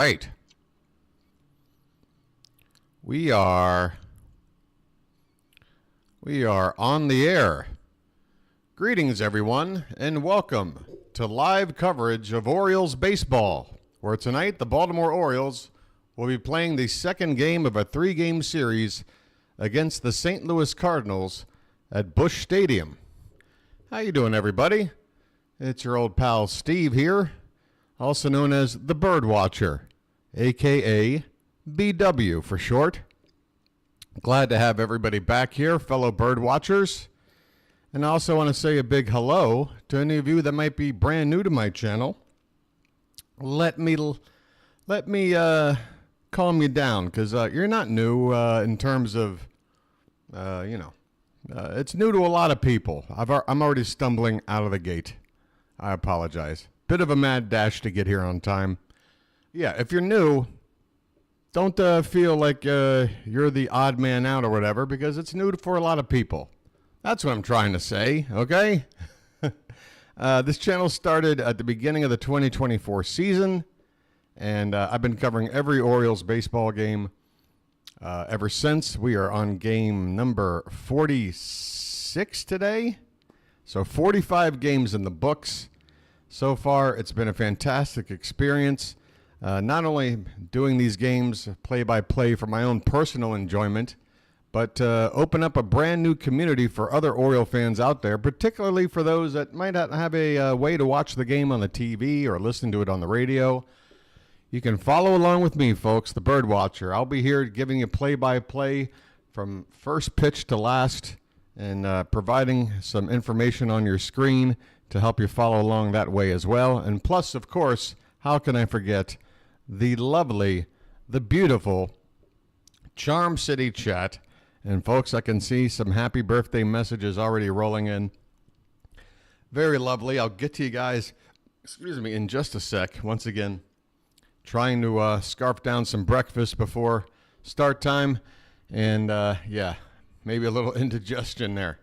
Right. We are on the air. Greetings, everyone, and welcome to live coverage of Orioles baseball, where tonight the Baltimore Orioles will be playing the second game of a three-game series against the St. Louis Cardinals at Busch Stadium. How you doing, everybody? It's your old pal Steve here, also known as the BirdWatcher, a.k.a. BW for short. Glad to have everybody back here, fellow bird watchers. And I also want to say a big hello to any of you that might be brand new to my channel. Let me calm you down, because you're not new in terms of, it's new to a lot of people. I'm already stumbling out of the gate. I apologize. Bit of a mad dash to get here on time. Yeah, if you're new, don't feel like you're the odd man out or whatever, because it's new for a lot of people. That's what I'm trying to say, okay? This channel started at the beginning of the 2024 season, and I've been covering every Orioles baseball game ever since. We are on game number 46 today, so 45 games in the books. So far, it's been a fantastic experience. Not only doing these games play-by-play for my own personal enjoyment, but open up a brand new community for other Oriole fans out there, particularly for those that might not have a way to watch the game on the TV or listen to it on the radio. You can follow along with me, folks, the BirdWatcher. I'll be here giving you play-by-play from first pitch to last, and providing some information on your screen to help you follow along that way as well. And plus, of course, how can I forget the lovely, the beautiful Charm City chat. And folks, I can see some happy birthday messages already rolling in. Very lovely. I'll get to you guys, in just a sec. Once again, trying to scarf down some breakfast before start time. And yeah, maybe a little indigestion there.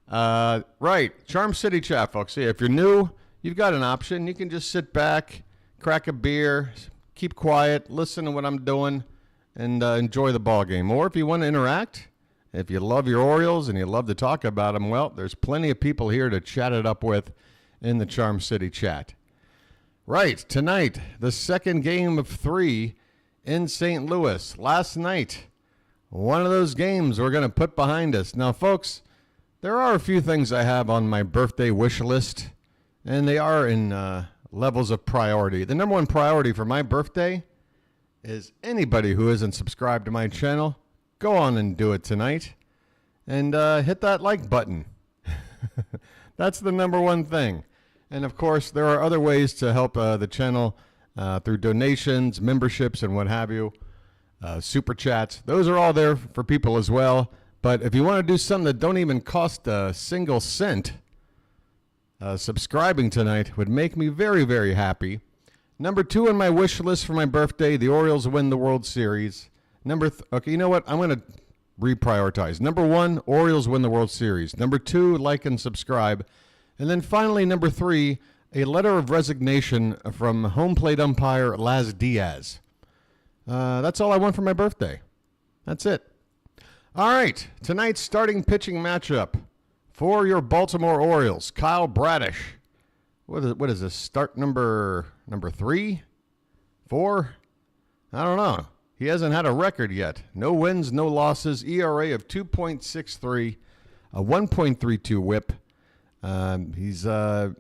Right, Charm City chat, folks. Yeah, if you're new, you've got an option. You can just sit back, crack a beer, keep quiet, listen to what I'm doing, and enjoy the ball game. Or if you want to interact, if you love your Orioles and you love to talk about them, well, there's plenty of people here to chat it up with in the Charm City chat. Right, tonight, the second game of three in St. Louis. Last night, one of those games we're going to put behind us. Now, folks, there are a few things I have on my birthday wish list, and they are in levels of priority. The number one priority for my birthday is anybody who isn't subscribed to my channel, go on and do it tonight, and hit that like button. That's the number one thing. And of course, there are other ways to help the channel through donations, memberships, and what have you, super chats. Those are all there for people as well. But if you want to do something that don't even cost a single cent, subscribing tonight would make me very, very happy. Number two on my wish list for my birthday, the Orioles win the World Series. Okay, you know what? I'm going to reprioritize. Number one, Orioles win the World Series. Number two, like and subscribe. And then finally, number three, a letter of resignation from home plate umpire Laz Diaz. That's all I want for my birthday. That's it. All right, tonight's starting pitching matchup for your Baltimore Orioles, Kyle Bradish. What is this, start number 3? 4? I don't know. He hasn't had a record yet. No wins, no losses, ERA of 2.63, a 1.32 whip. The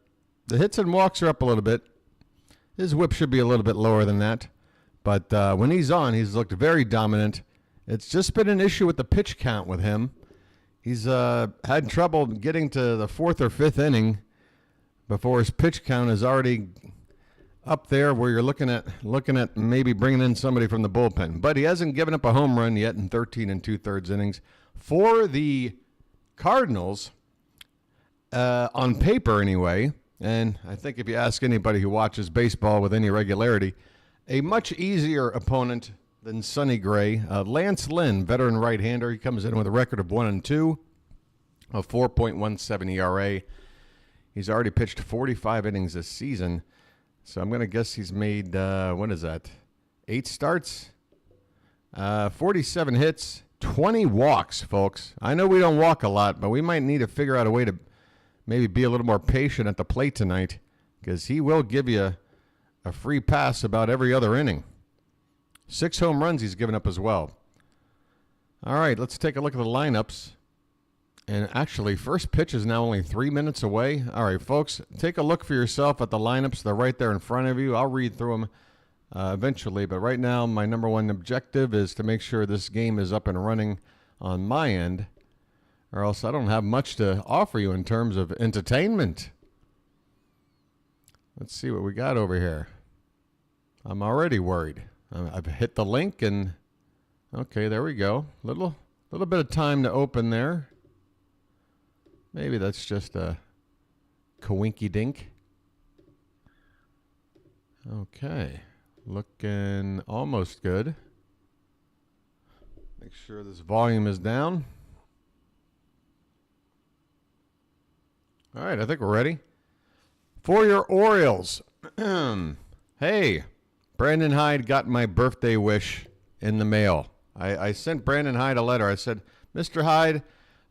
hits and walks are up a little bit. His whip should be a little bit lower than that. But when he's on, he's looked very dominant. It's just been an issue with the pitch count with him. He's had trouble getting to the fourth or fifth inning before his pitch count is already up there where you're looking at maybe bringing in somebody from the bullpen. But he hasn't given up a home run yet in 13 2/3 innings. For the Cardinals, on paper anyway, and I think if you ask anybody who watches baseball with any regularity, a much easier opponent than Sonny Gray. Lance Lynn, veteran right-hander, he comes in with a record of 1-2, a 4.17 ERA. He's already pitched 45 innings this season, so I'm going to guess he's made, what is that, 8 starts, 47 hits, 20 walks, folks. I know we don't walk a lot, but we might need to figure out a way to maybe be a little more patient at the plate tonight, because he will give you a free pass about every other inning. 6 home runs he's given up as well. All right, let's take a look at the lineups. And actually, first pitch is now only 3 minutes away. All right, folks, take a look for yourself at the lineups. They're right there in front of you. I'll read through them eventually, but right now my number one objective is to make sure this game is up and running on my end, or else I don't have much to offer you in terms of entertainment. Let's see what we got over here. I'm already worried. I've hit the link and okay, there we go. Little bit of time to open there. Maybe that's just a coinky dink. Okay, looking almost good. Make sure this volume is down. All right, I think we're ready. For your Orioles. Hey, Brandon Hyde got my birthday wish in the mail. I sent Brandon Hyde a letter. I said, Mr. Hyde,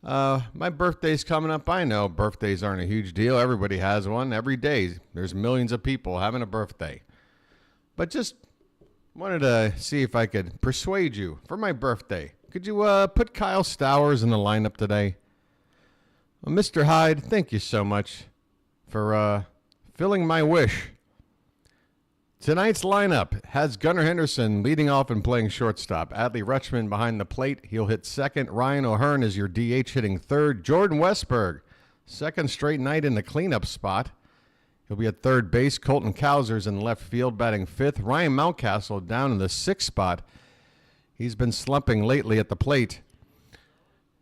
my birthday's coming up. I know birthdays aren't a huge deal. Everybody has one. Every day there's millions of people having a birthday. But just wanted to see if I could persuade you for my birthday. Could you put Kyle Stowers in the lineup today? Well, Mr. Hyde, thank you so much for filling my wish. Tonight's lineup has Gunnar Henderson leading off and playing shortstop. Adley Rutschman behind the plate. He'll hit second. Ryan O'Hearn is your DH hitting third. Jordan Westberg, second straight night in the cleanup spot. He'll be at third base. Colton Cowser's in left field batting fifth. Ryan Mountcastle down in the sixth spot. He's been slumping lately at the plate.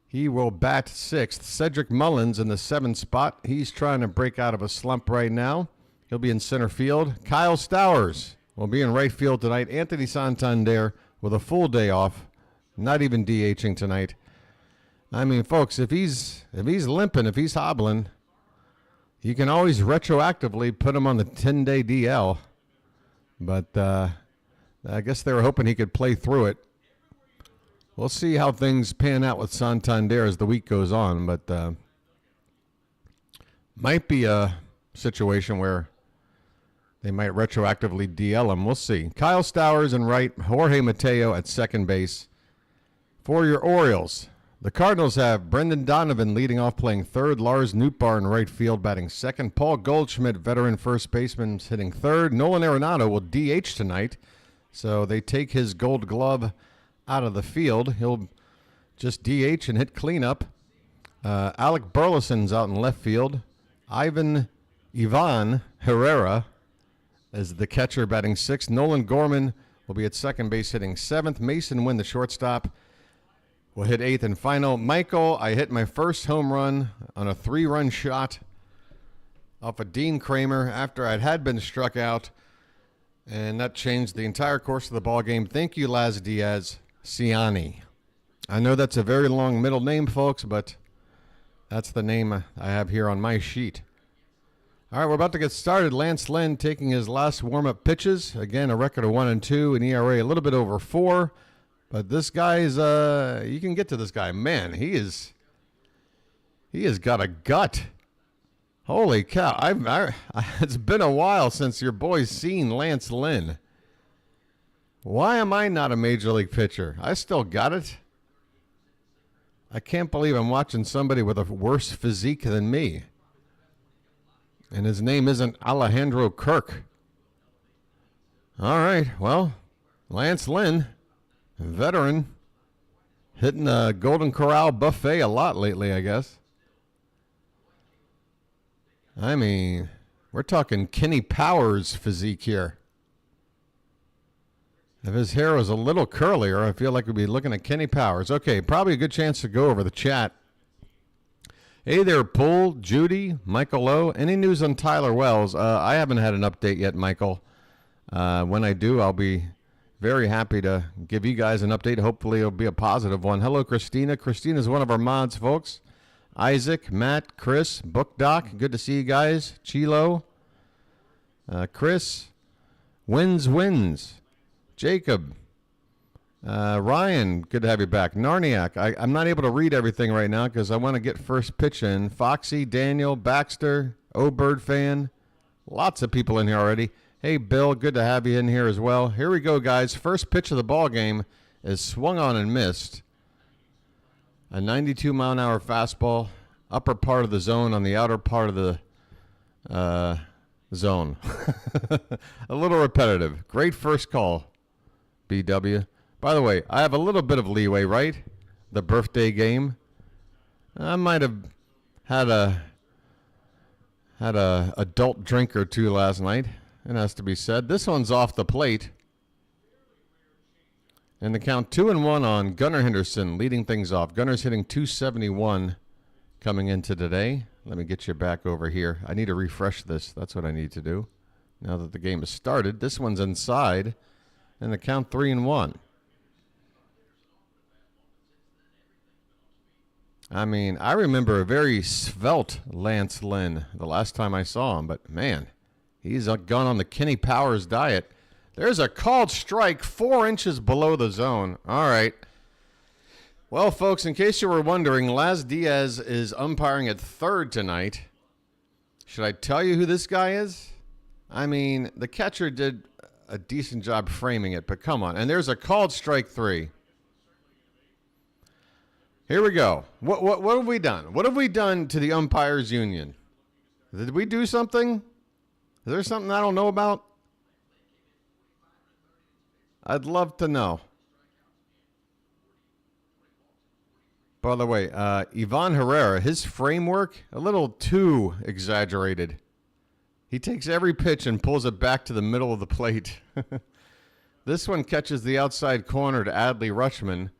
He will bat sixth. Cedric Mullins in the seventh spot. He's trying to break out of a slump right now. He'll be in center field. Kyle Stowers will be in right field tonight. Anthony Santander with a full day off, not even DHing tonight. I mean, folks, if he's limping, if he's hobbling, you can always retroactively put him on the 10-day DL. But I guess they were hoping he could play through it. We'll see how things pan out with Santander as the week goes on. But might be a situation where they might retroactively DL him. We'll see. Kyle Stowers in right, Jorge Mateo at second base. For your Orioles, the Cardinals have Brendan Donovan leading off playing third, Lars Nootbaar in right field batting second, Paul Goldschmidt, veteran first baseman, hitting third. Nolan Arenado will DH tonight, so they take his gold glove out of the field. He'll just DH and hit cleanup. Alec Burleson's out in left field. Ivan Herrera as the catcher batting sixth. Nolan Gorman will be at second base hitting seventh. Mason Wynn, the shortstop, will hit eighth and final. Michael, I hit my first home run on a 3-run shot off of Dean Kramer after I had been struck out, and that changed the entire course of the ball game. Thank you, Laz Diaz Ciani. I know that's a very long middle name, folks, but that's the name I have here on my sheet. All right, we're about to get started. Lance Lynn taking his last warm-up pitches. Again, a record of 1-2, an ERA a little bit over 4. But this guy's, you can get to this guy. Man, he has got a gut. Holy cow. It's been a while since your boy's seen Lance Lynn. Why am I not a major league pitcher? I still got it. I can't believe I'm watching somebody with a worse physique than me. And his name isn't Alejandro Kirk. All right, well, Lance Lynn, veteran, hitting the Golden Corral buffet a lot lately, I guess. I mean, we're talking Kenny Powers physique here. If his hair was a little curlier, I feel like we'd be looking at Kenny Powers. Okay, probably a good chance to go over the chat. Hey there, Poole, Judy, Michael Lowe. Any news on Tyler Wells? I haven't had an update yet, Michael. When I do, I'll be very happy to give you guys an update. Hopefully it'll be a positive one. Hello, Christina. Christina's one of our mods, folks. Isaac, Matt, Chris, Book Doc. Good to see you guys. Chilo, Chris, wins. Jacob. Ryan, good to have you back. Narniak, I'm not able to read everything right now because I want to get first pitch in. Foxy, Daniel, Baxter, O-Bird fan. Lots of people in here already. Hey, Bill, good to have you in here as well. Here we go, guys. First pitch of the ball game is swung on and missed. A 92-mile-an-hour fastball, upper part of the zone on the outer part of the zone. A little repetitive. Great first call, BW. By the way, I have a little bit of leeway, right? The birthday game. I might have had a adult drink or two last night. It has to be said. This one's off the plate. And the count 2-1 on Gunnar Henderson, leading things off. Gunner's hitting .271 coming into today. Let me get you back over here. I need to refresh this. That's what I need to do. Now that the game has started, this one's inside, and the count 3-1. I mean, I remember a very svelte Lance Lynn the last time I saw him, but man, he's gone on the Kenny Powers diet. There's a called strike 4 inches below the zone. All right. Well, folks, in case you were wondering, Laz Diaz is umpiring at third tonight. Should I tell you who this guy is? I mean, the catcher did a decent job framing it, but come on. And there's a called strike 3. Here we go. What have we done? What have we done to the umpires union? Did we do something? Is there something I don't know about? I'd love to know. By the way, Ivan Herrera, his framework, a little too exaggerated. He takes every pitch and pulls it back to the middle of the plate. This one catches the outside corner to Adley Rutschman.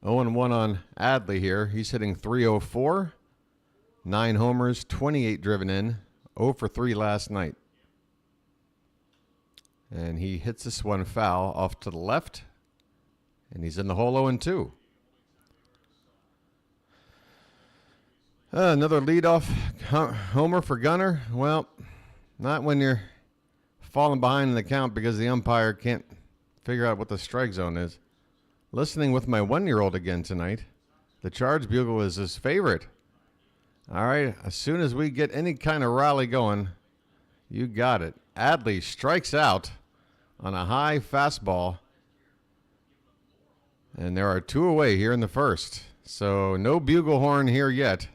0-1 on Adley here. He's hitting .304. 9 homers, 28 driven in. 0 for 3 last night. And he hits this one foul off to the left. And he's in the hole 0-2. Another leadoff homer for Gunner. Well, not when you're falling behind in the count because the umpire can't figure out what the strike zone is. Listening with my 1-year-old again tonight. The Charge Bugle is his favorite. All right, as soon as we get any kind of rally going, you got it. Adley strikes out on a high fastball. And there are 2 away here in the first. So no bugle horn here yet.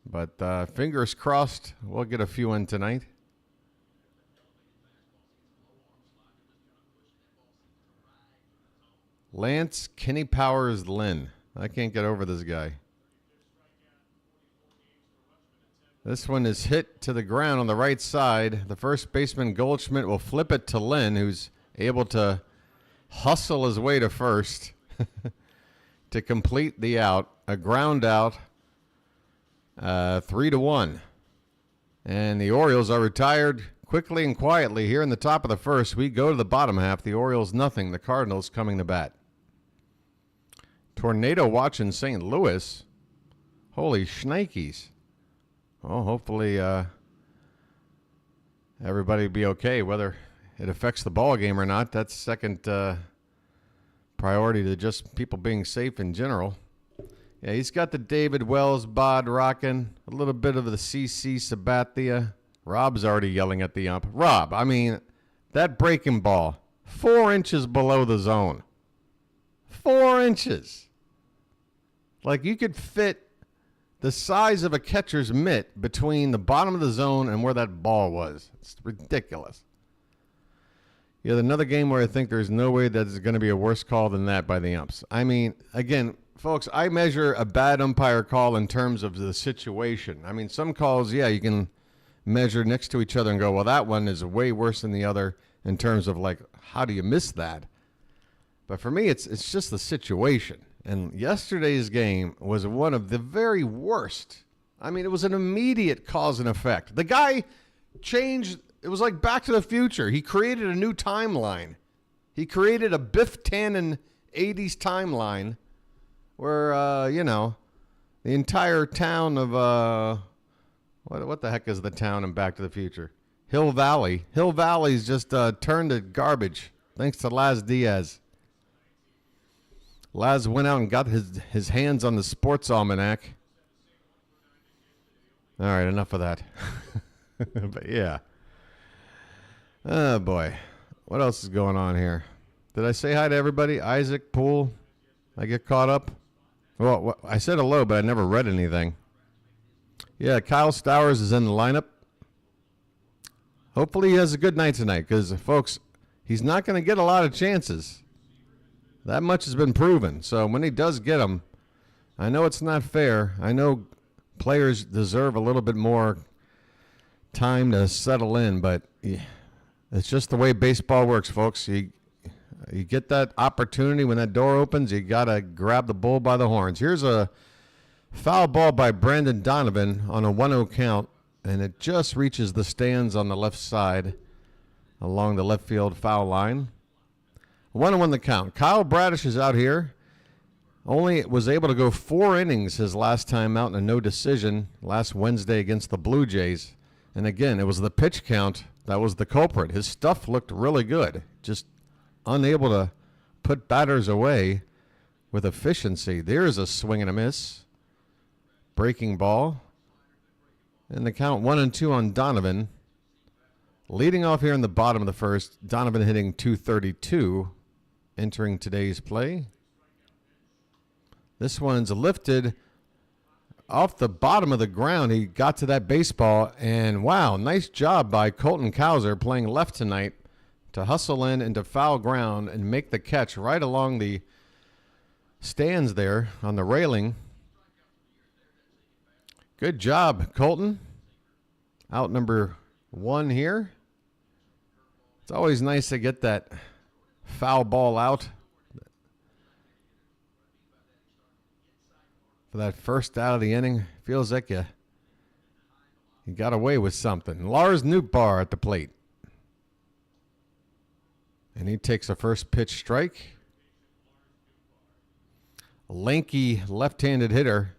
But fingers crossed, we'll get a few in tonight. Lance Kenny Powers Lynn. I can't get over this guy. This one is hit to the ground on the right side. The first baseman Goldschmidt will flip it to Lynn, who's able to hustle his way to first to complete the out. A ground out, 3-1. And the Orioles are retired quickly and quietly here in the top of the first. We go to the bottom half. The Orioles nothing. The Cardinals coming to bat. Tornado watch in St. Louis. Holy shnikes. Oh, hopefully everybody will be okay, whether it affects the ball game or not. That's second priority to just people being safe in general. Yeah, he's got the David Wells bod rocking, a little bit of the CC Sabathia. Rob's already yelling at the ump. Rob, I mean, that breaking ball, 4 inches below the zone. 4 inches. Like you could fit the size of a catcher's mitt between the bottom of the zone and where that ball was. It's ridiculous. Yeah, another game where I think there's no way that there's going to be a worse call than that by the umps. I mean, again, folks, I measure a bad umpire call in terms of the situation. I mean, some calls, yeah, you can measure next to each other and go, well, that one is way worse than the other in terms of, like, how do you miss that? But for me, it's just the situation. And yesterday's game was one of the very worst. I mean, it was an immediate cause and effect. The guy changed. It was like Back to the Future. He created a new timeline. He created a Biff Tannen 80s timeline where, the entire town of, what the heck is the town in Back to the Future? Hill Valley. Hill Valley's just turned to garbage. thanks to Laz Diaz. Laz went out and got his hands on the sports almanac. All right, enough of that. But yeah. Oh, boy. What else is going on here? Did I say hi to everybody? Isaac, Poole? I get caught up? Well, I said hello, but I never read anything. Yeah, Kyle Stowers is in the lineup. Hopefully he has a good night tonight because, folks, he's not going to get a lot of chances. That much has been proven. So when he does get them, I know it's not fair. I know players deserve a little bit more time to settle in, but it's just the way baseball works, folks. You get that opportunity when that door opens, you got to grab the bull by the horns. Here's a foul ball by Brandon Donovan on a 1-0 count, and it just reaches the stands on the left side along the left field foul line. 1-1 the count. Kyle Bradish is out here. Only was able to go 4 innings his last time out in a no decision last Wednesday against the Blue Jays. And again, it was the pitch count that was the culprit. His stuff looked really good. Just unable to put batters away with efficiency. There's a swing and a miss. Breaking ball. And the count 1-2 on Donovan. Leading off here in the bottom of the first, Donovan hitting .232. Entering today's play. This one's lifted off the bottom of the ground. He got to that baseball, and wow, nice job by Colton Cowser playing left tonight to hustle in into foul ground and make the catch right along the stands there on the railing. Good job, Colton. Out number 1 here. It's always nice to get that foul ball out for that first out of the inning. Feels like you got away with something. Lars Nootbaar at the plate. And he takes a first pitch strike. A lanky left-handed hitter.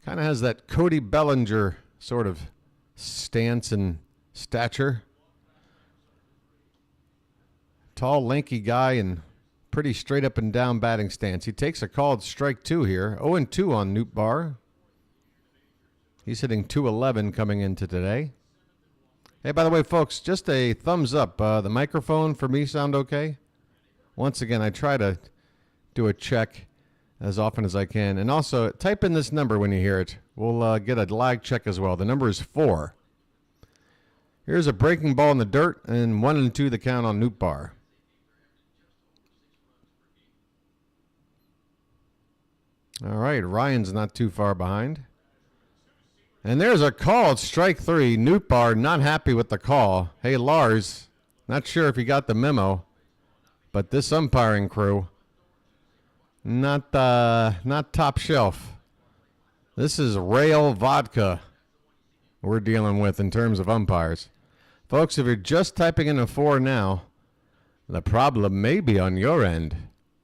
Kind of has that Cody Bellinger sort of stance and stature. Tall, lanky guy and pretty straight up and down batting stance. He takes a called strike 2 here. 0-2 on Nootbaar. He's hitting .211 coming into today. Hey, by the way, folks, just a thumbs up. The microphone for me sound okay? Once again, I try to do a check as often as I can. And also, type in this number when you hear it. We'll get a lag check as well. The number is 4. Here's a breaking ball in the dirt, and 1-2 the count on Nootbaar. All right, Ryan's not too far behind. And there's a call at strike 3. Nootbaar not happy with the call. Hey, Lars, not sure if you got the memo, but this umpiring crew, not top shelf. This is rail vodka we're dealing with in terms of umpires. Folks, if you're just typing in a 4 now, the problem may be on your end.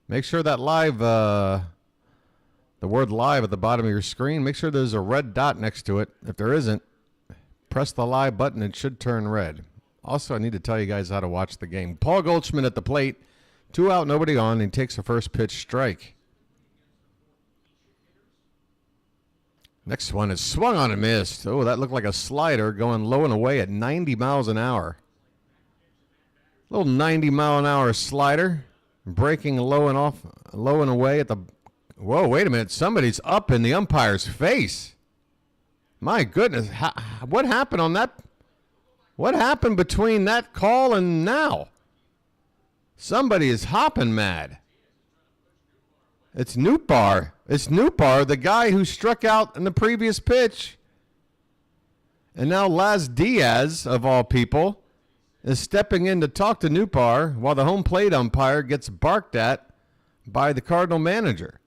Make sure that live, the word live at the bottom of your screen, make sure there's a red dot next to it. If there isn't, press the live button. It should turn red. Also, I need to tell you guys how to watch the game. Paul Goldschmidt at the plate. 2 out, nobody on. He takes a first pitch strike. Next one is swung on and missed. Oh, that looked like a slider going low and away at 90 miles an hour. Little 90-mile-an-hour slider. Breaking low and away at the... Whoa, wait a minute. Somebody's up in the umpire's face. My goodness. What happened on that? What happened between that call and now? Somebody is hopping mad. It's Nootbaar. It's Nootbaar, the guy who struck out in the previous pitch. And now Laz Diaz, of all people, is stepping in to talk to Nootbaar while the home plate umpire gets barked at by the Cardinal manager.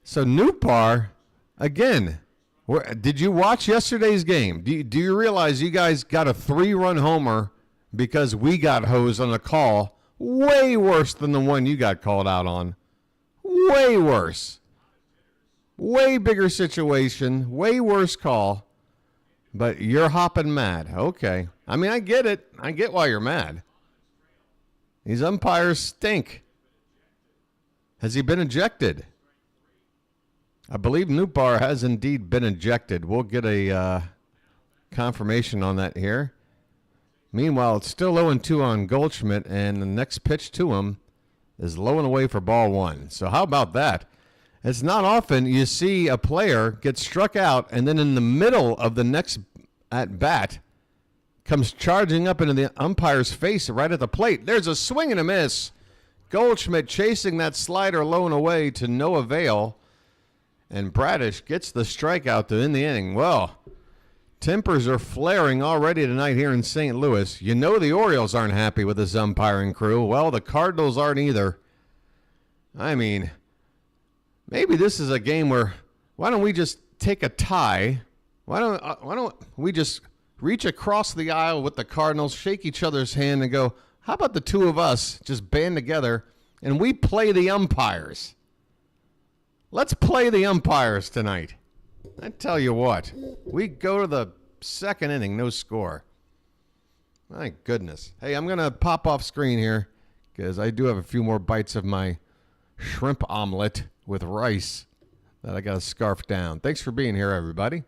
So Nootbaar, again, did you watch yesterday's game? Do you realize you guys got a 3-run homer because we got hosed on a call way worse than the one you got called out on? Way worse. Way bigger situation. Way worse call. But you're hopping mad. Okay. I mean, I get it. I get why you're mad. These umpires stink. Has he been ejected? I believe Nootbaar has indeed been ejected. We'll get a confirmation on that here. Meanwhile, it's still 0-2 on Goldschmidt, and the next pitch to him is low and away for ball one. So how about that? It's not often you see a player get struck out, and then in the middle of the next at-bat comes charging up into the umpire's face right at the plate. There's a swing and a miss. Goldschmidt chasing that slider low and away to no avail. And Bradish gets the strikeout to end the inning. Well, tempers are flaring already tonight here in St. Louis. You know the Orioles aren't happy with this umpiring crew. Well, the Cardinals aren't either. I mean, maybe this is a game where why don't we just take a tie? Why don't we just reach across the aisle with the Cardinals, shake each other's hand, and go, how about the two of us just band together and we play the umpires? Let's play the umpires tonight. I tell you what, we go to the second inning, no score. My goodness. Hey, I'm going to pop off screen here because I do have a few more bites of my shrimp omelet with rice that I got to scarf down. Thanks for being here, everybody.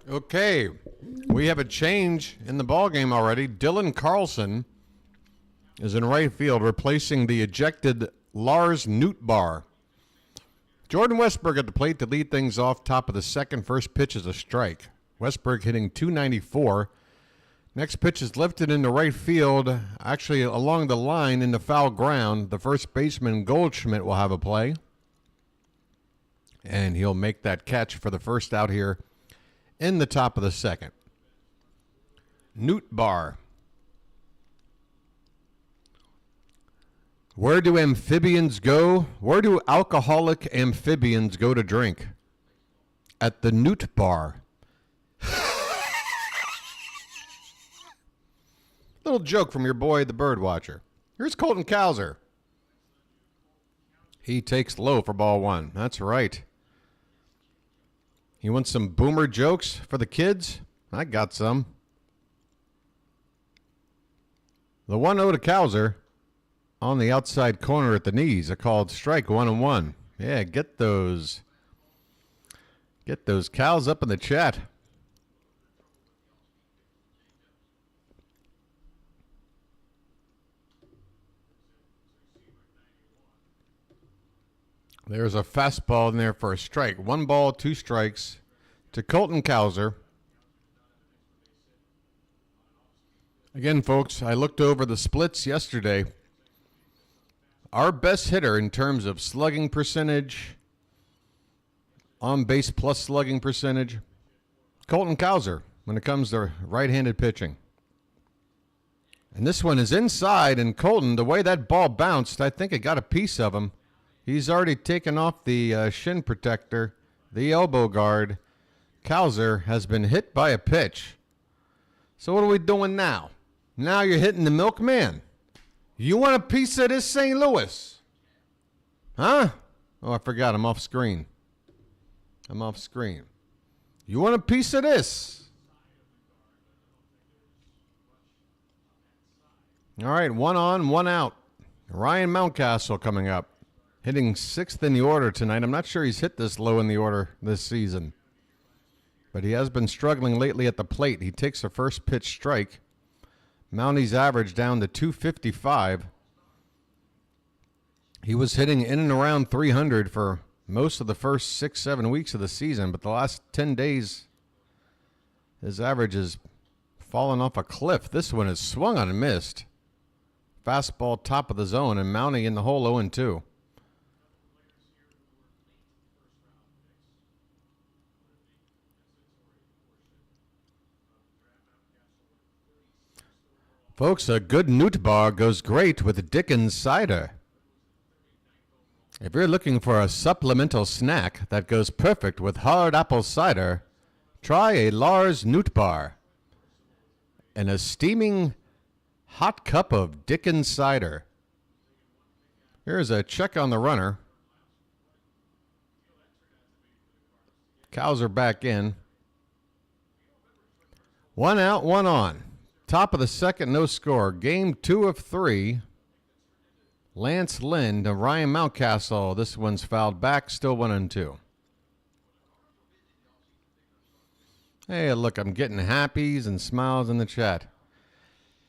Okay, we have a change in the ballgame already. Dylan Carlson is in right field, replacing the ejected Lars Nootbaar. Jordan Westburg at the plate to lead things off. Top of the second. First pitch is a strike. Westburg hitting .294. Next pitch is lifted into right field, actually along the line in the foul ground. The first baseman, Goldschmidt, will have a play. And he'll make that catch for the first out here in the top of the second. Nootbaar. Where do amphibians go? Where do alcoholic amphibians go to drink? At the Nootbaar. Little joke from your boy, the BirdWatcher. Here's Colton Cowser. He takes low for ball one. That's right. You want some boomer jokes for the kids? I got some. The 1-0 to Cowser on the outside corner at the knees. A called strike, 1-1. Yeah, get those cows up in the chat. There's a fastball in there for a strike. 1 ball, 2 strikes to Colton Cowser. Again, folks, I looked over the splits yesterday. Our best hitter in terms of slugging percentage, on base plus slugging percentage, Colton Cowser when it comes to right-handed pitching. And this one is inside, and Colton, the way that ball bounced, I think it got a piece of him. He's already taken off the shin protector, the elbow guard. Cowser has been hit by a pitch. So what are we doing now? Now you're hitting the milkman. You want a piece of this, St. Louis? Huh? Oh, I forgot. I'm off screen. You want a piece of this? All right, 1 on, 1 out. Ryan Mountcastle coming up. Hitting 6th in the order tonight. I'm not sure he's hit this low in the order this season. But he has been struggling lately at the plate. He takes a first pitch strike. Mounties average down to 255. He was hitting in and around 300 for most of the first 6-7 weeks of the season. But the last 10 days, his average has fallen off a cliff. This one is swung on and missed. Fastball top of the zone, and Mountie in the hole 0-2. Folks, a good newt bar goes great with Dickens cider. If you're looking for a supplemental snack that goes perfect with hard apple cider, try a Lars Newt bar and a steaming hot cup of Dickens cider. Here's a check on the runner. Cows are back in. 1 out, 1 on. Top of the second, no score. Game 2 of 3. Lance Lynn to Ryan Mountcastle. This one's fouled back, still 1-2. Hey, look, I'm getting happies and smiles in the chat.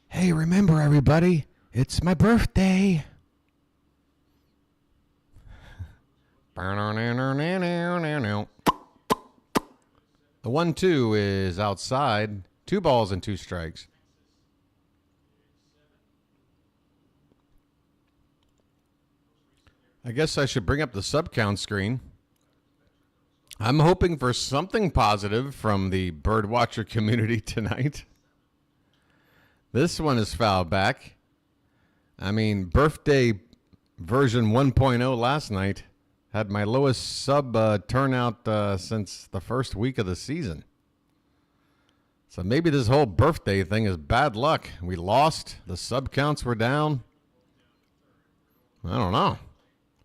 Hey, remember everybody, it's my birthday. The 1-2 is outside. 2 balls and 2 strikes. I guess I should bring up the sub count screen. I'm hoping for something positive from the BirdWatcher community tonight. This one is fouled back. I mean, birthday version 1.0 last night had my lowest sub turnout since the first week of the season. So maybe this whole birthday thing is bad luck. We lost. The sub counts were down. I don't know.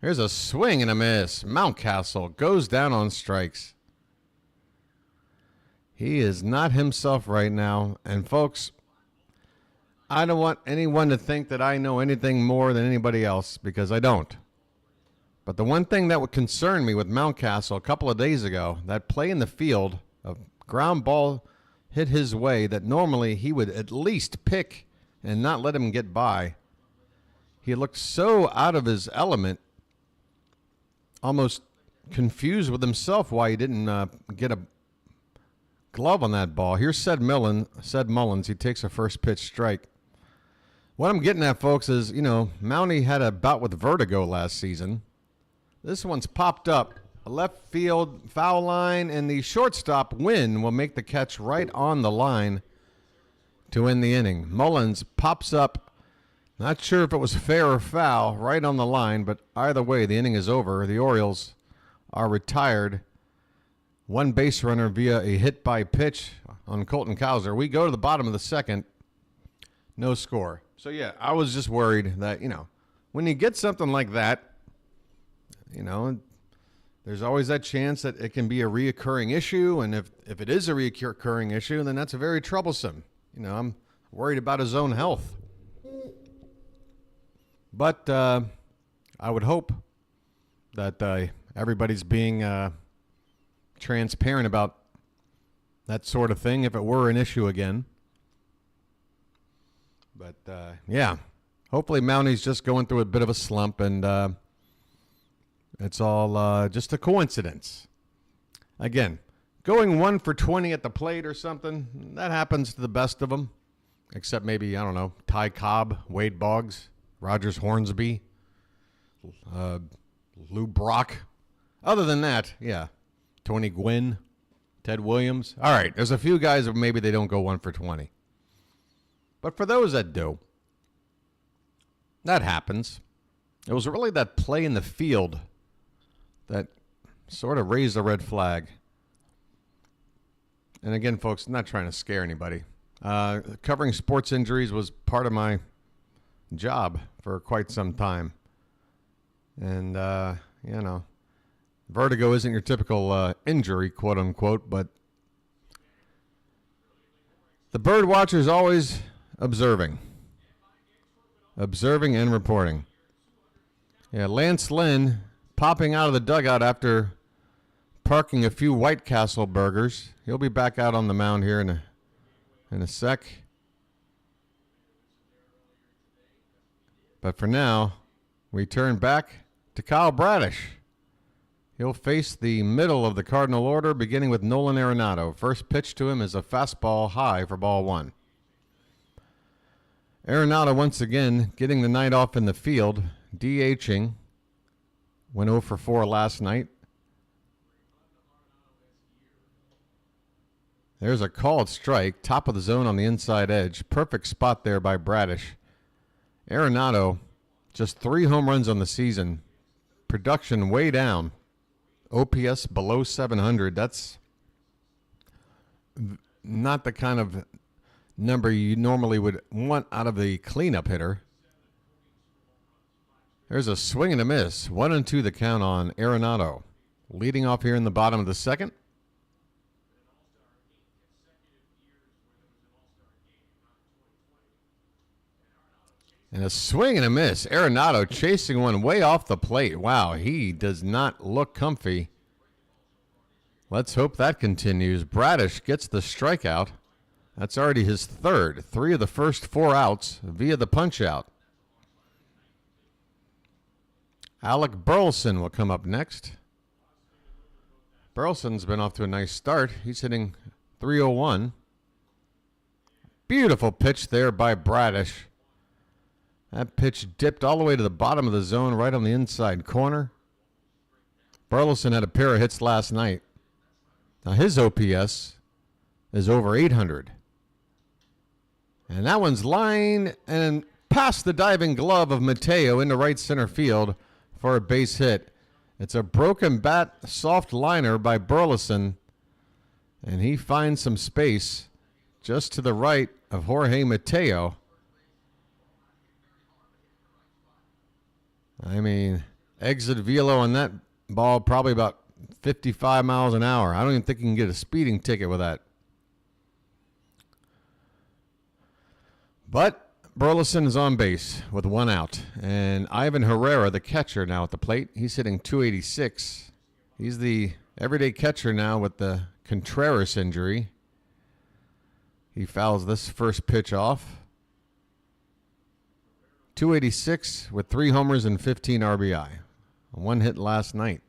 Here's a swing and a miss. Mountcastle goes down on strikes. He is not himself right now. And folks, I don't want anyone to think that I know anything more than anybody else, because I don't. But the one thing that would concern me with Mountcastle a couple of days ago, that play in the field, a ground ball hit his way that normally he would at least pick and not let him get by. He looked so out of his element, almost confused with himself why he didn't get a glove on that ball. Here's Sed Mullins. He takes a first pitch strike. What I'm getting at, folks, is, Mountie had a bout with vertigo last season. This one's popped up. A left field foul line, and the shortstop, Wynn, will make the catch right on the line to end the inning. Mullins pops up. Not sure if it was fair or foul, right on the line, but either way, the inning is over. The Orioles are retired. One base runner via a hit by pitch on Colton Cowser. We go to the bottom of the second. No score. So, yeah, I was just worried that, when you get something like that, there's always that chance that it can be a reoccurring issue. And if it is a reoccurring issue, then that's very troublesome. I'm worried about his own health. But I would hope that everybody's being transparent about that sort of thing if it were an issue again. But, yeah, hopefully Mountie's just going through a bit of a slump, and it's all just a coincidence. Again, going 1 for 20 at the plate or something, that happens to the best of them, except maybe, I don't know, Ty Cobb, Wade Boggs, Rogers Hornsby, Lou Brock. Other than that, yeah, Tony Gwynn, Ted Williams. All right, there's a few guys that maybe they don't go 1 for 20. But for those that do, that happens. It was really that play in the field that sort of raised the red flag. And again, folks, I'm not trying to scare anybody. Covering sports injuries was part of my job for quite some time. And, vertigo isn't your typical injury, quote unquote, but the bird watcher is always observing. observing and reporting. Yeah, Lance Lynn popping out of the dugout after parking a few White Castle burgers. He'll be back out on the mound here in a sec. But for now, we turn back to Kyle Bradish. He'll face the middle of the Cardinal order, beginning with Nolan Arenado. First pitch to him is a fastball high for ball one. Arenado once again getting the night off in the field, DHing. Went 0 for 4 last night. There's a called strike, top of the zone on the inside edge. Perfect spot there by Bradish. Arenado, just 3 home runs on the season. Production way down. OPS below 700. That's not the kind of number you normally would want out of the cleanup hitter. There's a swing and a miss. 1-2 the count on Arenado. Leading off here in the bottom of the second. And a swing and a miss. Arenado chasing one way off the plate. Wow, he does not look comfy. Let's hope that continues. Bradish gets the strikeout. That's already his third. 3 of the first 4 outs via the punch-out. Alec Burleson will come up next. Burleson's been off to a nice start. He's hitting .301. Beautiful pitch there by Bradish. That pitch dipped all the way to the bottom of the zone, right on the inside corner. Burleson had a pair of hits last night. Now his OPS is over 800. And that one's lined and past the diving glove of Mateo into right center field for a base hit. It's a broken bat, soft liner by Burleson. And he finds some space just to the right of Jorge Mateo. I mean, exit velo on that ball probably about 55 miles an hour. I don't even think you can get a speeding ticket with that. But Burleson is on base with 1 out. And Ivan Herrera, the catcher, now at the plate. He's hitting .286. He's the everyday catcher now with the Contreras injury. He fouls this first pitch off. .286 with 3 homers and 15 RBI. 1 hit last night.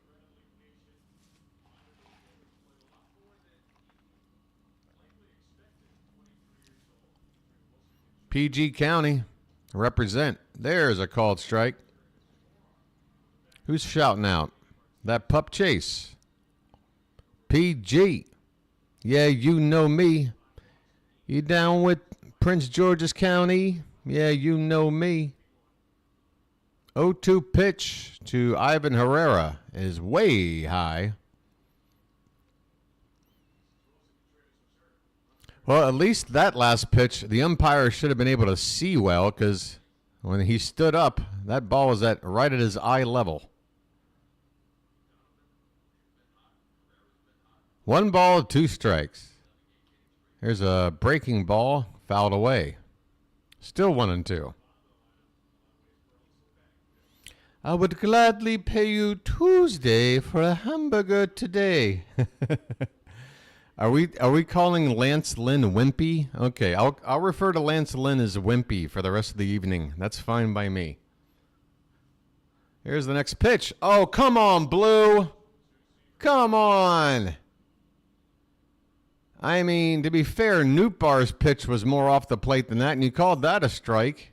PG County represent. There's a called strike. Who's shouting out? That pup Chase. PG. Yeah, you know me. You down with Prince George's County? Yeah, you know me. 0-2 pitch to Ivan Herrera is way high. Well, at least that last pitch, the umpire should have been able to see well, because when he stood up, that ball was right at his eye level. 1 ball, 2 strikes. Here's a breaking ball, fouled away. Still 1-2. I would gladly pay you Tuesday for a hamburger today. Are we calling Lance Lynn wimpy? Okay, I'll refer to Lance Lynn as wimpy for the rest of the evening. That's fine by me. Here's the next pitch. Oh, come on, Blue. Come on. I mean, to be fair, Nootbaar's pitch was more off the plate than that, and you called that a strike.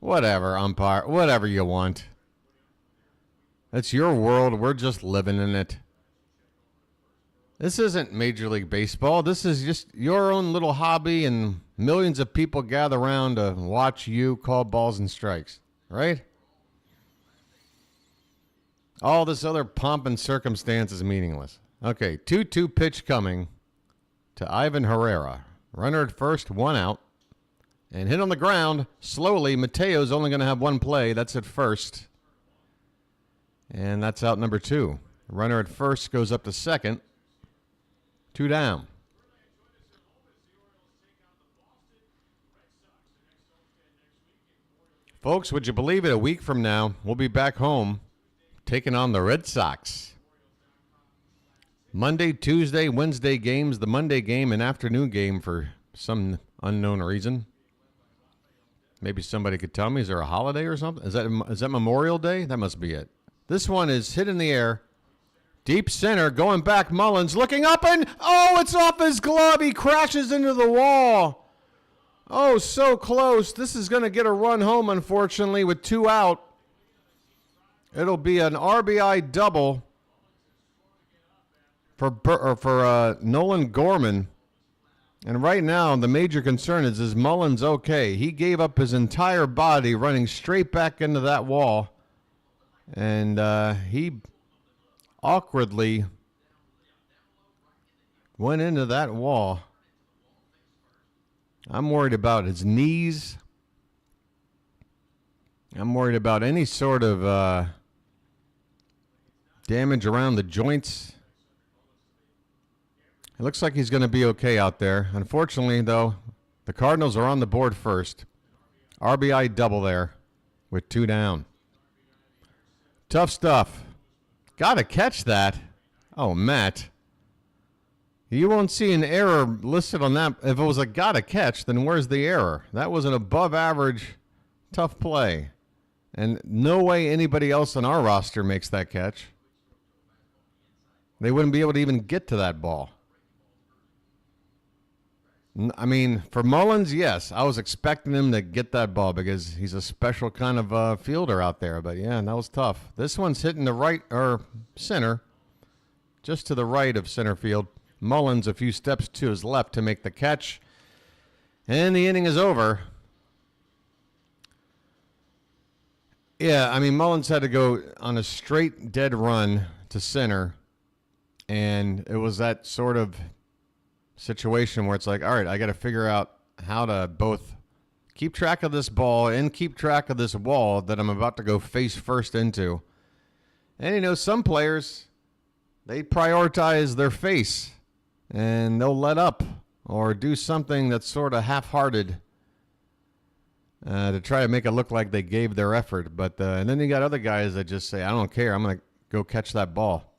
Whatever, umpire. Whatever you want. That's your world. We're just living in it. This isn't Major League Baseball. This is just your own little hobby, and millions of people gather around to watch you call balls and strikes, right? All this other pomp and circumstance is meaningless. Okay, 2-2 pitch coming to Ivan Herrera. Runner at first, 1 out. And hit on the ground slowly. Mateo's only going to have 1 play. That's at first. And that's out number 2. Runner at first goes up to second. 2 down. Folks, would you believe it? A week from now, we'll be back home taking on the Red Sox. Monday, Tuesday, Wednesday games. The Monday game, an afternoon game for some unknown reason. Maybe somebody could tell me. Is there a holiday or something? Is that Memorial Day? That must be it. This one is hit in the air. Deep center, going back. Mullins looking up and, oh, it's off his glove. He crashes into the wall. Oh, so close. This is going to get a run home, unfortunately, with 2 out. It'll be an RBI double for Nolan Gorman. And right now, the major concern is Mullins okay? He gave up his entire body running straight back into that wall. And he awkwardly went into that wall. I'm worried about his knees. I'm worried about any sort of damage around the joints. It looks like he's going to be okay out there. Unfortunately, though, the Cardinals are on the board first. RBI double there with 2 down. Tough stuff. Got to catch that. Oh, Matt. You won't see an error listed on that. If it was a gotta catch, then where's the error? That was an above average tough play. And no way anybody else on our roster makes that catch. They wouldn't be able to even get to that ball. I mean, for Mullins, yes. I was expecting him to get that ball because he's a special kind of fielder out there. But, yeah, that was tough. This one's hitting the right or center, just to the right of center field. Mullins a few steps to his left to make the catch. And the inning is over. Yeah, I mean, Mullins had to go on a straight dead run to center. And it was that sort of situation where it's like, all right, I got to figure out how to both keep track of this ball and keep track of this wall that I'm about to go face first into. And, you know, some players, they prioritize their face. And they'll let up or do something that's sort of half-hearted to try to make it look like they gave their effort. But and then you got other guys that just say, I don't care. I'm going to go catch that ball.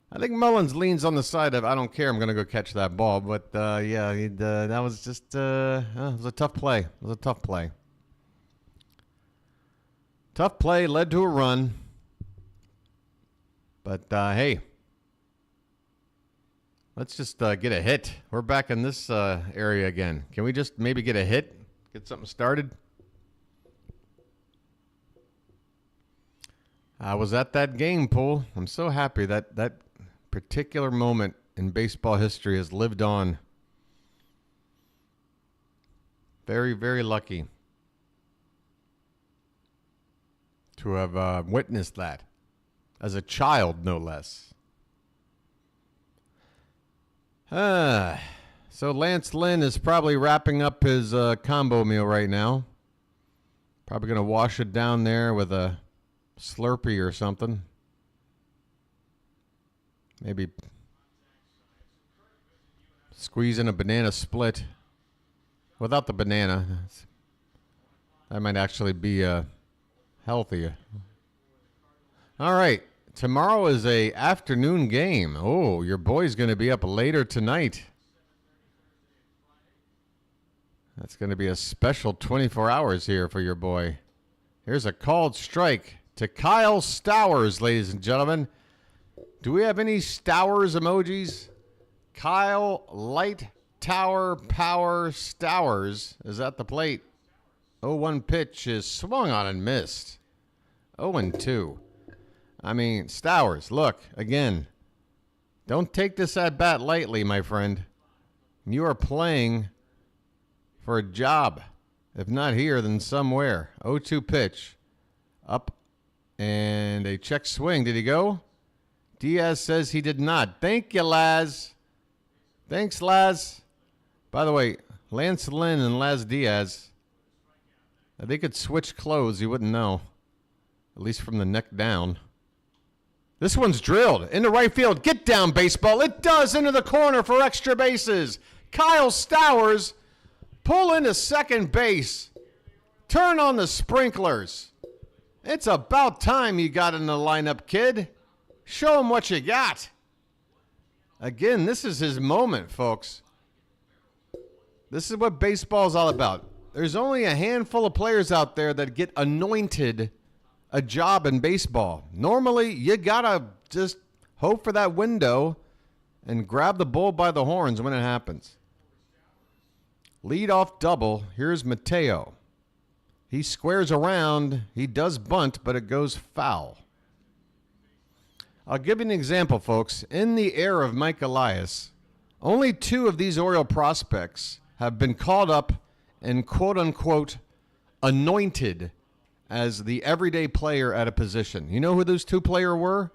I think Mullins leans on the side of, I don't care. I'm going to go catch that ball. But, yeah, that was just it was a tough play. It was a tough play. Tough play led to a run. But, hey. Let's just get a hit. We're back in this area again. Can we just maybe get a hit? Get something started? I was at that game, Pool. I'm so happy that that particular moment in baseball history has lived on. Very, very lucky to have witnessed that. As a child, no less. So Lance Lynn is probably wrapping up his combo meal right now. Probably going to wash it down there with a Slurpee or something. Maybe squeeze in a banana split. Without the banana, that might actually be healthy. All right. Tomorrow is a afternoon game. Oh, your boy's going to be up later tonight. That's going to be a special 24 hours here for your boy. Here's a called strike to Kyle Stowers, ladies and gentlemen. Do we have any Stowers emojis? Kyle Light Tower Power Stowers is at the plate. 0-1 pitch is swung on and missed. 0-2. I mean, Stowers, look, again, don't take this at bat lightly, my friend. You are playing for a job. If not here, then somewhere. 0-2 pitch. Up and a check swing. Did he go? Diaz says he did not. Thank you, Laz. Thanks, Laz. By the way, Lance Lynn and Laz Diaz, if they could switch clothes, you wouldn't know. At least from the neck down. This one's drilled into right field. Get down, baseball. It does into the corner for extra bases. Kyle Stowers pull into second base. Turn on the sprinklers. It's about time you got in the lineup, kid. Show him what you got. Again, this is his moment, folks. This is what baseball's all about. There's only a handful of players out there that get anointed a job in baseball. Normally, you got to just hope for that window and grab the bull by the horns when it happens. Lead off double. Here's Mateo. He squares around. He does bunt, but it goes foul. I'll give you an example, folks. In the era of Mike Elias, only 2 of these Oriole prospects have been called up and quote-unquote anointed as the everyday player at a position. You know who those 2 players were?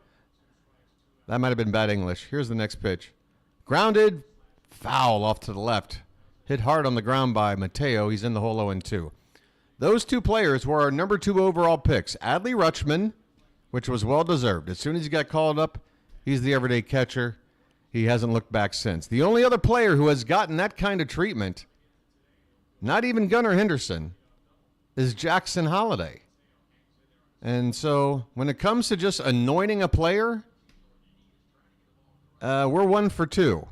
That might have been bad English. Here's the next pitch. Grounded, foul off to the left. Hit hard on the ground by Mateo. He's in the hole 0-2. Those 2 players were our number 2 overall picks. Adley Rutschman, which was well-deserved. As soon as he got called up, he's the everyday catcher. He hasn't looked back since. The only other player who has gotten that kind of treatment, not even Gunnar Henderson, is Jackson Holliday. And so when it comes to just anointing a player, we're 1 for 2.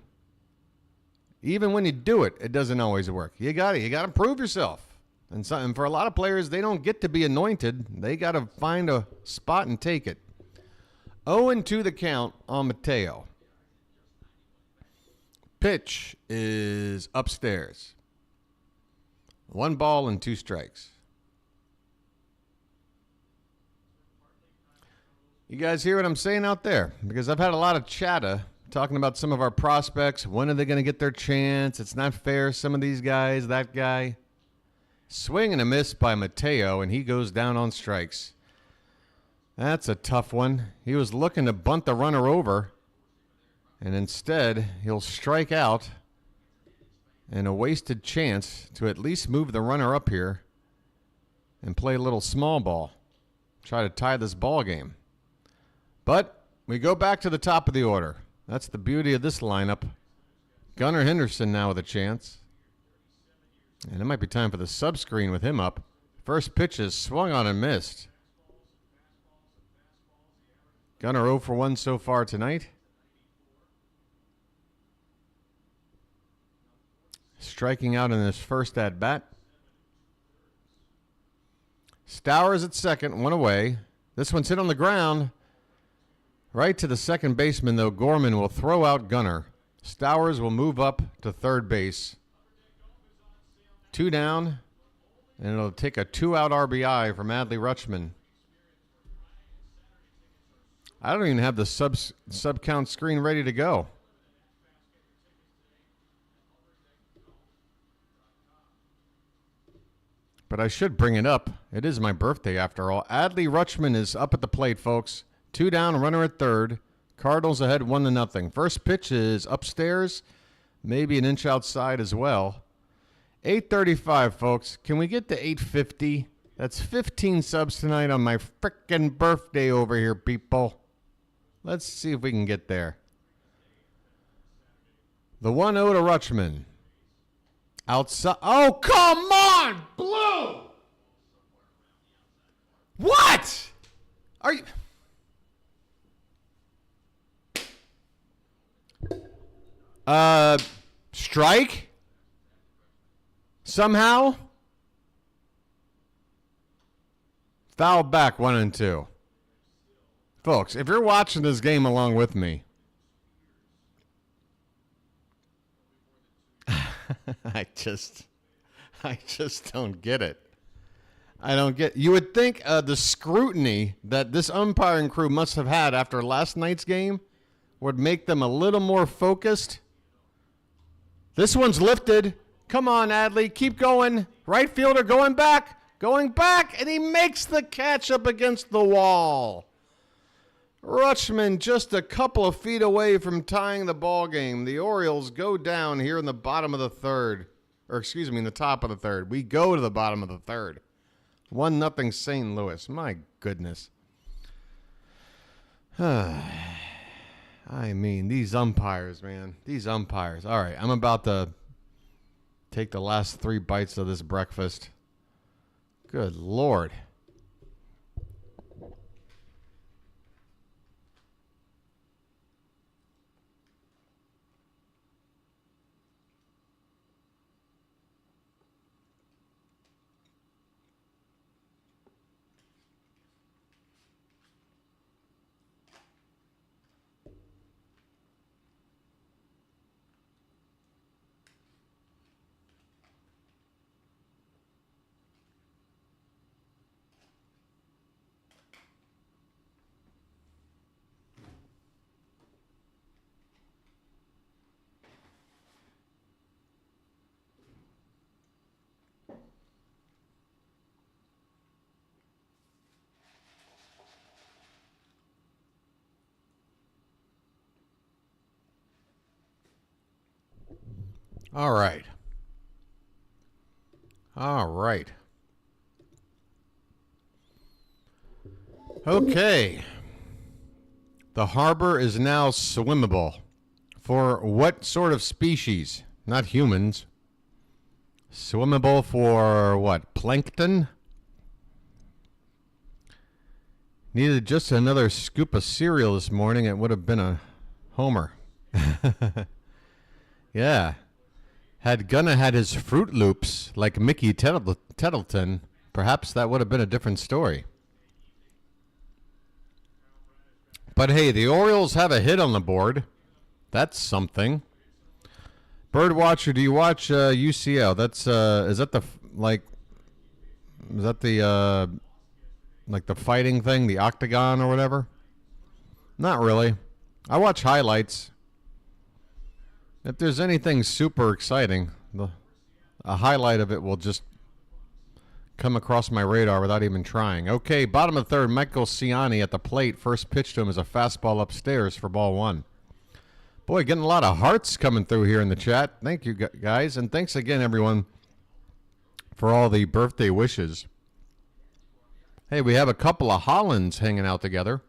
Even when you do it, it doesn't always work. You got to prove yourself. And for a lot of players, they don't get to be anointed. They got to find a spot and take it. 0-2 the count on Mateo. Pitch is upstairs. 1 ball and 2 strikes. You guys hear what I'm saying out there? Because I've had a lot of chatter talking about some of our prospects. When are they going to get their chance? It's not fair. Some of these guys, that guy. Swing and a miss by Mateo, and he goes down on strikes. That's a tough one. He was looking to bunt the runner over, and instead he'll strike out and a wasted chance to at least move the runner up here and play a little small ball. Try to tie this ball game. But we go back to the top of the order. That's the beauty of this lineup. Gunnar Henderson now with a chance. And it might be time for the sub screen with him up. First pitch is swung on and missed. Gunnar 0 for 1 so far tonight. Striking out in his first at bat. Stowers at second, 1 away. This one's hit on the ground. Right to the second baseman, though. Gorman will throw out Gunnar. Stowers will move up to third base. 2 down, and it'll take a 2-out RBI from Adley Rutschman. I don't even have the sub count screen ready to go. But I should bring it up. It is my birthday after all. Adley Rutschman is up at the plate, folks. 2 down, runner at third. Cardinals ahead 1-0. First pitch is upstairs, maybe an inch outside as well. 8:35, folks. Can we get to 8:50? That's 15 subs tonight on my frickin' birthday over here, people. Let's see if we can get there. The 1-0 to Rutschman. Outside. Oh, come on, Blue! What? Are you... Strike? Somehow? Foul back 1-2. Folks, if you're watching this game along with me, I just don't get it. I don't get. You would think the scrutiny that this umpiring crew must have had after last night's game would make them a little more focused. This one's lifted. Come on, Adley. Keep going. Right fielder going back, and he makes the catch up against the wall. Rutschman just a couple of feet away from tying the ball game. The Orioles go down here in the bottom of the third. Or excuse me, in the top of the third. We go to the bottom of the third. 1-0 St. Louis. My goodness. I mean, these umpires, man. These umpires. All right, I'm about to take the last 3 bites of this breakfast. Good Lord. All right. All right. Okay. The harbor is now swimmable. For what sort of species? Not humans. Swimmable for what? Plankton? Needed just another scoop of cereal this morning. It would have been a homer. Yeah. Had Gunna had his Fruit Loops like Mickey Tettleton, perhaps that would have been a different story. But hey, the Orioles have a hit on the board. That's something. BirdWatcher, do you watch UCL? That's is that the like the fighting thing, the octagon or whatever? Not really. I watch highlights. If there's anything super exciting, a highlight of it will just come across my radar without even trying. Okay, bottom of the third, Michael Ciani at the plate. First pitch to him is a fastball upstairs for ball one. Boy, getting a lot of hearts coming through here in the chat. Thank you, guys. And thanks again, everyone, for all the birthday wishes. Hey, we have a couple of Hollands hanging out together.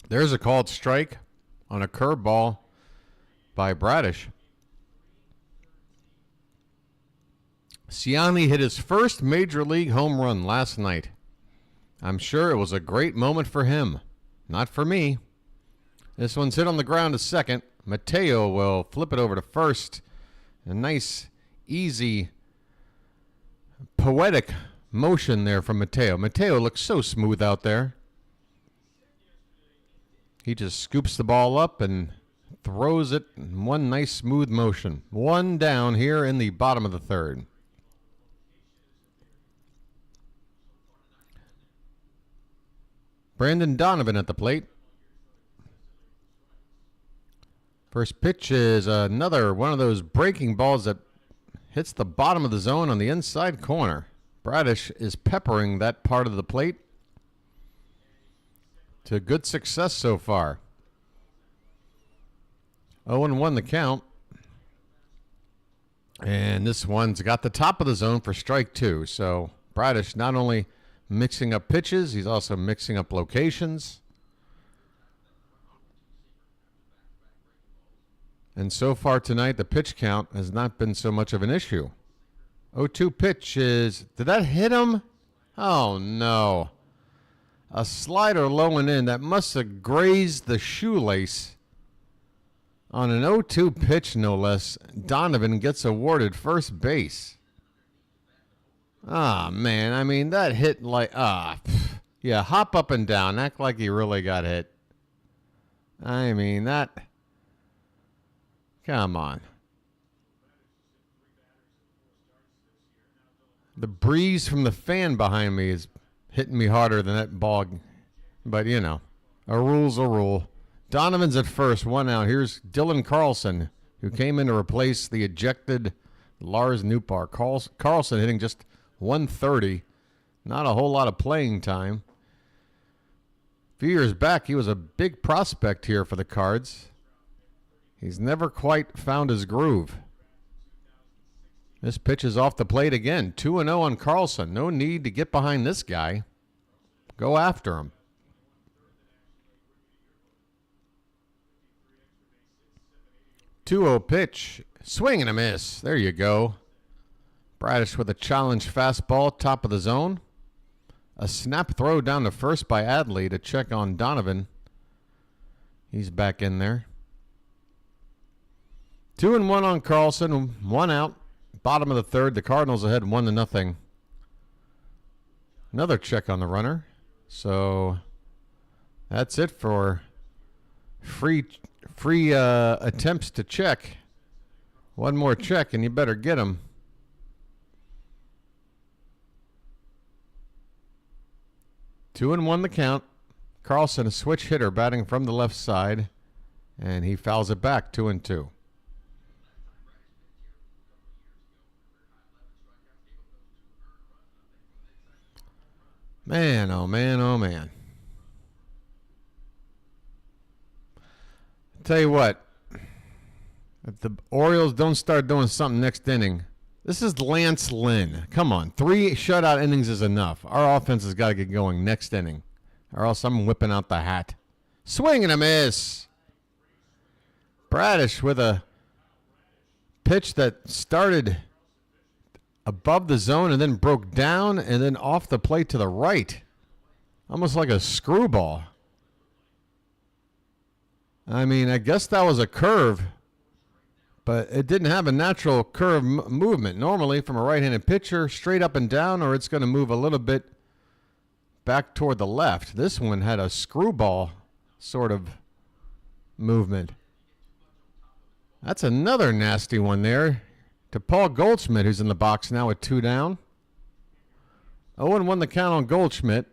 There's a called strike on a curveball by Bradish. Ciani hit his first major league home run last night. I'm sure it was a great moment for him. Not for me. This one's hit on the ground to second. Mateo will flip it over to first. A nice, easy, poetic motion there from Mateo. Mateo looks so smooth out there. He just scoops the ball up and throws it in one nice smooth motion. One down here in the bottom of the third. Brandon Donovan at the plate. First pitch is another one of those breaking balls that hits the bottom of the zone on the inside corner. Bradish is peppering that part of the plate to good success so far. 0-1 the count. And this one's got the top of the zone for strike two. So Bradish not only mixing up pitches, he's also mixing up locations. And so far tonight, the pitch count has not been so much of an issue. 0-2 pitch is, did that hit him? Oh, no. A slider low and in that must have grazed the shoelace. On an 0-2 pitch, no less, Donovan gets awarded first base. Ah, man, I mean, that hit like, yeah, hop up and down, act like he really got hit. I mean, that, come on. The breeze from the fan behind me is hitting me harder than that ball. But, you know, a rule's a rule. Donovan's at first, one out. Here's Dylan Carlson, who came in to replace the ejected Lars Nootbaar. Carlson hitting just 130. Not a whole lot of playing time. A few years back, he was a big prospect here for the Cards. He's never quite found his groove. This pitch is off the plate again. 2-0 on Carlson. No need to get behind this guy. Go after him. 2-0 pitch. Swing and a miss. There you go. Bradish with a challenge fastball, top of the zone. A snap throw down to first by Adley to check on Donovan. He's back in there. 2-1 on Carlson, 1 out. Bottom of the third, the Cardinals ahead 1-0. Another check on the runner. So that's it for free attempts to check. One more check and you better get him. Two and one the count. Carlson, a switch hitter, batting from the left side, and he fouls it back 2-2. Man, oh man, oh man. Tell you what, if the Orioles don't start doing something next inning, this is Lance Lynn. Come on, 3 shutout innings is enough. Our offense has got to get going next inning, or else I'm whipping out the hat. Swing and a miss. Bradish with a pitch that started above the zone and then broke down and then off the plate to the right. Almost like a screwball. I mean, I guess that was a curve, but it didn't have a natural curve movement. Normally, from a right-handed pitcher, straight up and down, or it's going to move a little bit back toward the left. This one had a screwball sort of movement. That's another nasty one there to Paul Goldschmidt, who's in the box now with 2 down. 0-1 the count on Goldschmidt.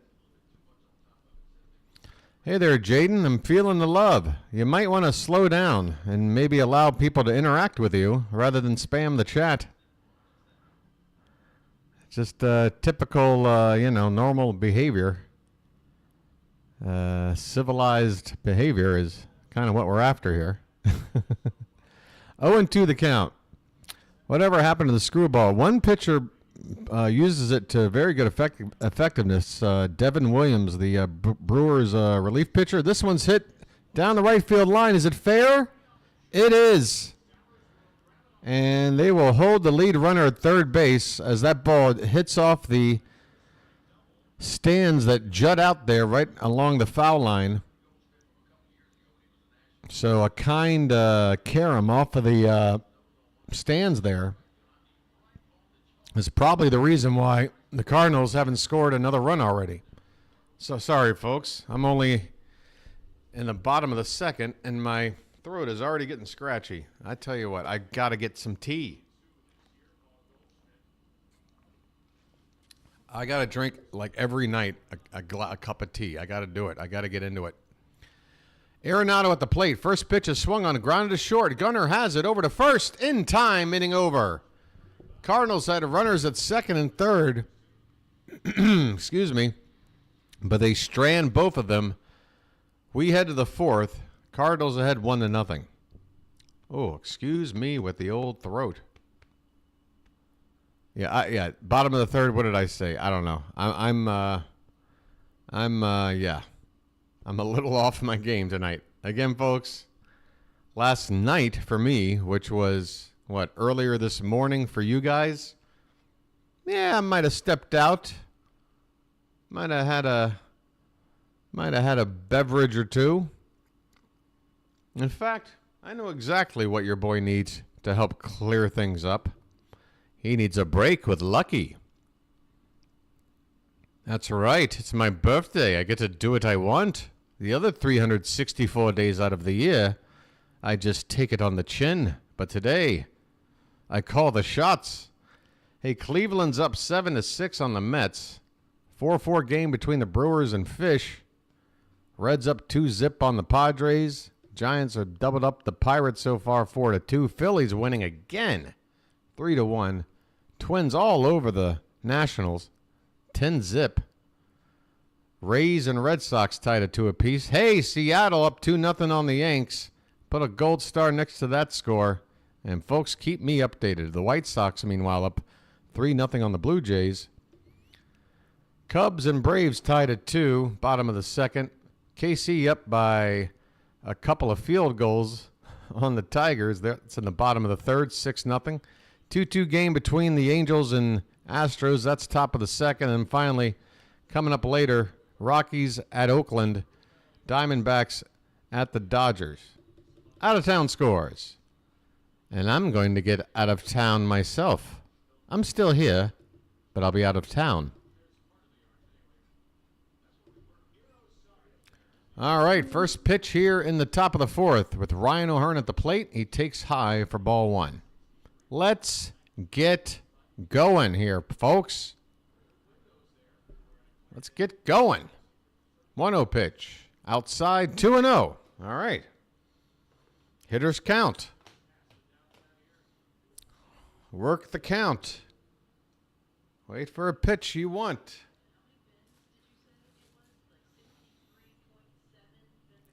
Hey there, Jaden. I'm feeling the love. You might want to slow down and maybe allow people to interact with you rather than spam the chat. Just typical, normal behavior. Civilized behavior is kind of what we're after here. 0-2 the count. Whatever happened to the screwball? One pitcher uses it to very good effectiveness. Devin Williams, the Brewers relief pitcher. This one's hit down the right field line. Is it fair? It is. And they will hold the lead runner at third base as that ball hits off the stands that jut out there right along the foul line. So a kind carom off of the stands there is probably the reason why the Cardinals haven't scored another run already. So sorry, folks. I'm only in the bottom of the second, and my throat is already getting scratchy. I tell you what, I got to get some tea. I got to drink like every night a cup of tea. I got to do it. I got to get into it. Arenado at the plate. First pitch is swung on, grounded to short. Gunnar has it over to first. In time, inning over. Cardinals had runners at second and third. Excuse me. But they strand both of them. We head to the fourth. Cardinals ahead 1-0. Oh, excuse me with the old throat. Yeah. Bottom of the third. What did I say? I don't know. I'm a little off my game tonight. Again, folks, last night for me, which was, earlier this morning for you guys? Yeah, I might have stepped out. Might have had a beverage or two. In fact, I know exactly what your boy needs to help clear things up. He needs a break with Lucky. That's right. It's my birthday. I get to do what I want. The other 364 days out of the year, I just take it on the chin. But today, I call the shots. Hey, Cleveland's up 7-6 on the Mets. 4-4 game between the Brewers and Fish. Reds up 2-0 on the Padres. Giants have doubled up the Pirates so far 4-2. Phillies winning again 3-1. Twins all over the Nationals 10-0. Rays and Red Sox tied at 2 apiece. Hey, Seattle up 2-0 on the Yanks. Put a gold star next to that score. And folks, keep me updated. The White Sox, meanwhile, up 3-0 on the Blue Jays. Cubs and Braves tied at 2, bottom of the second. KC up by a couple of field goals on the Tigers. That's in the bottom of the third, 6-0. 2-2 game between the Angels and Astros. That's top of the second. And finally, coming up later, Rockies at Oakland, Diamondbacks at the Dodgers. Out of town scores. And I'm going to get out of town myself. I'm still here, but I'll be out of town. All right, first pitch here in the top of the fourth with Ryan O'Hearn at the plate. He takes high for ball one. Let's get going here, folks. Let's get going. 1-0 pitch. Outside, 2-0. All right. Hitters count. Work the count. Wait for a pitch you want.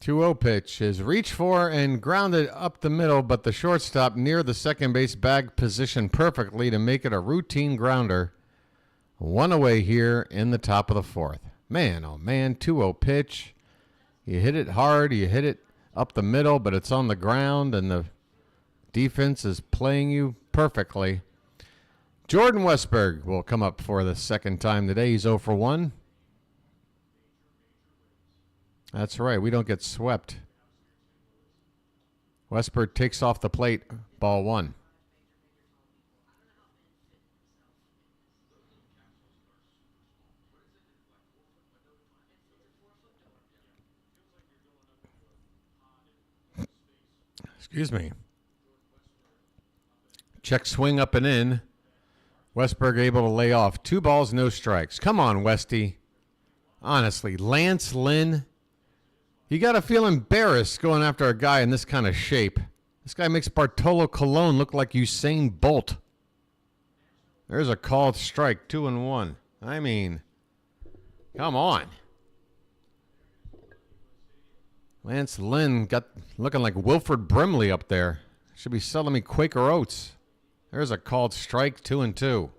2-0 pitch is reached for and grounded up the middle, but the shortstop near the second base bag positioned perfectly to make it a routine grounder. One away here in the top of the fourth. Man, oh man, 2-0 pitch. You hit it hard, you hit it up the middle, but it's on the ground, and the defense is playing you perfectly. Jordan Westberg will come up for the second time today. He's 0 for 1. That's right. We don't get swept. Westberg takes off the plate. Ball one. Excuse me. Check swing up and in. Westberg able to lay off. 2 balls, no strikes. Come on, Westy. Honestly, Lance Lynn. You got to feel embarrassed going after a guy in this kind of shape. This guy makes Bartolo Colon look like Usain Bolt. There's a called strike, 2-1. I mean, come on. Lance Lynn got looking like Wilford Brimley up there. Should be selling me Quaker Oats. There's a called strike, 2-2.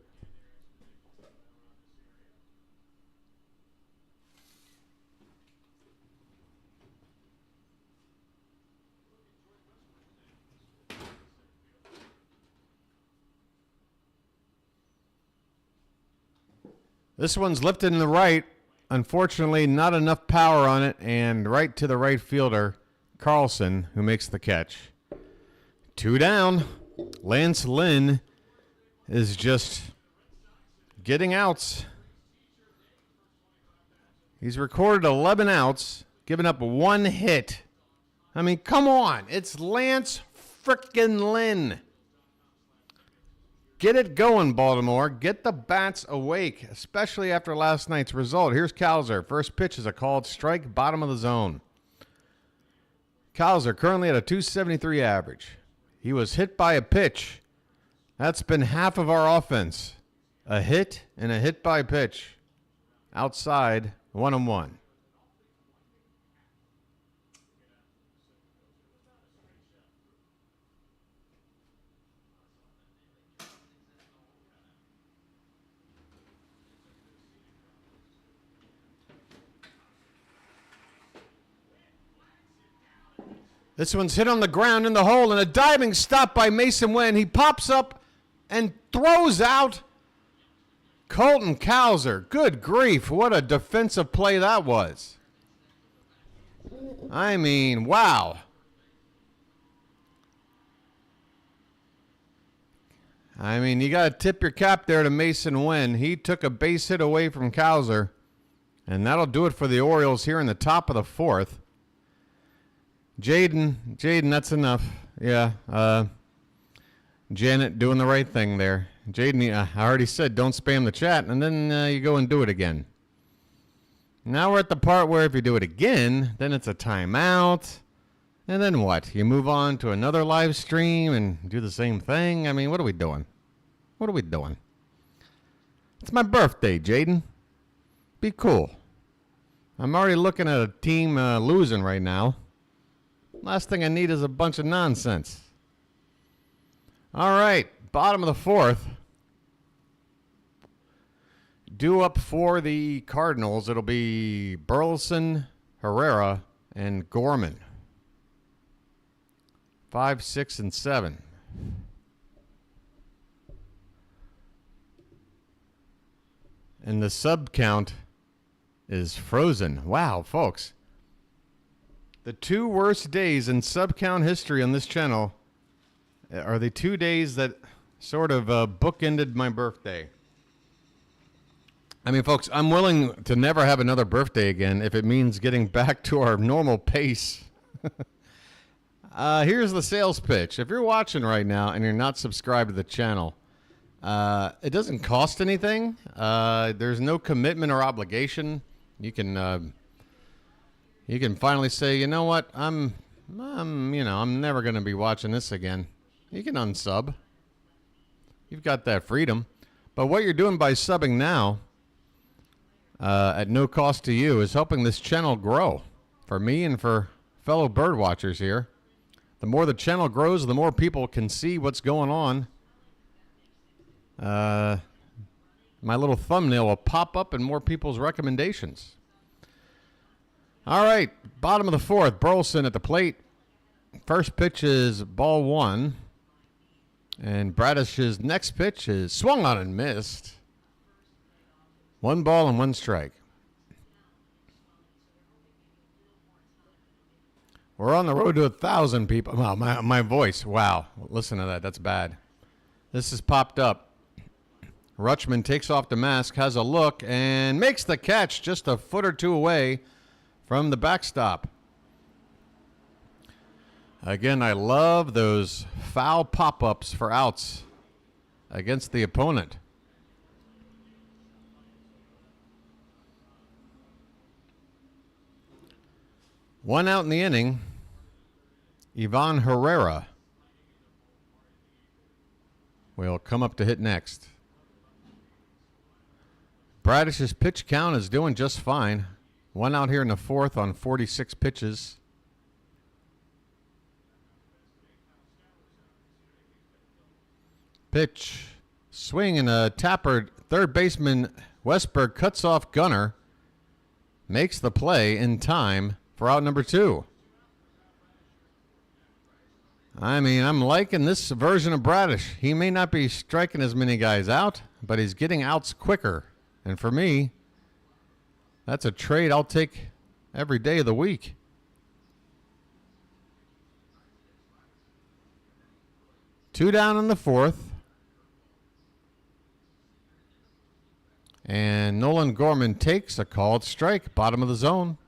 This one's lifted in the right. Unfortunately, not enough power on it, and right to the right fielder, Carlson, who makes the catch. 2 down. Lance Lynn is just getting outs. He's recorded 11 outs, given up 1 hit. I mean, come on. It's Lance frickin' Lynn. Get it going, Baltimore. Get the bats awake, especially after last night's result. Here's Cowser. First pitch is a called strike, bottom of the zone. Cowser currently at a 273 average. He was hit by a pitch. That's been half of our offense. A hit and a hit by pitch. Outside, 1-1. This one's hit on the ground in the hole, and a diving stop by Mason Wen. He pops up and throws out Colton Cowser. Good grief, what a defensive play that was. I mean, wow. I mean, you got to tip your cap there to Mason Wen. He took a base hit away from Cowser, and that'll do it for the Orioles here in the top of the fourth. Jaden, that's enough. Yeah, Janet doing the right thing there. Jaden, I already said don't spam the chat, and then you go and do it again. Now we're at the part where if you do it again, then it's a timeout. And then what? You move on to another live stream and do the same thing? I mean, what are we doing? What are we doing? It's my birthday, Jaden. Be cool. I'm already looking at a team losing right now. Last thing I need is a bunch of nonsense. All right, bottom of the fourth. Due up for the Cardinals, it'll be Burleson, Herrera, and Gorman. 5, 6, and 7. And the sub count is frozen. Wow, folks. The 2 worst days in sub count history on this channel are the 2 days that sort of bookended my birthday. I mean, folks, I'm willing to never have another birthday again if it means getting back to our normal pace. Here's the sales pitch. If you're watching right now and you're not subscribed to the channel, it doesn't cost anything. There's no commitment or obligation. You can finally say, you know what, I'm never going to be watching this again. You can unsub. You've got that freedom. But what you're doing by subbing now, at no cost to you, is helping this channel grow for me and for fellow bird watchers here. The more the channel grows, the more people can see what's going on. My little thumbnail will pop up in more people's recommendations. All right, bottom of the 4th, Burleson at the plate. First pitch is ball 1. And Bradish's next pitch is swung on and missed. 1 ball and 1 strike. We're on the road to 1,000 people. Wow, my voice. Wow. Listen to that. That's bad. This has popped up. Rutschman takes off the mask, has a look, and makes the catch just a foot or 2 away from the backstop. Again, I love those foul pop-ups for outs against the opponent. One out in the inning, Ivan Herrera will come up to hit next. Bradish's pitch count is doing just fine. 1 out here in the 4th on 46 pitches. Pitch, swing and a tapper. Third baseman Westberg cuts off Gunnar. Makes the play in time for out number 2. I mean, I'm liking this version of Bradish. He may not be striking as many guys out, but he's getting outs quicker. And for me, that's a trade I'll take every day of the week. Two down in the 4th. And Nolan Gorman takes a called strike, bottom of the zone.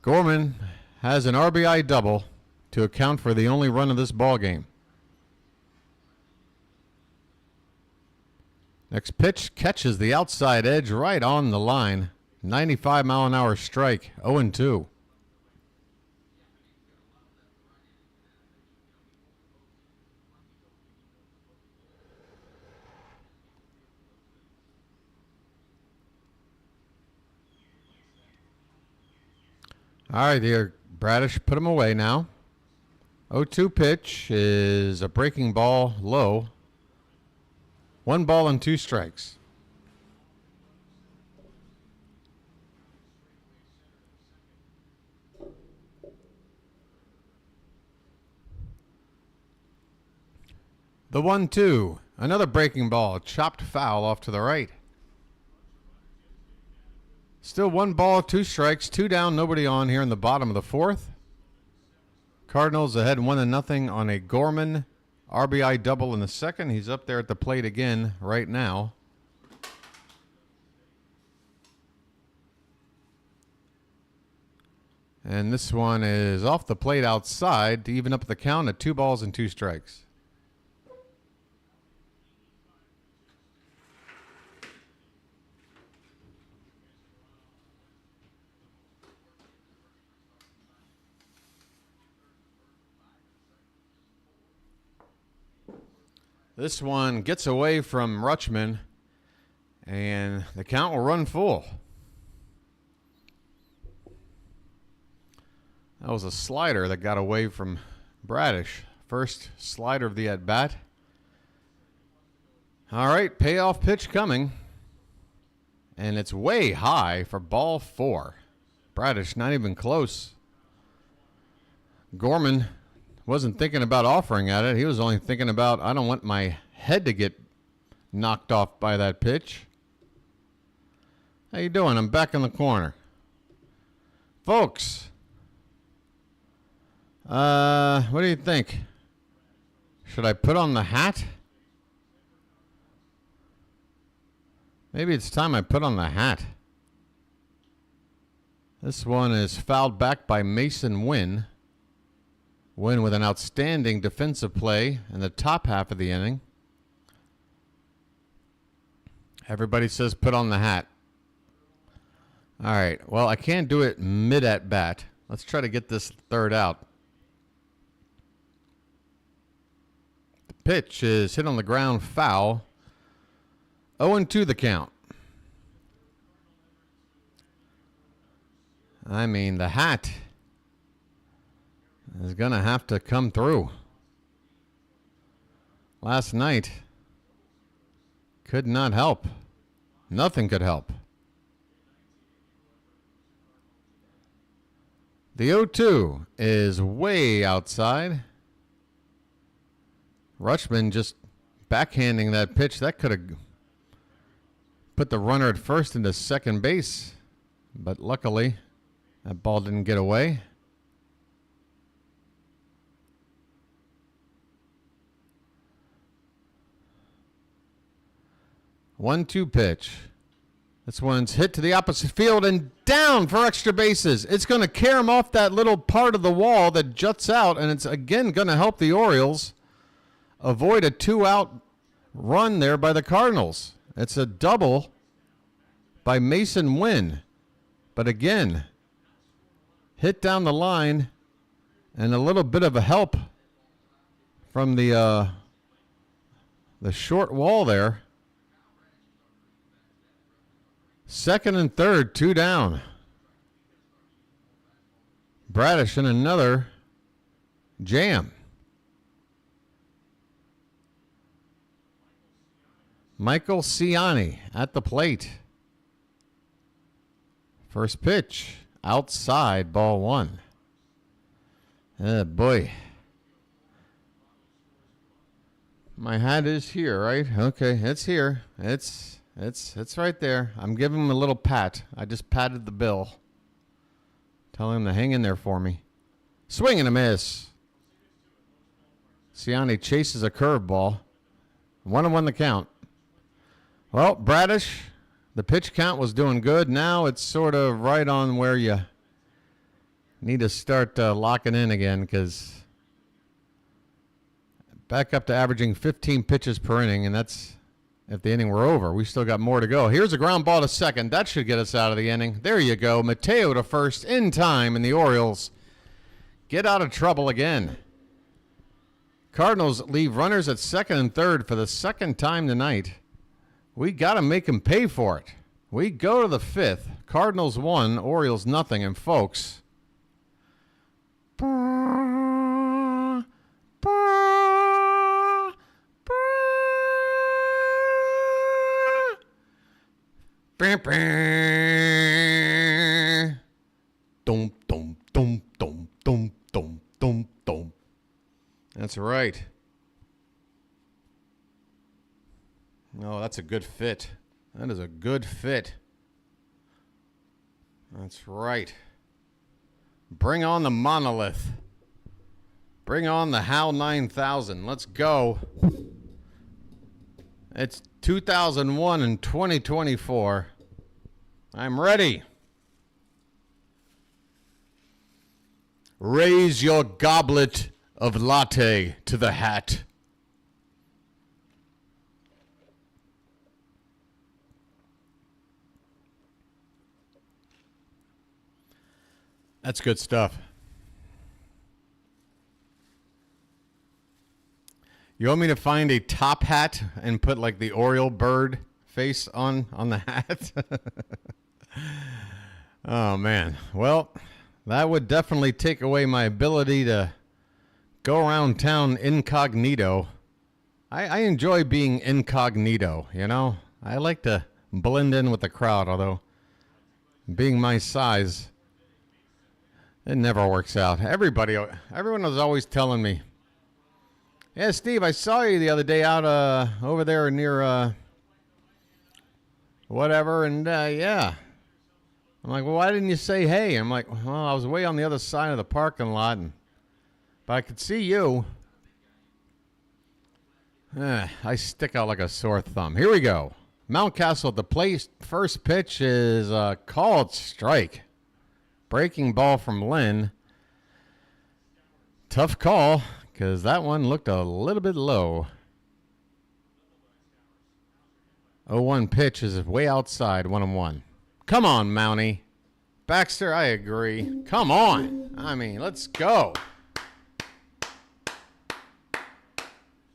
Gorman has an RBI double to account for the only run of this ball game. Next pitch catches the outside edge right on the line. 95-mile-an-hour strike, 0-2. All right, here, Bradish, put him away now. 0-2 pitch is a breaking ball low. 1 ball and 2 strikes. The 1-2, another breaking ball, chopped foul off to the right. Still 1 ball, 2 strikes, 2 down, nobody on here in the bottom of the 4th. Cardinals ahead 1-0 on a Gorman RBI double in the 2nd. He's up there at the plate again right now. And this one is off the plate outside to even up the count at 2 balls and 2 strikes. This one gets away from Rutschman, and the count will run full. That was a slider that got away from Bradish. First slider of the at-bat. All right, payoff pitch coming. And it's way high for ball 4. Bradish not even close. Gorman wasn't thinking about offering at it. He was only thinking about, I don't want my head to get knocked off by that pitch. How you doing? I'm back in the corner. Folks, what do you think? Should I put on the hat? Maybe it's time I put on the hat. This one is fouled back by Mason Wynn. Wynn with an outstanding defensive play in the top half of the inning. Everybody says put on the hat. All right. Well, I can't do it mid at bat. Let's try to get this third out. The pitch is hit on the ground, foul. 0-2 the count. I mean, the hat is going to have to come through. Last night could not help. Nothing could help. The 0-2 is way outside. Rutschman just backhanding that pitch. That could have put the runner at first into second base. But luckily, that ball didn't get away. One-two pitch. This one's hit to the opposite field and down for extra bases. It's going to carry him off that little part of the wall that juts out, and it's again going to help the Orioles avoid a two-out run there by the Cardinals. It's a double by Mason Wynn. But again, hit down the line and a little bit of a help from the short wall there. Second and third, two down. Bradish in another jam. Michael Ciani at the plate. First pitch, outside, ball one. Oh, boy. My hat is here, right? Okay, it's here. It's right there. I'm giving him a little pat. I just patted the bill. Telling him to hang in there for me. Swing and a miss. Ciani chases a curveball. 1-1 the count. Well, Bradish, the pitch count was doing good. Now it's sort of right on where you need to start locking in again, because back up to averaging 15 pitches per inning, and that's if the inning were over. We still got more to go. Here's a ground ball to second. That should get us out of the inning. There you go. Mateo to first in time, and the Orioles get out of trouble again. Cardinals leave runners at second and third for the second time tonight. We got to make them pay for it. We go to the fifth. Cardinals 1, Orioles nothing, and folks, Dum, dum, dum, dum, dum, dum, dum, dum. That's right. Oh, that's a good fit. That is a good fit. That's right. Bring on the monolith. Bring on the HAL 9000. Let's go. It's 2001 and 2024. I'm ready. Raise your goblet of latte to the hat. That's good stuff. You want me to find a top hat and put like the Oriole bird face on the hat? Oh, man. Well, that would definitely take away my ability to go around town incognito. I enjoy being incognito, you know? I like to blend in with the crowd, although being my size, it never works out. Everyone was always telling me, yeah, Steve, I saw you the other day out over there near whatever. And, yeah. I'm like, well, why didn't you say hey? I'm like, well, I was way on the other side of the parking lot, but I could see you. I stick out like a sore thumb. Here we go. Mountcastle at the plate. First pitch is a called strike. Breaking ball from Lynn. Tough call because that one looked a little bit low. 0-1 pitch is way outside, 1-1. Come on, Mountie. Baxter, I agree. Come on. I mean, let's go.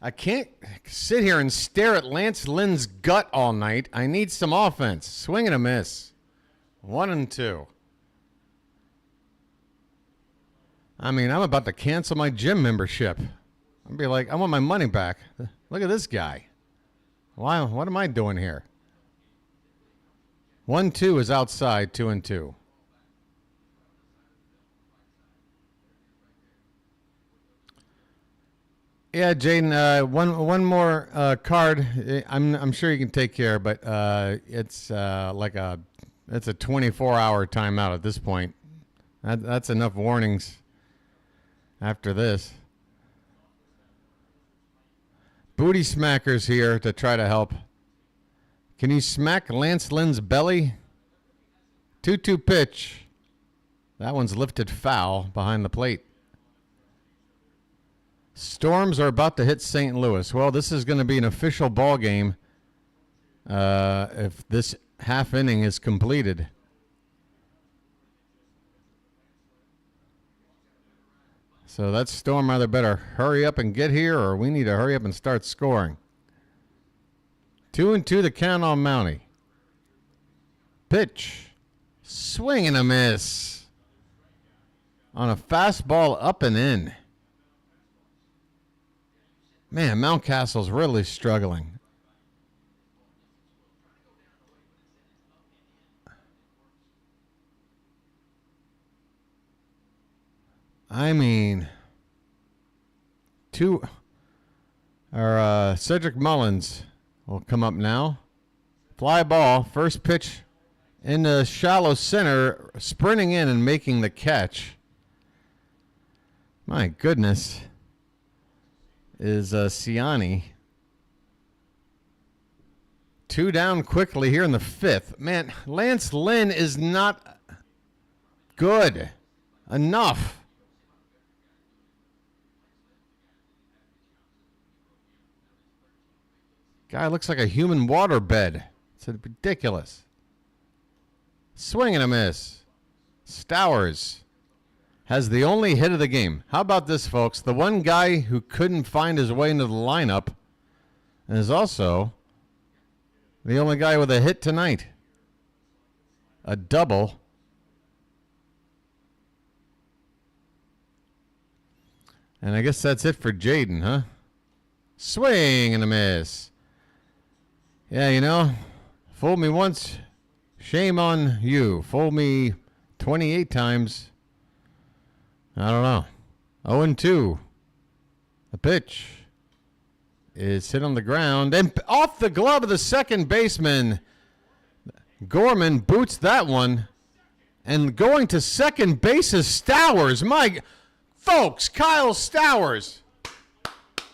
I can't sit here and stare at Lance Lynn's gut all night. I need some offense. Swing and a miss. 1-2. I mean, I'm about to cancel my gym membership. I'll be like, I want my money back. Look at this guy. Why? What am I doing here? 1-2 is outside, 2-2. Yeah, Jaden. One more card. I'm sure you can take care, but it's it's a 24-hour timeout at this point. That's enough warnings. After this, Booty Smacker's here to try to help. Can you smack Lance Lynn's belly? 2-2 pitch. That one's lifted foul behind the plate. Storms are about to hit St. Louis. Well, this is going to be an official ball game if this half inning is completed. So that Storm either better hurry up and get here, or we need to hurry up and start scoring. 2-2 the count on Mountie. Pitch. Swing and a miss. On a fastball up and in. Man, Mountcastle's really struggling. I mean, Cedric Mullins will come up now. Fly ball, first pitch in the shallow center, sprinting in and making the catch. My goodness. Is Ciani. 2 down quickly here in the 5th. Man, Lance Lynn is not good enough. Guy looks like a human waterbed. It's ridiculous. Swing and a miss. Stowers has the only hit of the game. How about this, folks? The one guy who couldn't find his way into the lineup and is also the only guy with a hit tonight. A double. And I guess that's it for Jaden, huh? Swing and a miss. Yeah, you know, fooled me once, shame on you. Fooled me 28 times. I don't know. 0-2. The pitch is hit on the ground and off the glove of the second baseman. Gorman boots that one. And going to second base is Stowers. Folks, Kyle Stowers.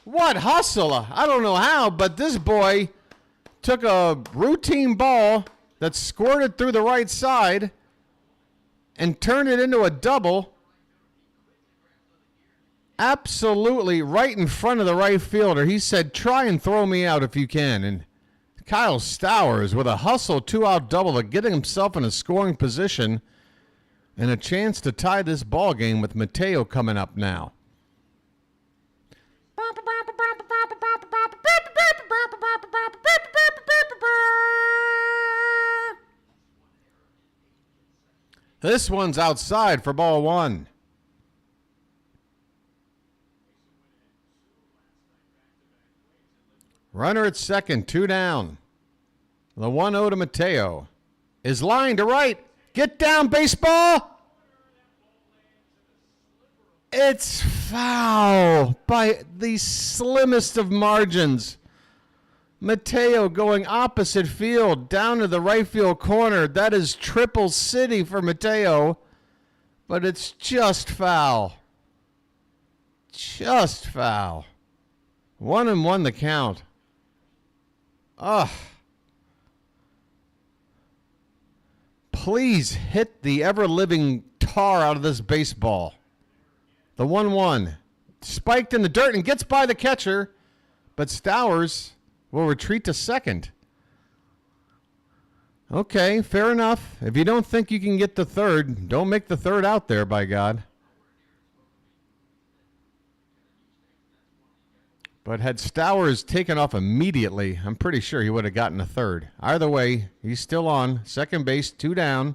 What hustle. I don't know how, but this boy took a routine ball that squirted through the right side and turned it into a double. Absolutely right in front of the right fielder. He said, try and throw me out if you can. And Kyle Stowers with a hustle 2-out double to get himself in a scoring position and a chance to tie this ball game with Mateo coming up now. This one's outside for ball 1. Runner at second, 2 down. The 1-0 to Mateo. Is lined to right. Get down, baseball. It's foul by the slimmest of margins. Mateo going opposite field down to the right field corner. That is triple city for Mateo, but it's just foul. Just foul. 1-1 the count. Ugh. Please hit the ever-living tar out of this baseball. The 1-1. Spiked in the dirt and gets by the catcher, but Stowers will retreat to second. Okay, fair enough. If you don't think you can get the third, don't make the third out there, by God. But had Stowers taken off immediately, I'm pretty sure he would have gotten a third. Either way, he's still on second base, 2 down.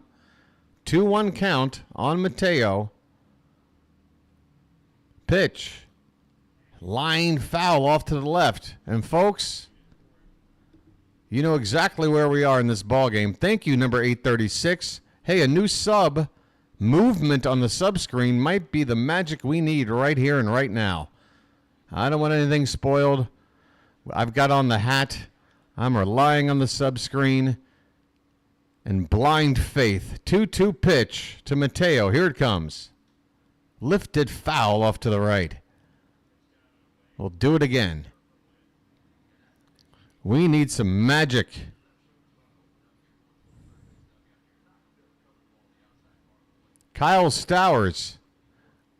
2-1 count on Mateo. Pitch. Line foul off to the left. And folks, you know exactly where we are in this ball game. Thank you, number 836. Hey, a new sub. Movement on the sub screen might be the magic we need right here and right now. I don't want anything spoiled. I've got on the hat. I'm relying on the sub screen. And blind faith. 2-2 pitch to Mateo. Here it comes. Lifted foul off to the right. We'll do it again. We need some magic. Kyle Stowers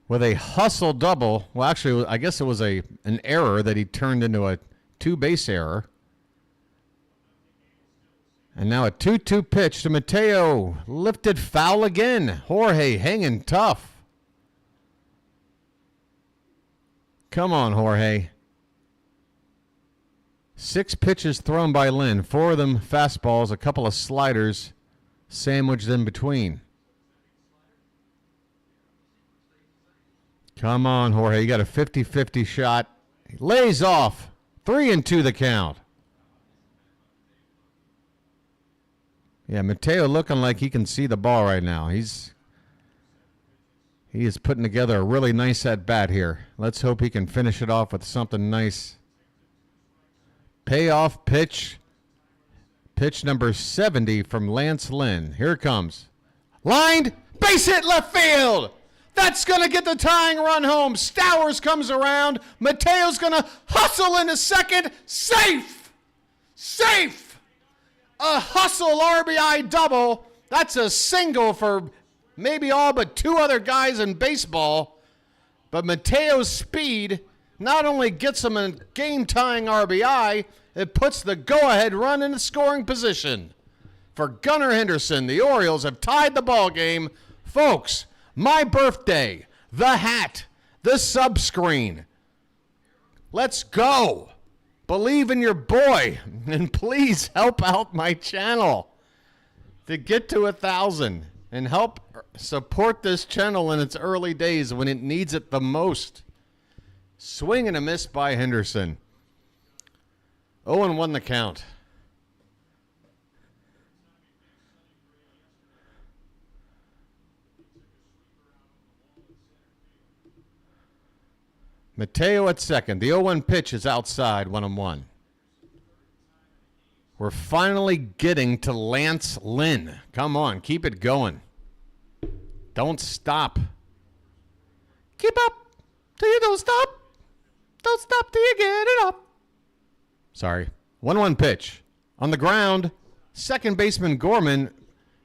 with a hustle double. Well, actually, I guess it was an error that he turned into a 2-base error. And now a 2-2 pitch to Mateo. Lifted foul again. Jorge hanging tough. Come on, Jorge. 6 pitches thrown by Lynn. 4 of them fastballs, a couple of sliders sandwiched in between. Come on, Jorge. You got a 50-50 shot. He lays off. 3-2 the count. Yeah, Mateo looking like he can see the ball right now. He is putting together a really nice at-bat here. Let's hope he can finish it off with something nice. Payoff pitch. Pitch number 70 from Lance Lynn. Here it comes. Lined. Base hit left field. That's going to get the tying run home. Stowers comes around. Mateo's going to hustle into second. Safe. Safe. A hustle RBI double. That's a single for maybe all but 2 other guys in baseball. But Mateo's speed not only gets him a game-tying RBI, it puts the go-ahead run in the scoring position. For Gunnar Henderson, the Orioles have tied the ball game. Folks, my birthday, the hat, the sub-screen. Let's go. Believe in your boy, and please help out my channel to get to 1,000 and help support this channel in its early days when it needs it the most. Swing and a miss by Henderson. 0-1 the count. Mateo at second. The 0-1 pitch is outside, 1-1. We're finally getting to Lance Lynn. Come on, keep it going. Don't stop. Keep up till you don't stop. Don't stop till you get it up. Sorry. 1-1 pitch. On the ground, second baseman Gorman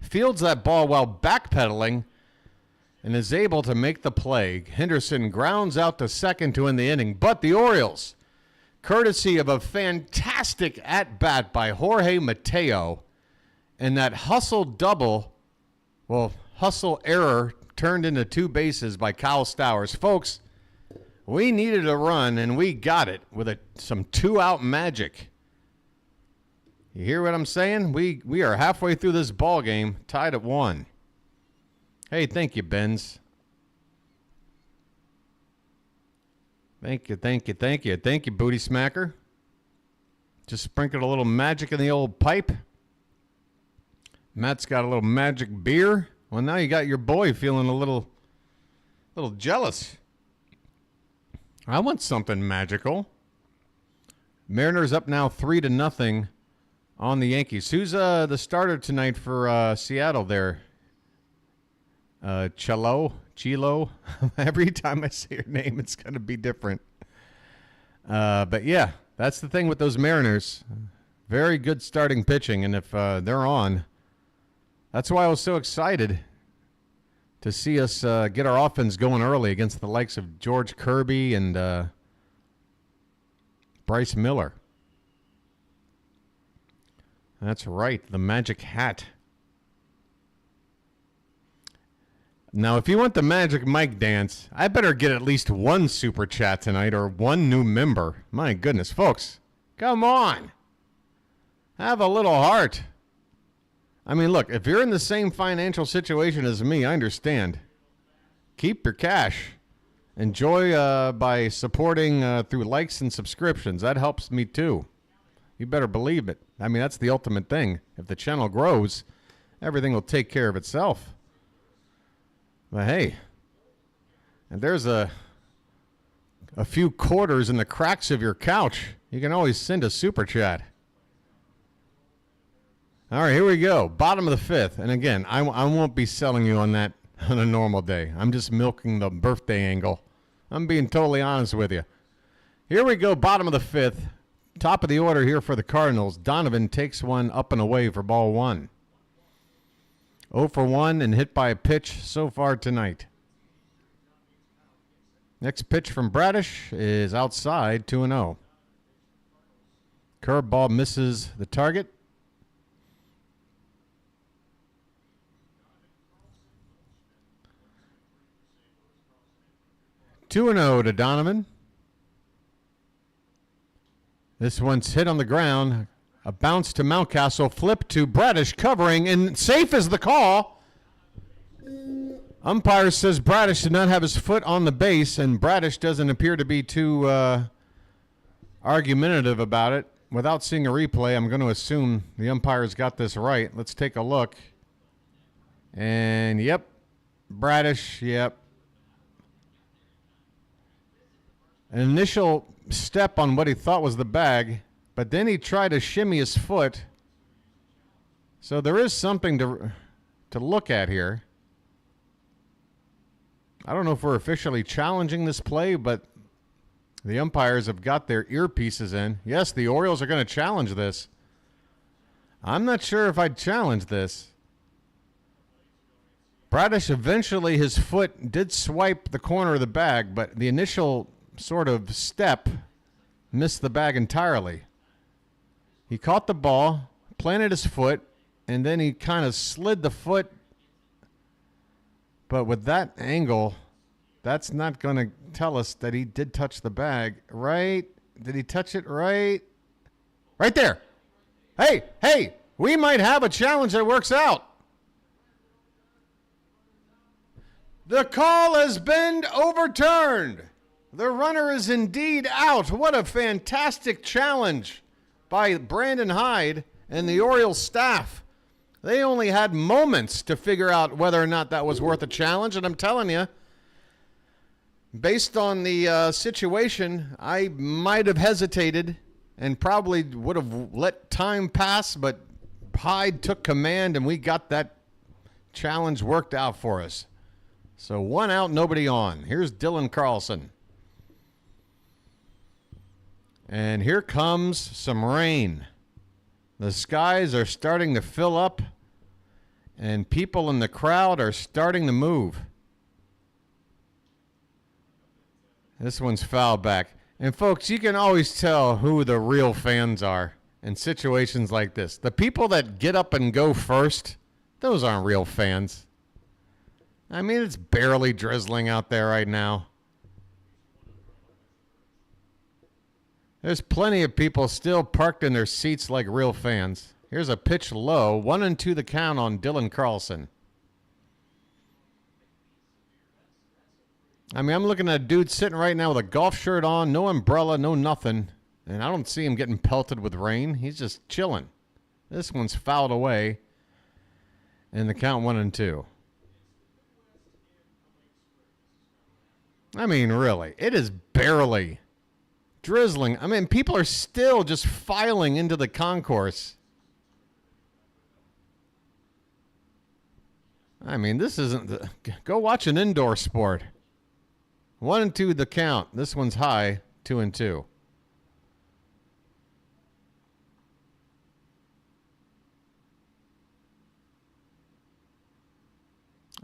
fields that ball while backpedaling and is able to make the play. Henderson grounds out to second to end the inning. But the Orioles, courtesy of a fantastic at-bat by Jorge Mateo, and that hustle double, hustle error turned into 2 bases by Kyle Stowers. Folks, we needed a run, and we got it with some 2-out magic. You hear what I'm saying? We are halfway through this ball game, tied at 1. Hey, thank you, Benz. Thank you, thank you, thank you. Thank you, Booty Smacker. Just sprinkled a little magic in the old pipe. Matt's got a little magic beer. Well, now you got your boy feeling a little jealous. I want something magical. Mariners up now 3-0 on the Yankees. Who's the starter tonight for Seattle there? Chilo? Every time I say your name, it's going to be different. But yeah, that's the thing with those Mariners. Very good starting pitching, and if they're on, that's why I was so excited to see us get our offense going early against the likes of George Kirby and Bryce Miller. That's right, the magic hat. Now, if you want the Magic Mike dance, I better get at least one super chat tonight or one new member. My goodness, folks, come on. Have a little heart. I mean, look, if you're in the same financial situation as me, I understand. Keep your cash. Enjoy by supporting through likes and subscriptions. That helps me too. You better believe it. I mean, that's the ultimate thing. If the channel grows, everything will take care of itself. But hey, and there's a few quarters in the cracks of your couch. You can always send a super chat. All right, here we go. Bottom of the fifth. And again, I won't be selling you on that on a normal day. I'm just milking the birthday angle. I'm being totally honest with you. Here we go, bottom of the fifth. Top of the order here for the Cardinals. Donovan takes one up and away for ball one. 0 for 1 and hit by a pitch so far tonight. Next pitch from Bradish is outside, 2-0. Curveball misses the target. 2-0 to Donovan. This one's hit on the ground. A bounce to Mountcastle, flip to Bradish covering, and safe is the call. Umpire says Bradish did not have his foot on the base, and Bradish doesn't appear to be too argumentative about it. Without seeing a replay, I'm going to assume the umpire's got this right. Let's take a look. And, yep, Bradish, yep. An initial step on what he thought was the bag, but then he tried to shimmy his foot. So there is something to look at here. I don't know if we're officially challenging this play, but the umpires have got their earpieces in. Yes, the Orioles are going to challenge this. I'm not sure if I'd challenge this. Bradish eventually, his foot did swipe the corner of the bag, but the initial sort of step missed the bag entirely. He caught the ball, planted his foot, and then he kind of slid the foot. But with that angle, that's not going to tell us that he did touch the bag, right? Did he touch it right? Right there. Hey, we might have a challenge that works out. The call has been overturned. The runner is indeed out. What a fantastic challenge by Brandon Hyde and the Orioles staff. They only had moments to figure out whether or not that was worth a challenge, and I'm telling you, based on the situation, I might have hesitated and probably would have let time pass, but Hyde took command, and we got that challenge worked out for us. So 1 out, nobody on. Here's Dylan Carlson. And here comes some rain. The skies are starting to fill up, and people in the crowd are starting to move. This one's foul back. And folks, you can always tell who the real fans are in situations like this. The people that get up and go first, those aren't real fans. I mean, it's barely drizzling out there right now. There's plenty of people still parked in their seats like real fans. Here's a pitch low, 1-2 the count on Dylan Carlson. I mean, I'm looking at a dude sitting right now with a golf shirt on, no umbrella, no nothing, and I don't see him getting pelted with rain. He's just chilling. This one's fouled away, and the count 1-2. I mean, really, it is barely drizzling. I mean, people are still just filing into the concourse. I mean, this isn't the... Go watch an indoor sport. 1-2 the count. This one's high. 2-2.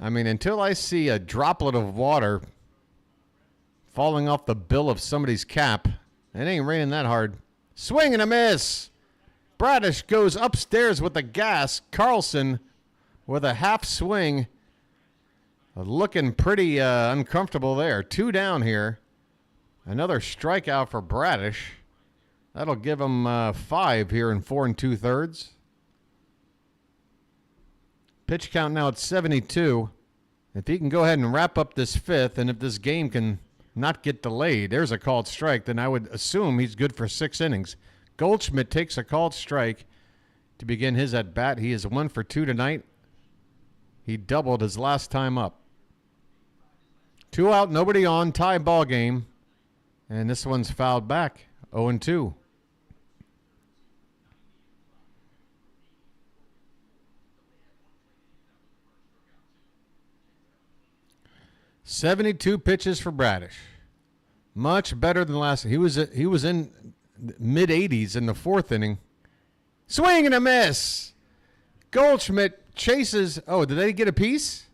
I mean, until I see a droplet of water falling off the bill of somebody's cap, it ain't raining that hard. Swing and a miss. Bradish goes upstairs with the gas. Carlson with a half swing. Looking pretty uncomfortable there. 2 down here. Another strikeout for Bradish. That'll give him 5 here in 4 2/3. Pitch count now at 72. If he can go ahead and wrap up this 5th, and if this game can not get delayed, there's a called strike, then I would assume he's good for 6 innings. Goldschmidt takes a called strike to begin his at-bat. He is 1 for 2 tonight. He doubled his last time up. 2 out, nobody on, tie ball game. And this one's fouled back, 0-2. 72 pitches for Bradish. Much better than last. He was in mid-80s in the 4th inning. Swing and a miss. Goldschmidt chases. Oh, did they get a piece?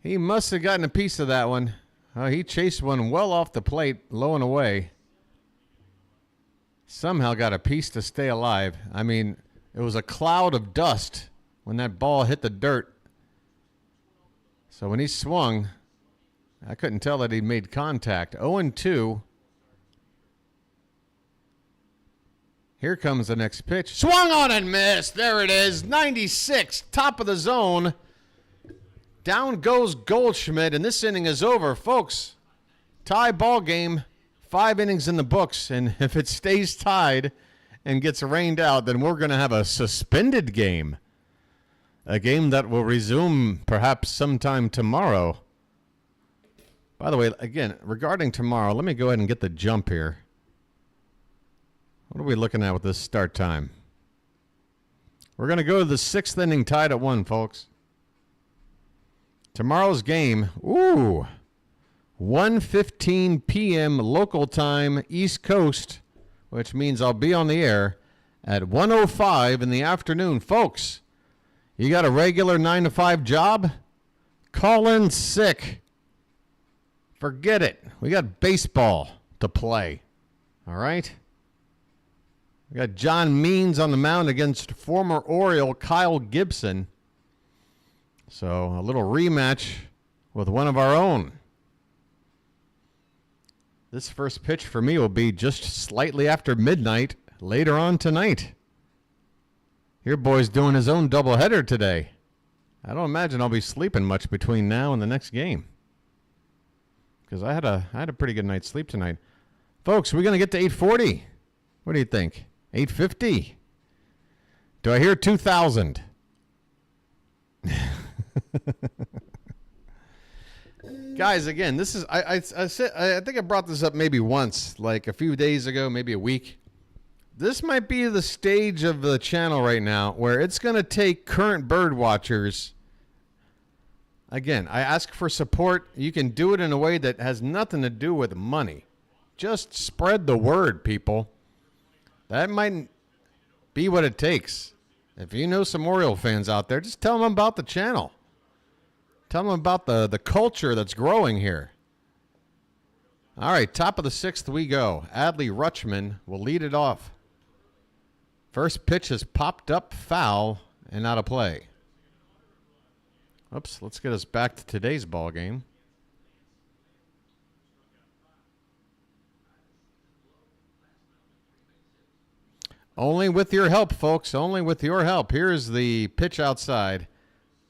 He must have gotten a piece of that one. He chased one well off the plate, low and away. Somehow got a piece to stay alive. I mean, it was a cloud of dust when that ball hit the dirt. So when he swung, I couldn't tell that he made contact. 0-2. Here comes the next pitch. Swung on and missed. There it is. 96. Top of the zone. Down goes Goldschmidt, and this inning is over, folks. Tie ball game. 5 innings in the books, and if it stays tied and gets rained out, then we're going to have a suspended game. A game that will resume perhaps sometime tomorrow. By the way, again, regarding tomorrow, let me go ahead and get the jump here. What are we looking at with this start time? We're going to go to the 6th inning tied at 1, folks. Tomorrow's game, 1:15 p.m. local time, East Coast, which means I'll be on the air at 1:05 in the afternoon. Folks, you got a regular 9 to 5 job? Call in sick. Forget it. We got baseball to play. All right? We got John Means on the mound against former Oriole Kyle Gibson. So a little rematch with one of our own. This first pitch for me will be just slightly after midnight later on tonight. Your boy's doing his own doubleheader today. I don't imagine I'll be sleeping much between now and the next game, because I had a pretty good night's sleep tonight. Folks, we're going to get to 840. What do you think? 850? Do I hear 2,000? Guys, again, this is I think I brought this up maybe once, like a few days ago, maybe a week. This might be the stage of the channel right now where it's going to take current bird watchers. Again, I ask for support. You can do it in a way that has nothing to do with money. Just spread the word, people. That might be what it takes. If you know some Oriole fans out there, just tell them about the channel. Tell them about the culture that's growing here. All right, top of the 6th we go. Adley Rutschman will lead it off. First pitch is popped up, foul, and out of play. Oops, let's get us back to today's ball game. Only with your help, folks. Only with your help. Here's the pitch outside.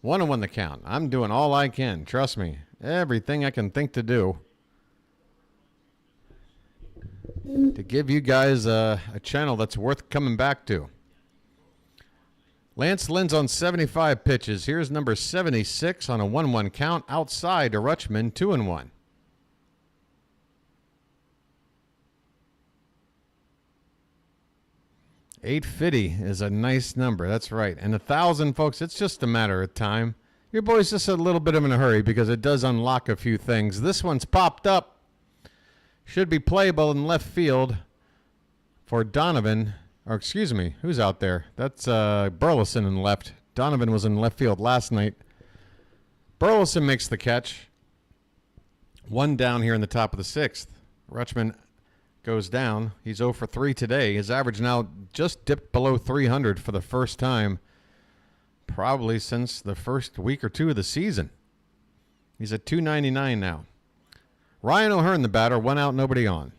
1-1 the count. I'm doing all I can. Trust me. Everything I can think to do to give you guys a channel that's worth coming back to. Lance Lynn's on 75 pitches. Here's number 76 on a 1-1 count. Outside to Rutschman, 2-1. 850 is a nice number. That's right. And 1,000, folks, it's just a matter of time. Your boy's just a little bit in a hurry because it does unlock a few things. This one's popped up. Should be playable in left field for Donovan. Or excuse me, who's out there? That's Burleson in left. Donovan was in left field last night. Burleson makes the catch. One down here in the top of the sixth. Rutschman goes down. He's 0 for 3 today. His average now just dipped below 300 for the first time probably since the first week or two of the season. He's at 299 now. Ryan O'Hearn, the batter, 1 out, nobody on.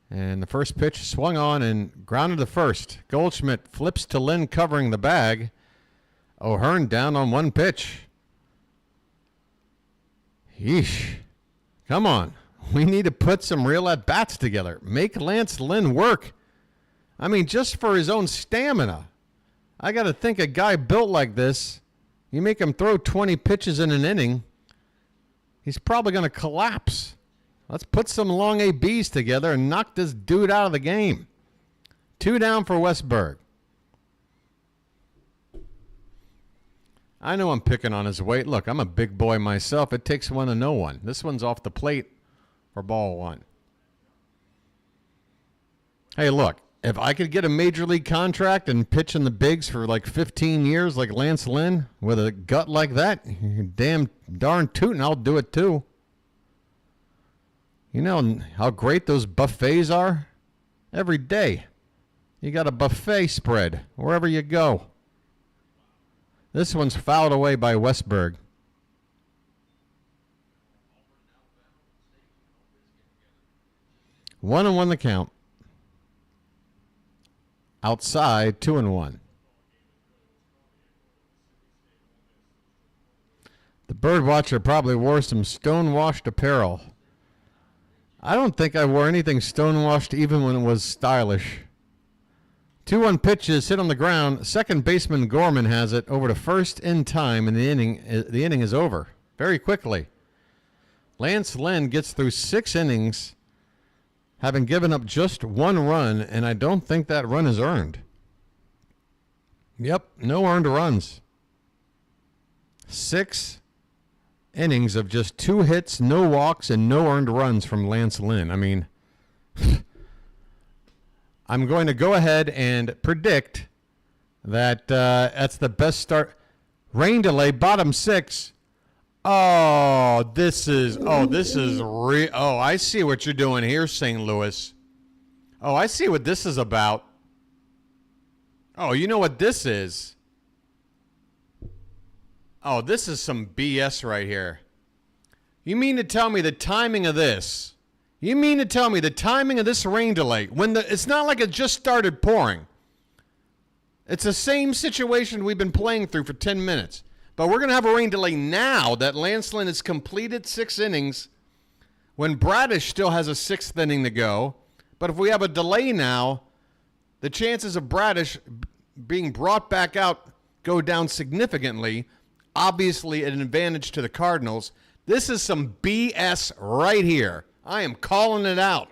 And the first pitch swung on and grounded to first. Goldschmidt flips to Lynn covering the bag. O'Hearn down on 1 pitch. Yeesh. Come on. We need to put some real at-bats together. Make Lance Lynn work. I mean, just for his own stamina. I got to think a guy built like this, you make him throw 20 pitches in an inning, he's probably going to collapse. Let's put some long ABs together and knock this dude out of the game. 2 down for Westberg. I know I'm picking on his weight. Look, I'm a big boy myself. It takes one to know one. This one's off the plate for ball 1. Hey, look. If I could get a major league contract and pitch in the bigs for like 15 years like Lance Lynn with a gut like that, damn darn tootin', I'll do it too. You know how great those buffets are? Every day. You got a buffet spread wherever you go. This one's fouled away by Westberg. 1-1 the count. Outside, 2-1. The BirdWatcher probably wore some stonewashed apparel. I don't think I wore anything stonewashed even when it was stylish. 2-1 pitches hit on the ground. Second baseman Gorman has it over to first in time, and the inning is over very quickly. Lance Lynn gets through 6 innings, having given up just 1 run, and I don't think that run is earned. Yep, no earned runs. 6 innings of just 2 hits, no walks, and no earned runs from Lance Lynn. I mean, I'm going to go ahead and predict that that's the best start. Rain delay, bottom 6. Oh, this is real. Oh, I see what you're doing here, St. Louis. Oh, I see what this is about. Oh, you know what this is? Oh, this is some BS right here. You mean to tell me the timing of this? You mean to tell me the timing of this rain delay when it's not like it just started pouring. It's the same situation we've been playing through for 10 minutes. But we're going to have a rain delay now that Lance Lynn has completed 6 innings when Bradish still has a 6th inning to go. But if we have a delay now, the chances of Bradish being brought back out go down significantly. Obviously, an advantage to the Cardinals. This is some BS right here. I am calling it out.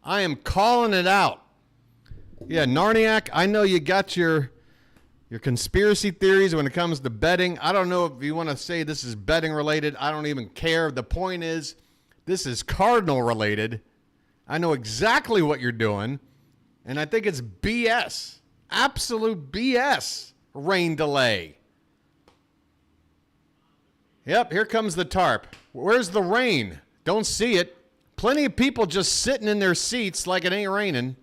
I am calling it out. Yeah, Narniak, I know you got your conspiracy theories when it comes to betting. I don't know if you want to say this is betting related. I don't even care. The point is, this is Cardinal related. I know exactly what you're doing, and I think it's BS. Absolute BS. Rain delay. Yep, here comes the tarp. Where's the rain? Don't see it. Plenty of people just sitting in their seats like it ain't raining.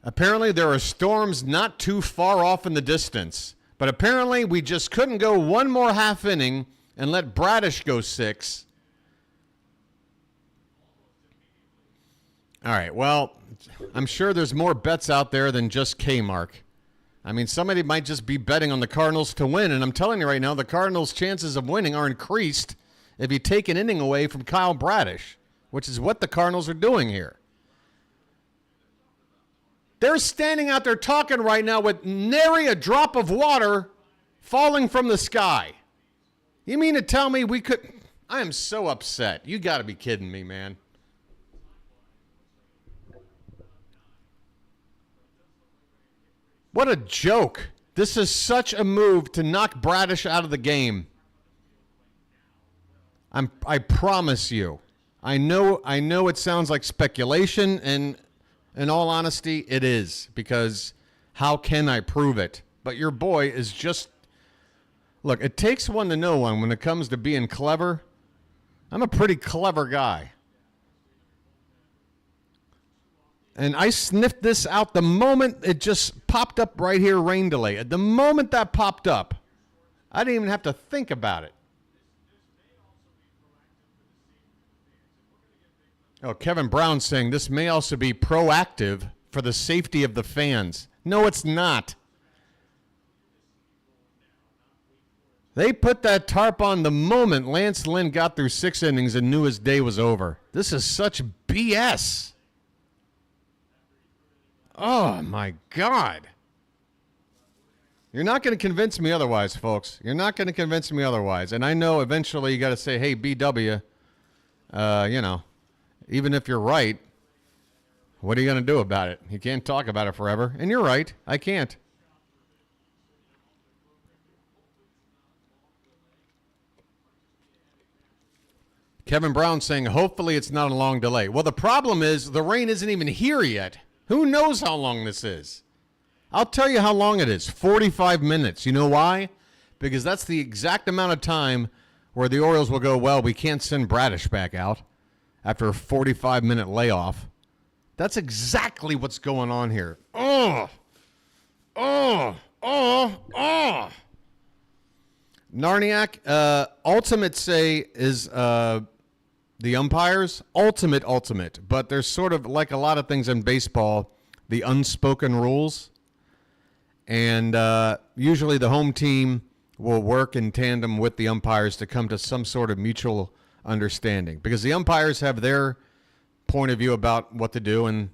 Apparently there are storms not too far off in the distance. But apparently we just couldn't go one more half inning and let Bradish go 6. All right, well, I'm sure there's more bets out there than just K-Mark. I mean, somebody might just be betting on the Cardinals to win, and I'm telling you right now, the Cardinals' chances of winning are increased if you take an inning away from Kyle Bradish, which is what the Cardinals are doing here. They're standing out there talking right now with nary a drop of water falling from the sky. You mean to tell me we could... I am so upset. You got to be kidding me, man. What a joke. This is such a move to knock Bradish out of the game. I promise you. I know it sounds like speculation, and in all honesty, it is, because how can I prove it? But your boy is just, look, it takes one to know one when it comes to being clever. I'm a pretty clever guy. And I sniffed this out the moment it just popped up right here, rain delay. At the moment that popped up, I didn't even have to think about it. Oh, Kevin Brown saying this may also be proactive for the safety of the fans. No, it's not. They put that tarp on the moment Lance Lynn got through 6 innings and knew his day was over. This is such BS. Oh, my God. You're not going to convince me otherwise, folks. You're not going to convince me otherwise. And I know eventually you got to say, hey, BW, you know, even if you're right, what are you going to do about it? You can't talk about it forever. And you're right. I can't. Kevin Brown saying, hopefully it's not a long delay. Well, the problem is the rain isn't even here yet. Who knows how long this is? I'll tell you how long it is. 45 minutes. You know why? Because that's the exact amount of time where the Orioles will go, well, we can't send Bradish back out after a 45-minute layoff. That's exactly what's going on here. Narniak, ultimate say is the umpires. Ultimate. But there's sort of, like a lot of things in baseball, the unspoken rules. And usually the home team will work in tandem with the umpires to come to some sort of mutual understanding, because the umpires have their point of view about what to do, and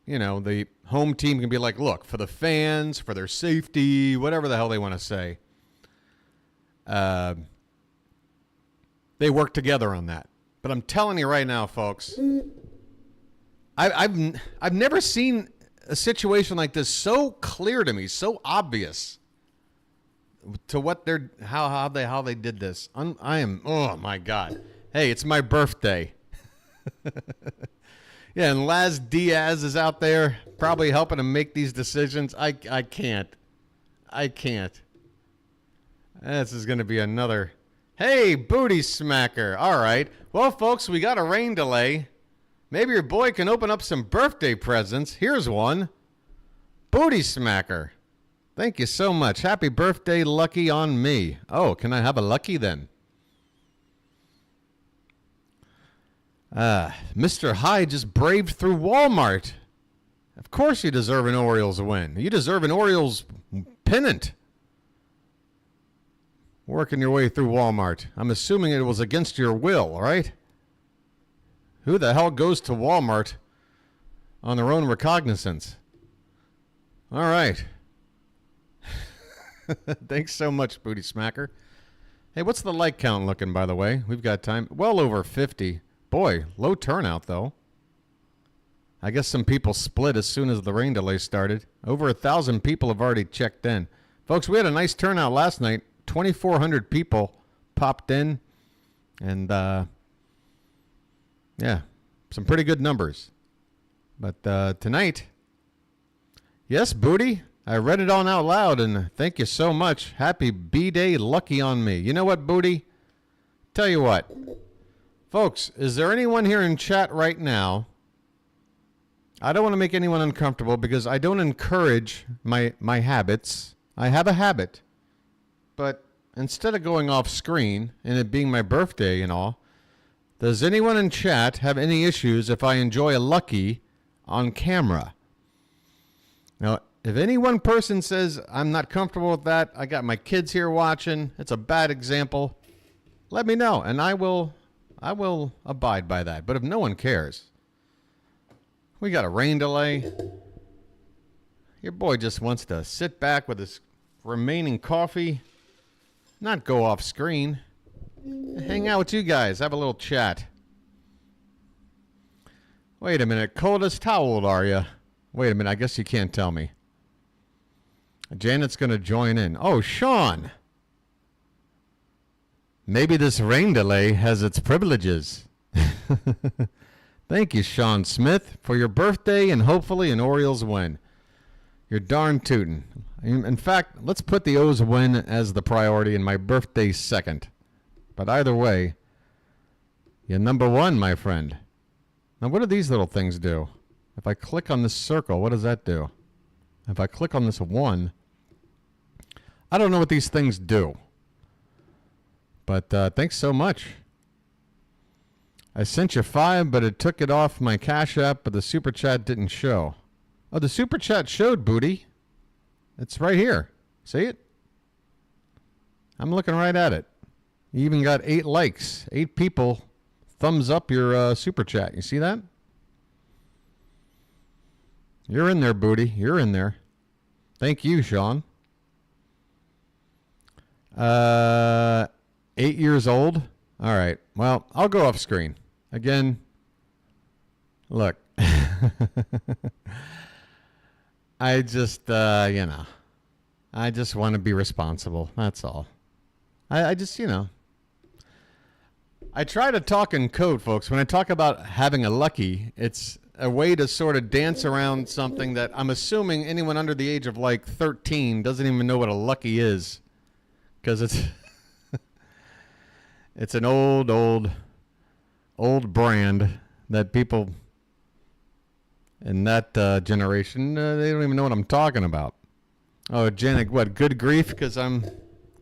you know, the home team can be like, look, for the fans, for their safety, whatever the hell they want to say, they work together on that. But I'm telling you right now, folks, I've never seen a situation like this so clear to me, so obvious to what they're how they did this. I am, oh my God. Hey, it's my birthday. Yeah, and Laz Diaz is out there probably helping him make these decisions. I can't. This is going to be another. Hey, booty smacker. All right. Well, folks, we got a rain delay. Maybe your boy can open up some birthday presents. Here's one. Booty smacker. Thank you so much. Happy birthday, Lucky, on me. Oh, can I have a Lucky then? Mr. Hyde just braved through Walmart. Of course you deserve an Orioles win. You deserve an Orioles pennant. Working your way through Walmart. I'm assuming it was against your will, right? Who the hell goes to Walmart on their own recognizance? All right. Thanks so much, Booty Smacker. Hey, what's the like count looking, by the way? We've got time. Well over 50. Boy, low turnout, though. I guess some people split as soon as the rain delay started. Over 1,000 people have already checked in. Folks, we had a nice turnout last night. 2,400 people popped in. And, yeah, some pretty good numbers. But tonight, yes, Booty, I read it on out loud, and thank you so much. Happy B-Day, Lucky on me. You know what, Booty? Tell you what. Folks, is there anyone here in chat right now? I don't want to make anyone uncomfortable because I don't encourage my habits. I have a habit. But instead of going off screen and it being my birthday and all, does anyone in chat have any issues if I enjoy a Lucky on camera? Now, if any one person says I'm not comfortable with that, I got my kids here watching, it's a bad example, let me know and I will abide by that. But if no one cares, we got a rain delay. Your boy just wants to sit back with his remaining coffee, not go off screen. hang out with you guys, have a little chat. Wait a minute, Coldest, how old are you? Wait a minute, I guess you can't tell me. Janet's going to join in. Oh, Sean. Maybe this rain delay has its privileges. Thank you, Sean Smith, for your birthday and hopefully an Orioles win. You're darn tootin'. In fact, let's put the O's win as the priority and my birthday second. But either way, you're number one, my friend. Now, what do these little things do? If I click on this circle, what does that do? If I click on this one, I don't know what these things do. But thanks so much. I sent you 5, but it took it off my Cash App, but the Super Chat didn't show. Oh, the Super Chat showed, Booty. It's right here. See it? I'm looking right at it. You even got 8 likes. 8 people thumbs up your Super Chat. You see that? You're in there, Booty. You're in there. Thank you, Sean. 8 years old. All right. Well, I'll go off screen. Again, look. I just, I just want to be responsible. That's all. I just, I try to talk in code, folks. When I talk about having a lucky, it's a way to sort of dance around something that I'm assuming anyone under the age of like 13 doesn't even know what a lucky is. Because it's it's an old brand that people in that generation, they don't even know what I'm talking about. Oh, Janik, what, good grief? Because I'm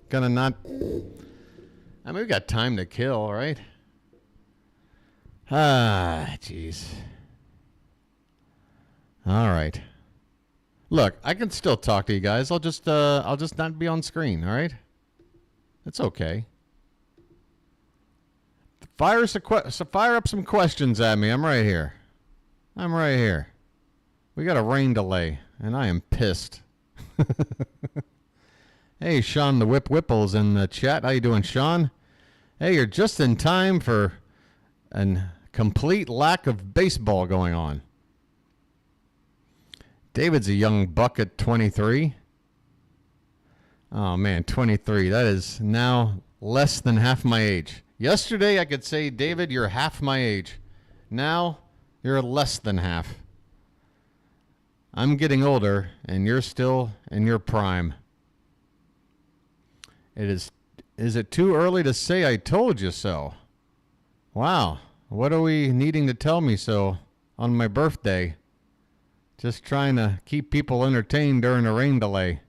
going to not... I mean, we got time to kill, right? Ah, jeez. All right. Look, I can still talk to you guys. I'll just not be on screen, all right? It's okay. Fire up some questions at me. I'm right here. I'm right here. We got a rain delay, and I am pissed. Hey, Sean the Whipple's in the chat. How you doing, Sean? Hey, you're just in time for a complete lack of baseball going on. David's a young buck at 23. Oh, man, 23. That is now less than half my age. Yesterday, I could say, David, you're half my age. Now, you're less than half. I'm getting older, and you're still in your prime. Is it too early to say I told you so? Wow. What are we needing to tell me so on my birthday? Just trying to keep people entertained during a rain delay.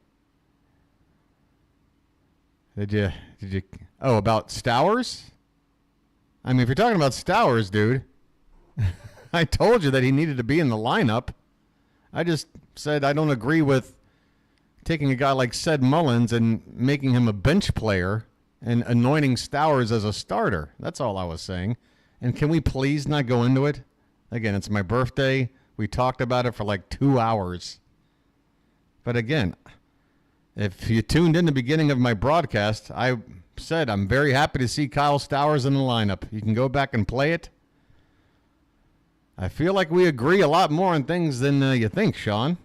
Did you, oh, about Stowers? I mean, if you're talking about Stowers, dude, I told you that he needed to be in the lineup. I just said I don't agree with taking a guy like Ced Mullins and making him a bench player and anointing Stowers as a starter. That's all I was saying. And can we please not go into it? Again, it's my birthday. We talked about it for like 2 hours. But again, if you tuned in the beginning of my broadcast, I said I'm very happy to see Kyle Stowers in the lineup. You can go back and play it. I feel like we agree a lot more on things than you think, Sean.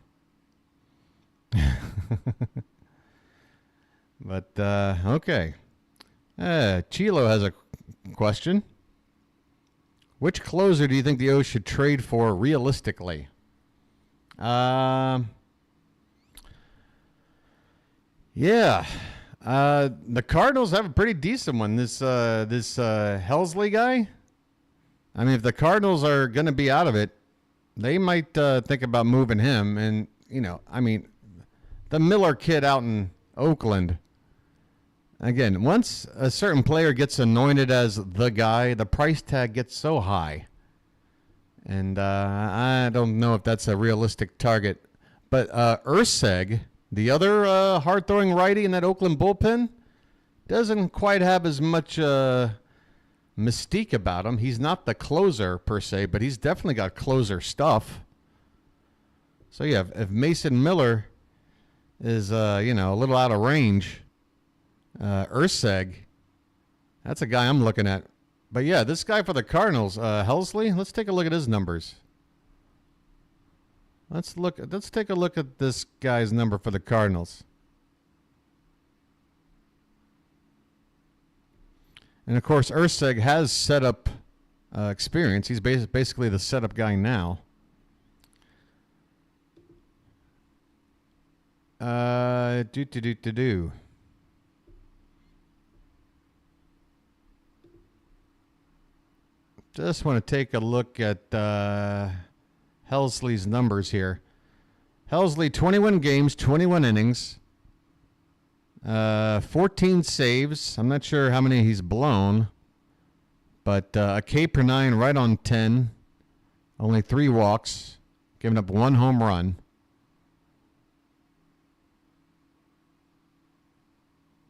But, okay. Chilo has a question. Which closer do you think the O's should trade for realistically? Yeah. The Cardinals have a pretty decent one. This Helsley guy. I mean, if the Cardinals are going to be out of it, they might think about moving him. And, I mean, the Miller kid out in Oakland. Again, once a certain player gets anointed as the guy, the price tag gets so high. And I don't know if that's a realistic target. But Urseg, the other hard-throwing righty in that Oakland bullpen, doesn't quite have as much mystique about him. He's not the closer, per se, but he's definitely got closer stuff. So, yeah, if Mason Miller is, a little out of range, Urseg That's a guy I'm looking at. But yeah, this guy for the Cardinals, Helsley, let's take a look at his numbers. Let's take a look at this guy's number for the Cardinals. And of course, Urseg has setup experience. He's basically the setup guy now. Just want to take a look at Helsley's numbers here. Helsley, 21 games, 21 innings, 14 saves. I'm not sure how many he's blown, but a K per 9 right on 10. Only 3 walks, giving up 1 home run.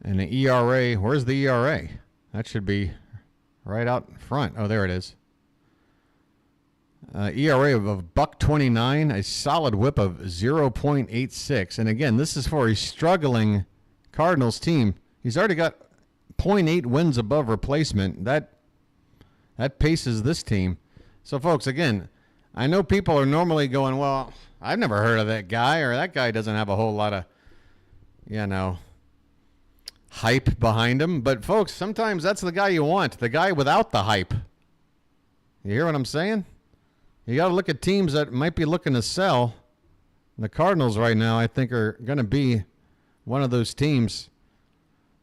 And the ERA, where's the ERA? That should be right out front. Oh, there it is. ERA of $1.29, a solid whip of 0.86. And again, this is for a struggling Cardinals team. He's already got 0.8 wins above replacement. That paces this team. So, folks, again, I know people are normally going, well, I've never heard of that guy, or that guy doesn't have a whole lot of, hype behind him. But, folks, sometimes that's the guy you want, the guy without the hype. You hear what I'm saying? You got to look at teams that might be looking to sell. The Cardinals right now, I think, are going to be one of those teams.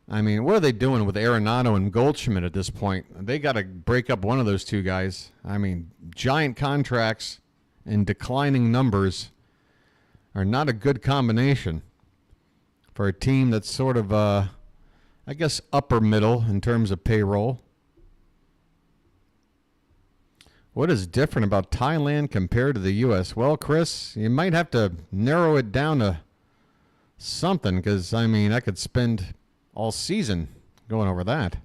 I mean, what are they doing with Arenado and Goldschmidt at this point? They got to break up one of those two guys. I mean, giant contracts and declining numbers are not a good combination for a team that's sort of, I guess, upper middle in terms of payroll. What is different about Thailand compared to the U.S.? Well, Chris, you might have to narrow it down to something because, I mean, I could spend all season going over that.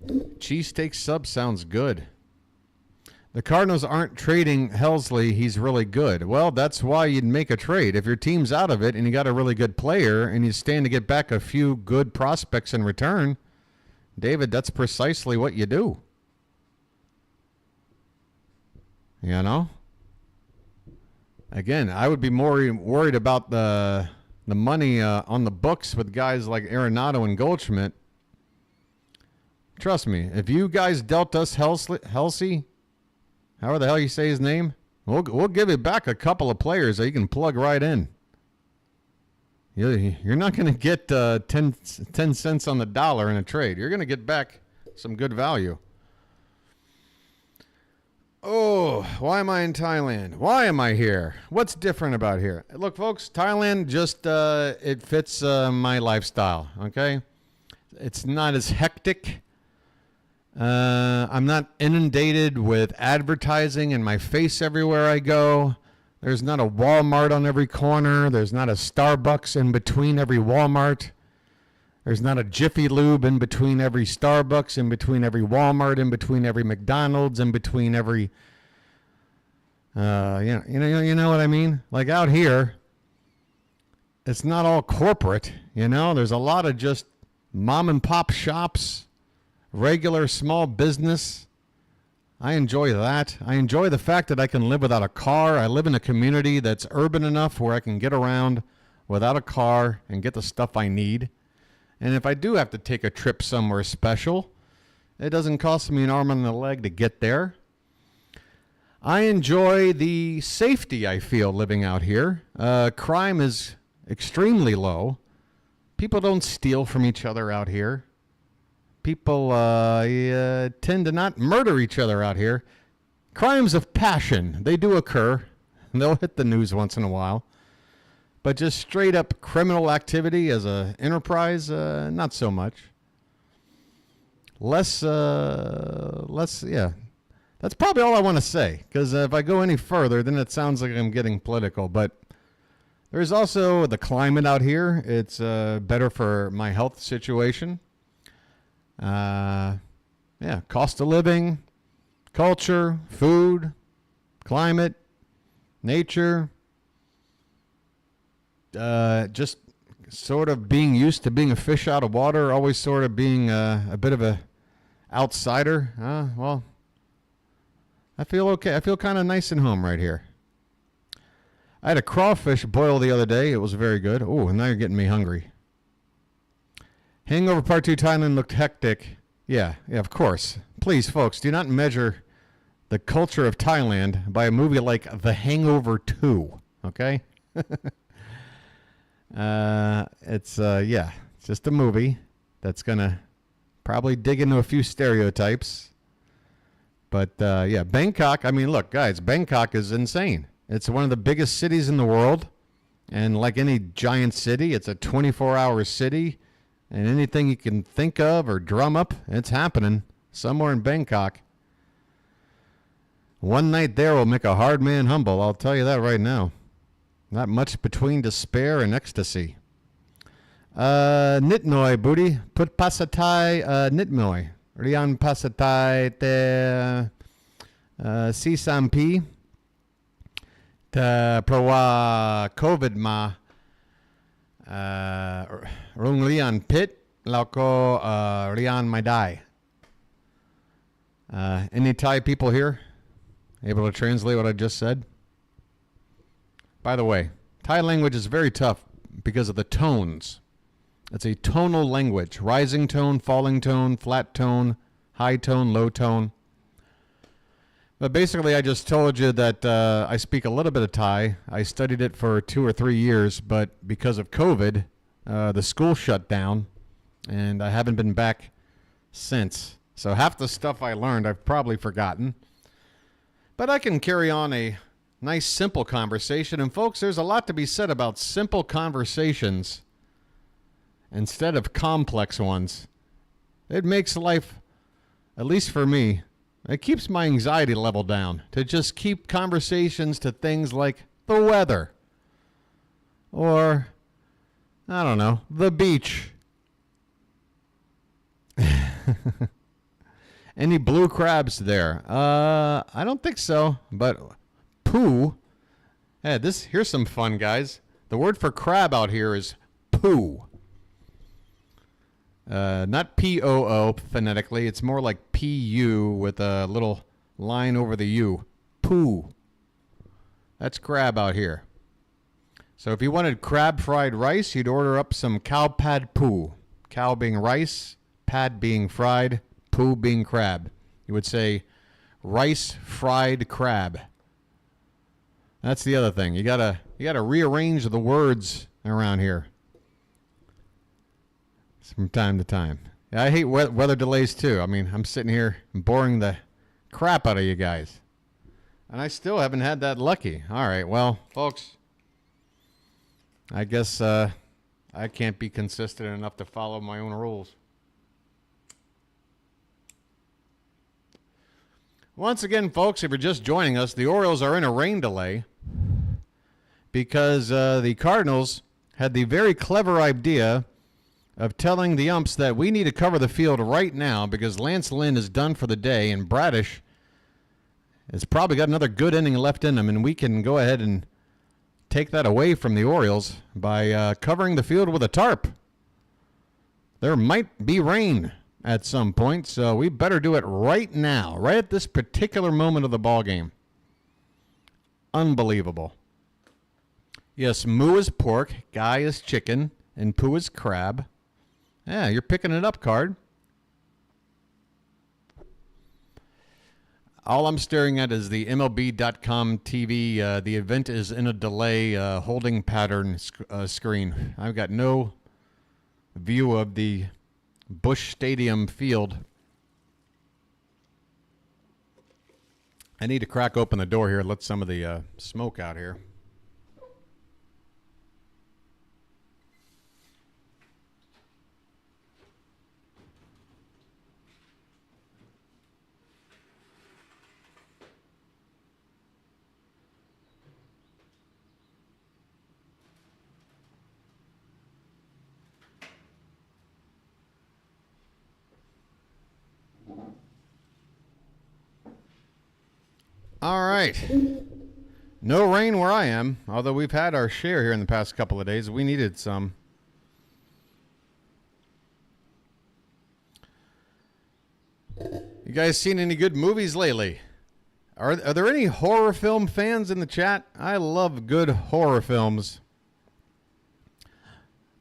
Cheesesteak sub sounds good. The Cardinals aren't trading Helsley. He's really good. Well, that's why you'd make a trade. If your team's out of it and you got a really good player and you stand to get back a few good prospects in return, David, that's precisely what you do. You know? Again, I would be more worried about the money on the books with guys like Arenado and Goldschmidt. Trust me, if you guys dealt us Helsley, however the hell you say his name, we'll give you back a couple of players that you can plug right in. You're not going to get 10 cents on the dollar in a trade. You're going to get back some good value. Oh, why am I in Thailand? Why am I here? What's different about here? Look, folks, Thailand just, it fits my lifestyle, okay? It's not as hectic. I'm not inundated with advertising in my face everywhere I go. There's not a Walmart on every corner. There's not a Starbucks in between every Walmart. There's not a Jiffy Lube in between every Starbucks, in between every Walmart, in between every McDonald's, in between every, you know what I mean? Like out here, it's not all corporate, you know? There's a lot of just mom and pop shops, regular small business. I enjoy that. I enjoy the fact that I can live without a car. I live in a community that's urban enough where I can get around without a car and get the stuff I need. And if I do have to take a trip somewhere special, it doesn't cost me an arm and a leg to get there. I enjoy the safety I feel living out here. Crime is extremely low. People don't steal from each other out here. People tend to not murder each other out here. Crimes of passion, they do occur. They'll hit the news once in a while. But just straight up criminal activity as an enterprise, not so much. Less, yeah. That's probably all I want to say. Because if I go any further, then it sounds like I'm getting political. But there's also the climate out here. It's better for my health situation. Yeah, cost of living, culture, food, climate, nature. Just sort of being used to being a fish out of water, always sort of being a bit of a outsider. Well, I feel okay. I feel kind of nice and home right here. I had a crawfish boil the other day. It was very good. Oh, and now you're getting me hungry. Hangover Part 2 Thailand looked hectic. Yeah, of course. Please, folks, do not measure the culture of Thailand by a movie like The Hangover 2, okay? It's just a movie that's going to probably dig into a few stereotypes. But, Bangkok, I mean, look, guys, Bangkok is insane. It's one of the biggest cities in the world. And like any giant city, it's a 24-hour city. And anything you can think of or drum up, it's happening somewhere in Bangkok. One night there will make a hard man humble, I'll tell you that right now. Not much between despair and ecstasy. Nitnoy, booty. Put pasatai nitnoy. Rian pasatai te sisampi. Te prowa COVID ma. Rung Lian Pit, Lauko Rian Maidai. Any Thai people here able to translate what I just said? By the way, Thai language is very tough because of the tones. It's a tonal language. Rising tone, falling tone, flat tone, high tone, low tone. But basically, I just told you that I speak a little bit of Thai. I studied it for 2 or 3 years, but because of COVID, the school shut down, and I haven't been back since. So half the stuff I learned, I've probably forgotten. But I can carry on a nice, simple conversation. And folks, there's a lot to be said about simple conversations instead of complex ones. It makes life, at least for me, it keeps my anxiety level down to just keep conversations to things like the weather or, I don't know, the beach. Any blue crabs there? I don't think so, but poo. Hey, here's some fun, guys. The word for crab out here is poo. Not P-O-O phonetically. It's more like P-U with a little line over the U. Poo. That's crab out here. So if you wanted crab fried rice, you'd order up some cow pad poo. Cow being rice, pad being fried, poo being crab. You would say rice fried crab. That's the other thing. You gotta rearrange the words around here from time to time. I hate weather delays too. I mean, I'm sitting here boring the crap out of you guys. And I still haven't had that lucky. All right, well, folks, I guess I can't be consistent enough to follow my own rules. Once again, folks, if you're just joining us, the Orioles are in a rain delay because the Cardinals had the very clever idea of telling the umps that we need to cover the field right now because Lynn is done for the day and Bradish has probably got another good inning left in him, and we can go ahead and take that away from the Orioles by covering the field with a tarp. There might be rain at some point, so we better do it right now, right at this particular moment of the ball game. Unbelievable. Yes, moo is pork, guy is chicken, and poo is crab. Yeah, you're picking it up, Card. All I'm staring at is the MLB.com TV. The event is in a delay holding pattern screen. I've got no view of the Busch Stadium field. I need to crack open the door here and let some of the smoke out here. All right. No rain where I am, although we've had our share here in the past couple of days. We needed some. guys seen any good movies lately? Are there any horror film fans in the chat? I love good horror films.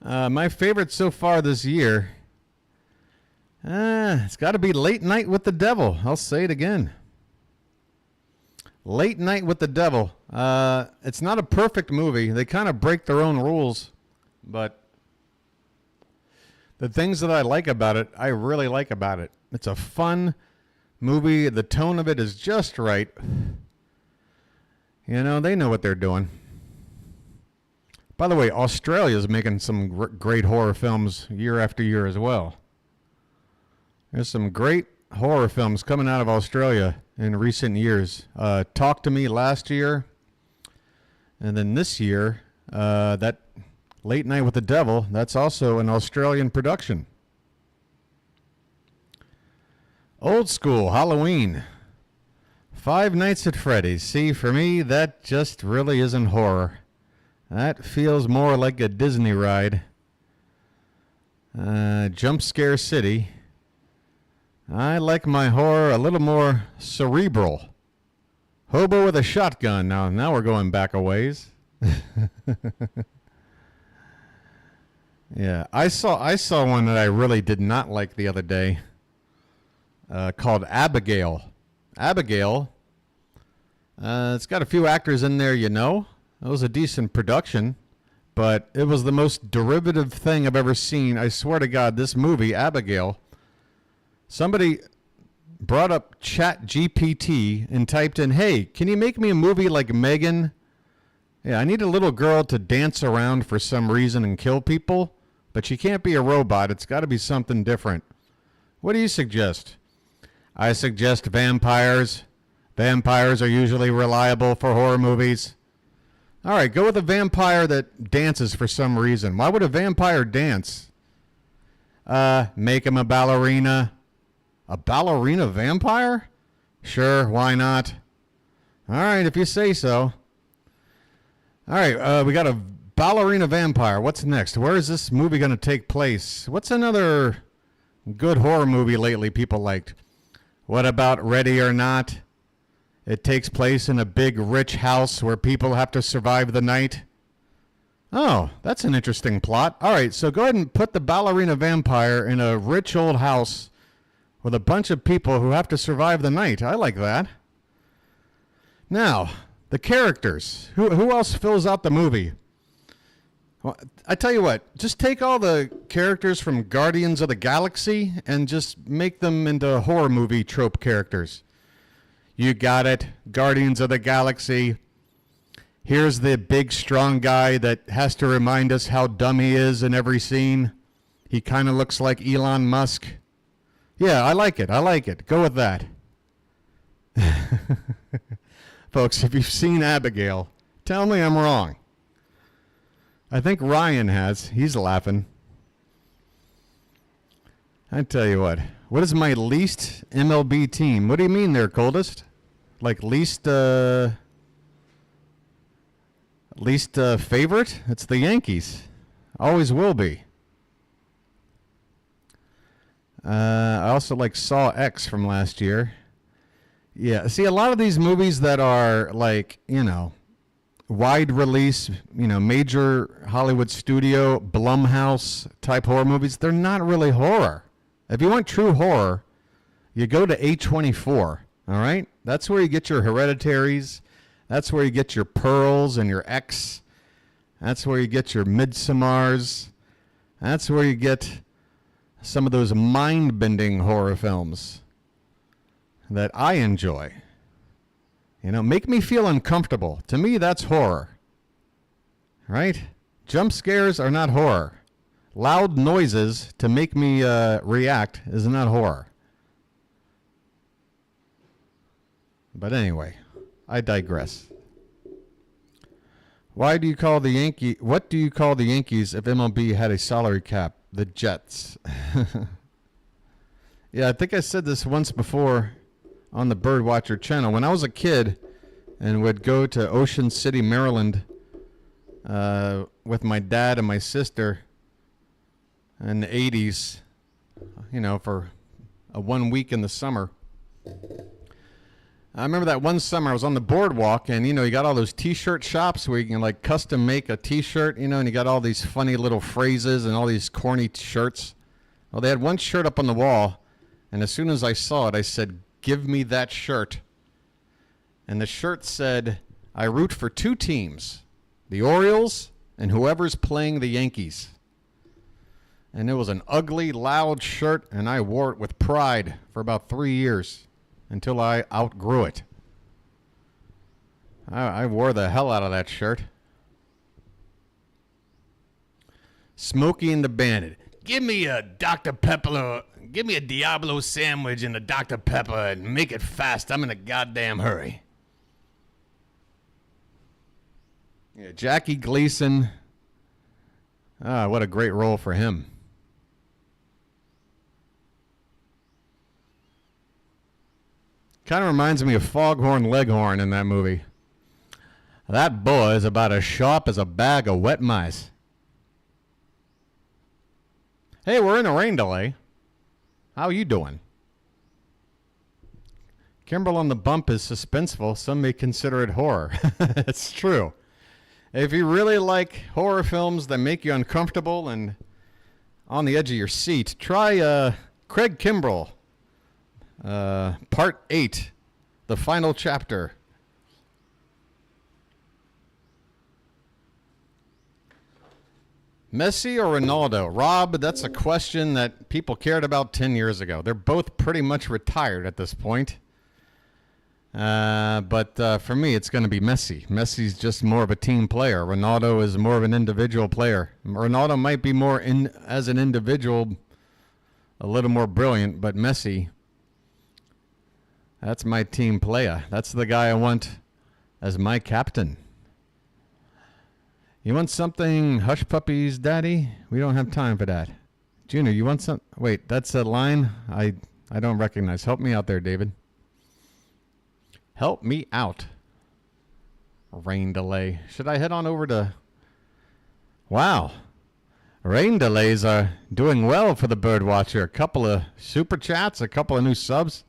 My favorite so far this year, it's got to be Late Night with the Devil. I'll say it again. Late Night with the Devil. It's not a perfect movie. They kind of break their own rules, but the things that I like about it, I really like about it. It's a fun movie. The tone of it is just right. You know, they know what they're doing. By the way, Australia is making some great horror films year after year as well. There's some great horror films coming out of Australia in recent years. Talk to Me last year. And then this year, that Late Night with the Devil, that's also an Australian production. Old school Halloween. Five Nights at Freddy's. See, for me, that just really isn't horror. That feels more like a Disney ride. Jump Scare City. I like my horror a little more cerebral. Hobo with a Shotgun. Now we're going back a ways. Yeah, I saw one that I really did not like the other day. Called Abigail. Abigail. It's got a few actors in there, you know. It was a decent production, but it was the most derivative thing I've ever seen. I swear to God, this movie, Abigail, somebody brought up Chat GPT and typed in, hey, can you make me a movie like Megan? Yeah, I need a little girl to dance around for some reason and kill people, but she can't be a robot. It's got to be something different. What do you suggest? I suggest vampires. Vampires are usually reliable for horror movies. All right, go with a vampire that dances for some reason. Why would a vampire dance? Make him a ballerina. A ballerina vampire? Sure, why not? All right, if you say so. All right, we got a ballerina vampire. What's next? Where is this movie going to take place? What's another good horror movie lately people liked? What about Ready or Not? It takes place in a big, rich house where people have to survive the night. Oh, that's an interesting plot. All right, so go ahead and put the ballerina vampire in a rich old house with a bunch of people who have to survive the night. I like that. Now, the characters. Who else fills out the movie? Well, I tell you what, just take all the characters from Guardians of the Galaxy and just make them into horror movie trope characters. You got it. Guardians of the Galaxy. Here's the big, strong guy that has to remind us how dumb he is in every scene. He kind of looks like Elon Musk. Yeah, I like it. I like it. Go with that. Folks, if you've seen Abigail, tell me I'm wrong. I think Ryan has. He's laughing. I tell you what. What is my least MLB team? What do you mean there, Coldest? Like least favorite? It's the Yankees. Always will be. I also like Saw X from last year. Yeah, see, a lot of these movies that are like, you know, wide release, you know, major Hollywood studio, Blumhouse type horror movies, they're not really horror. If you want true horror, you go to A24, all right? That's where you get your Hereditaries. That's where you get your Pearls and your X. That's where you get your Midsommars. That's where you get some of those mind-bending horror films that I enjoy. You know, make me feel uncomfortable. To me, that's horror. Right? Jump scares are not horror. Loud noises to make me react is not horror. But anyway, I digress. What do you call the Yankees if MLB had a salary cap? The Jets. Yeah, I think I said this once before on the BirdWatcher channel. When I was a kid and would go to Ocean City, Maryland with my dad and my sister in the 80s, you know, for a 1 week in the summer, I remember that one summer I was on the boardwalk, and, you got all those T-shirt shops where you can, like, custom make a T-shirt, and you got all these funny little phrases and all these corny shirts. Well, they had one shirt up on the wall, and as soon as I saw it, I said, "Give me that shirt." And the shirt said, "I root for two teams, the Orioles and whoever's playing the Yankees." And it was an ugly, loud shirt, and I wore it with pride for about 3 years. Until I outgrew it. I wore the hell out of that shirt. Smokey and the Bandit. Give me a Dr. Pepper. Give me a Diablo sandwich and a Dr. Pepper and make it fast. I'm in a goddamn hurry. Yeah, Jackie Gleason. What a great role for him. Kind of reminds me of Foghorn Leghorn in that movie. That boy is about as sharp as a bag of wet mice. Hey, we're in a rain delay. How you doing? Kimbrel on the bump is suspenseful. Some may consider it horror. It's true. If you really like horror films that make you uncomfortable and on the edge of your seat, try Craig Kimbrel. Part 8, the final chapter. Messi or Ronaldo? Rob, that's a question that people cared about 10 years ago. They're both pretty much retired at this point. But for me, it's going to be Messi. Messi's just more of a team player. Ronaldo is more of an individual player. Ronaldo might be more as an individual, a little more brilliant, but Messi... that's my team player. That's the guy I want as my captain. You want something hush puppies, Daddy? We don't have time for that. Junior, you want some? Wait, that's a line I don't recognize. Help me out there, David. Help me out. Rain delay. Should I head on over to... Wow. Rain delays are doing well for the BirdWatcher. A couple of super chats, a couple of new subs.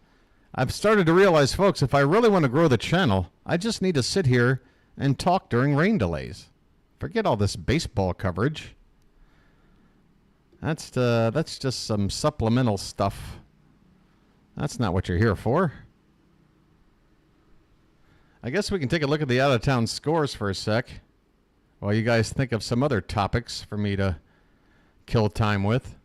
I've started to realize, folks, if I really want to grow the channel, I just need to sit here and talk during rain delays. Forget all this baseball coverage. That's just some supplemental stuff. That's not what you're here for. I guess we can take a look at the out-of-town scores for a sec, while you guys think of some other topics for me to kill time with.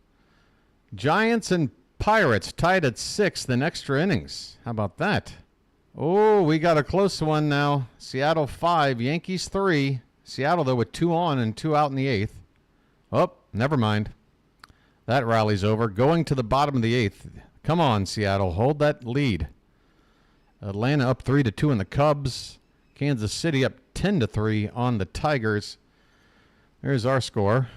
Giants and Pirates tied at 6th in extra innings. How about that? Oh, we got a close one now. Seattle 5, Yankees 3. Seattle, though, with 2 on and 2 out in the 8th. Oh, never mind. That rally's over. Going to the bottom of the 8th. Come on, Seattle. Hold that lead. Atlanta up 3-2 on the Cubs. Kansas City up 10-3 on the Tigers. There's our score.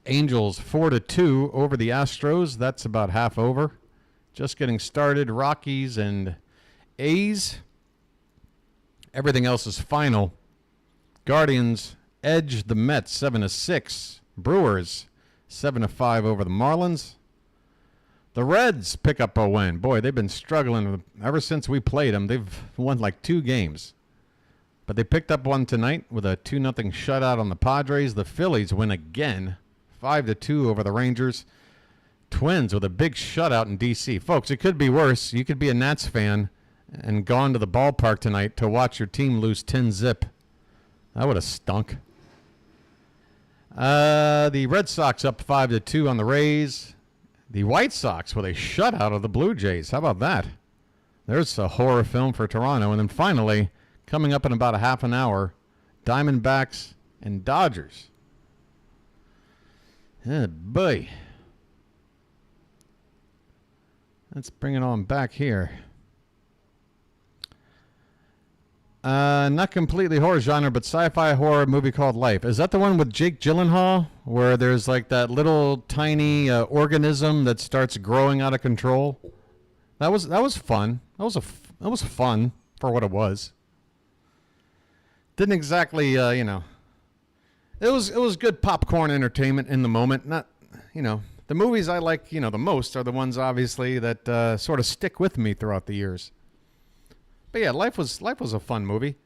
Angels 4-2 over the Astros. That's about half over. Just getting started. Rockies and A's. Everything else is final. Guardians edge the Mets 7-6. Brewers 7-5 over the Marlins. The Reds pick up a win. Boy, they've been struggling ever since we played them. They've won like 2 games. But they picked up one tonight with a 2-0 shutout on the Padres. The Phillies win again. 5-2 over the Rangers. Twins with a big shutout in D.C. Folks, it could be worse. You could be a Nats fan and gone to the ballpark tonight to watch your team lose 10-0. That would have stunk. The Red Sox up 5-2 on the Rays. The White Sox with a shutout of the Blue Jays. How about that? There's a horror film for Toronto. And then finally, coming up in about a half an hour, Diamondbacks and Dodgers. Oh, boy. Let's bring it on back here. Not completely horror genre, but sci-fi horror movie called Life. Is that the one with Jake Gyllenhaal, where there's like that little tiny organism that starts growing out of control? That was fun. That was fun for what it was. Didn't exactly, It was good popcorn entertainment in the moment. Not, The movies I like, the most are the ones, obviously, that sort of stick with me throughout the years. But yeah, Life was a fun movie.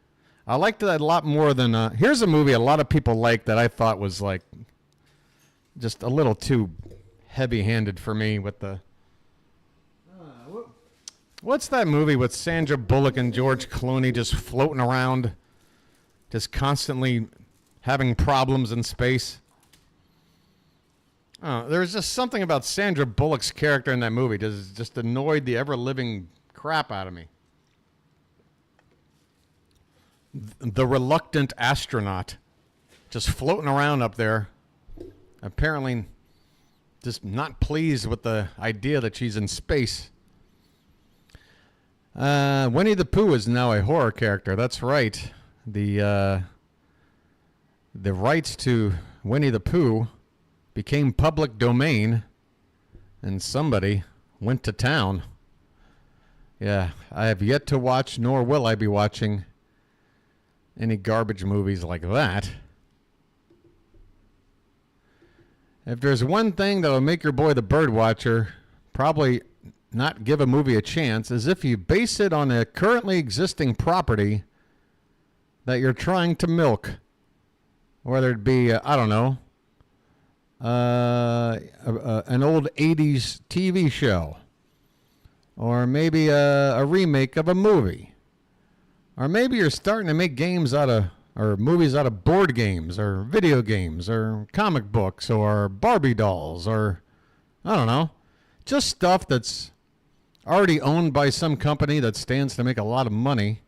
I liked that a lot more than... here's a movie a lot of people like that I thought was, like, just a little too heavy-handed for me with the... What's that movie with Sandra Bullock and George Clooney just floating around, just constantly having problems in space? There was just something about Sandra Bullock's character in that movie that just annoyed the ever-living crap out of me. The reluctant astronaut, just floating around up there, apparently just not pleased with the idea that she's in space. Winnie the Pooh is now a horror character. That's right. The rights to Winnie the Pooh became public domain, and somebody went to town. Yeah, I have yet to watch, nor will I be watching any garbage movies like that. If there's one thing that'll make your boy the BirdWatcher probably not give a movie a chance, is if you base it on a currently existing property that you're trying to milk. Whether it be, I don't know, an old 80s TV show, or maybe a remake of a movie, or maybe you're starting to make games out of, or movies out of board games, or video games, or comic books, or Barbie dolls, or I don't know, just stuff that's already owned by some company that stands to make a lot of money.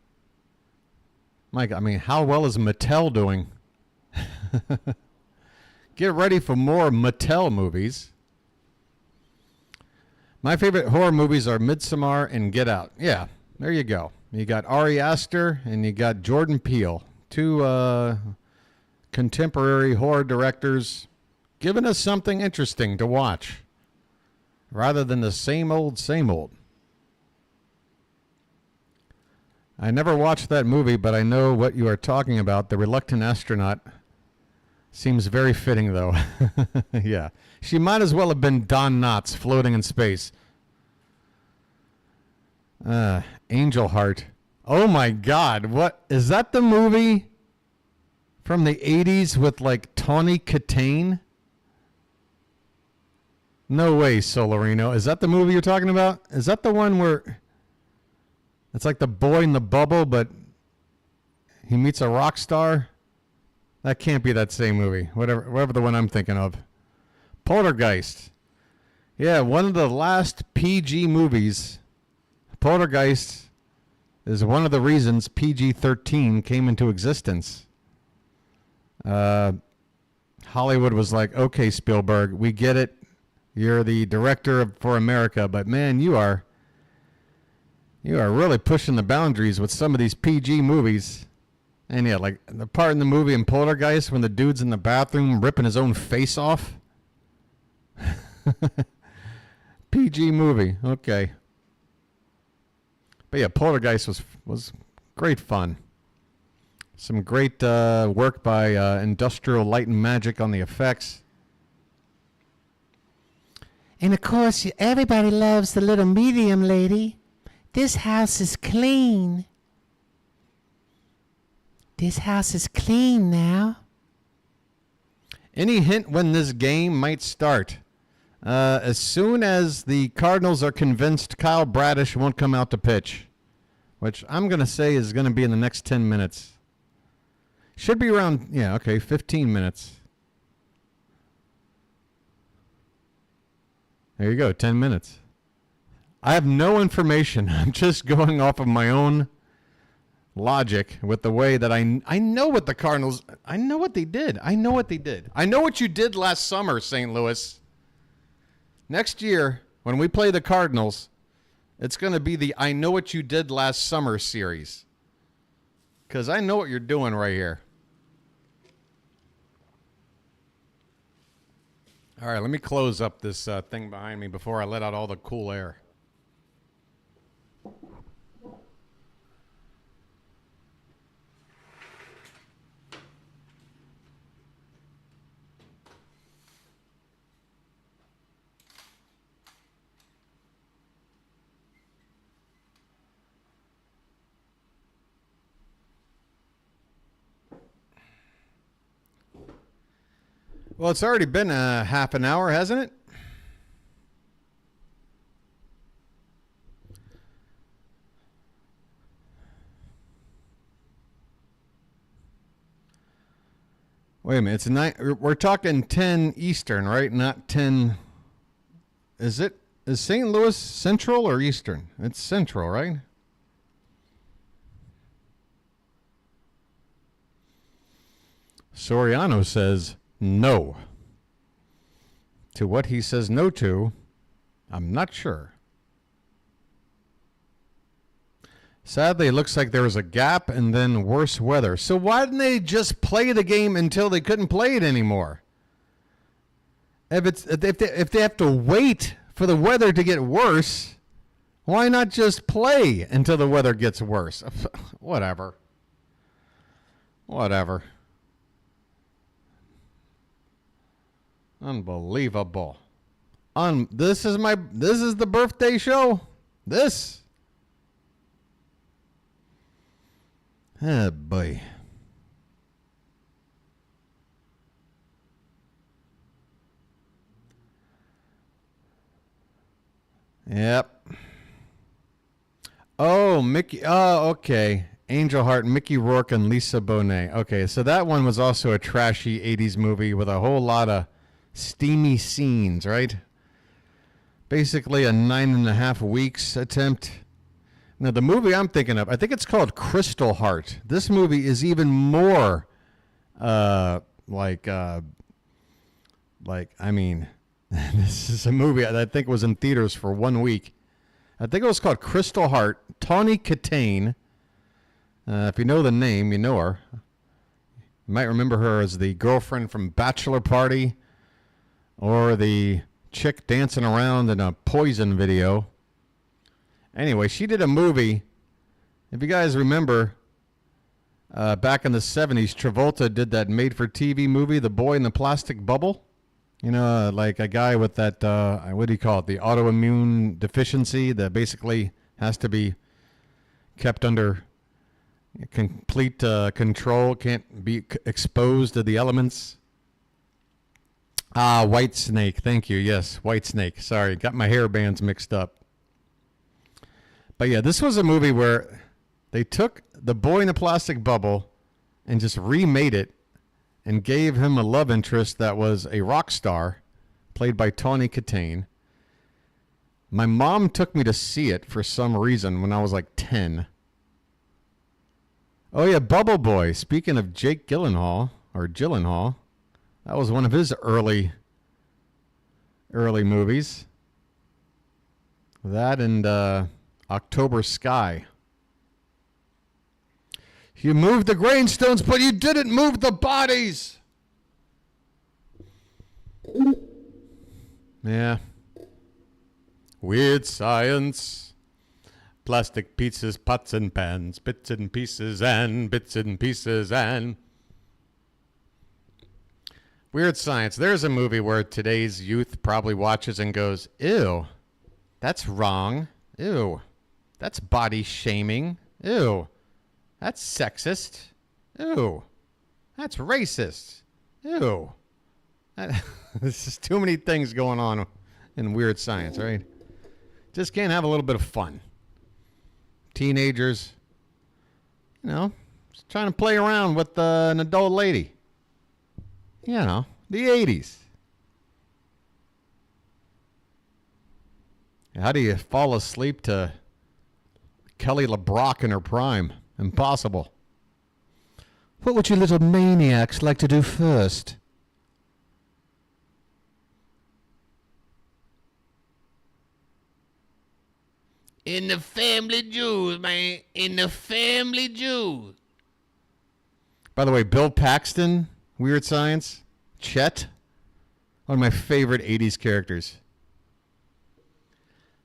Mike, I mean, how well is Mattel doing? Get ready for more Mattel movies. My favorite horror movies are Midsommar and Get Out. Yeah, there you go. You got Ari Aster and you got Jordan Peele, two contemporary horror directors giving us something interesting to watch rather than the same old, same old. I never watched that movie, but I know what you are talking about. The Reluctant Astronaut seems very fitting, though. Yeah. She might as well have been Don Knotts floating in space. Angel Heart. Oh, my God. What? Is that the movie from the 80s with, like, Tawny Katane? No way, Solarino. Is that the movie you're talking about? Is that the one where... It's like the boy in the bubble, but he meets a rock star. That can't be that same movie. Whatever the one I'm thinking of. Poltergeist. Yeah, one of the last PG movies. Poltergeist is one of the reasons PG-13 came into existence. Hollywood was like, okay, Spielberg, we get it. You're the director for America, but man, you are really pushing the boundaries with some of these PG movies. And yeah, like the part in the movie in Poltergeist when the dude's in the bathroom ripping his own face off. PG movie, okay. But yeah, Poltergeist was great fun. Some great work by Industrial Light and Magic on the effects. And of course, everybody loves the little medium lady. This house is clean. This house is clean now. Any hint when this game might start? As soon as the Cardinals are convinced Kyle Bradish won't come out to pitch, which I'm going to say is going to be in the next 10 minutes. Should be around, 15 minutes. There you go, 10 minutes. I have no information. I'm just going off of my own logic with the way that I know what the Cardinals, I know what they did. I know what you did last summer, St. Louis. Next year, when we play the Cardinals, it's going to be the I Know What You Did Last Summer series. Because I know what you're doing right here. All right, let me close up this thing behind me before I let out all the cool air. Well, it's already been a half an hour, hasn't it? Wait a minute. It's 9. We're talking 10 Eastern, right? Not 10. Is St. Louis Central or Eastern? It's Central, right? Soriano says no. To what he says no to, I'm not sure. Sadly, it looks like there was a gap and then worse weather. So why didn't they just play the game until they couldn't play it anymore? If they have to wait for the weather to get worse, why not just play until the weather gets worse? Whatever. Unbelievable. This is the birthday show. This. Oh boy. Yep. Oh, Mickey. Oh, okay. Angel Heart, Mickey Rourke, and Lisa Bonet. Okay, so that one was also a trashy 80s movie with a whole lot of steamy scenes, right? Basically a 9.5 weeks attempt. Now, the movie I'm thinking of, I think it's called Crystal Heart. This movie is even more this is a movie that I think was in theaters for 1 week. I think it was called Crystal Heart. Tawny Katane. If you know the name, you know her. You might remember her as the girlfriend from Bachelor Party or the chick dancing around in a Poison video. Anyway, she did a movie. If you guys remember, back in the 70s, Travolta did that made-for-TV movie, The Boy in the Plastic Bubble. You know, like a guy with that, what do you call it, the autoimmune deficiency that basically has to be kept under complete control, can't be exposed to the elements. White Snake. Thank you. Yes, White Snake. Sorry, got my hair bands mixed up. But yeah, this was a movie where they took The Boy in the Plastic Bubble and just remade it and gave him a love interest that was a rock star, played by Tawny Katane. My mom took me to see it for some reason when I was like 10. Oh yeah, Bubble Boy. Speaking of Jake Gyllenhaal, that was one of his early movies. That and October Sky. You moved the grainstones, but you didn't move the bodies. Yeah. Weird science. Plastic pieces, pots and pans, bits and pieces and bits and pieces and... Weird science. There's a movie where today's youth probably watches and goes, ew, that's wrong. Ew, that's body shaming. Ew, that's sexist. Ew, that's racist. Ew. This is too many things going on in weird science, right? Just can't have a little bit of fun. Teenagers, you know, just trying to play around with an adult lady. You know, the 80s. How do you fall asleep to Kelly LeBrock in her prime? Impossible. What would you little maniacs like to do first? In the family jewels, man. In the family jewels. By the way, Bill Paxton, Weird Science, Chet, one of my favorite 80s characters.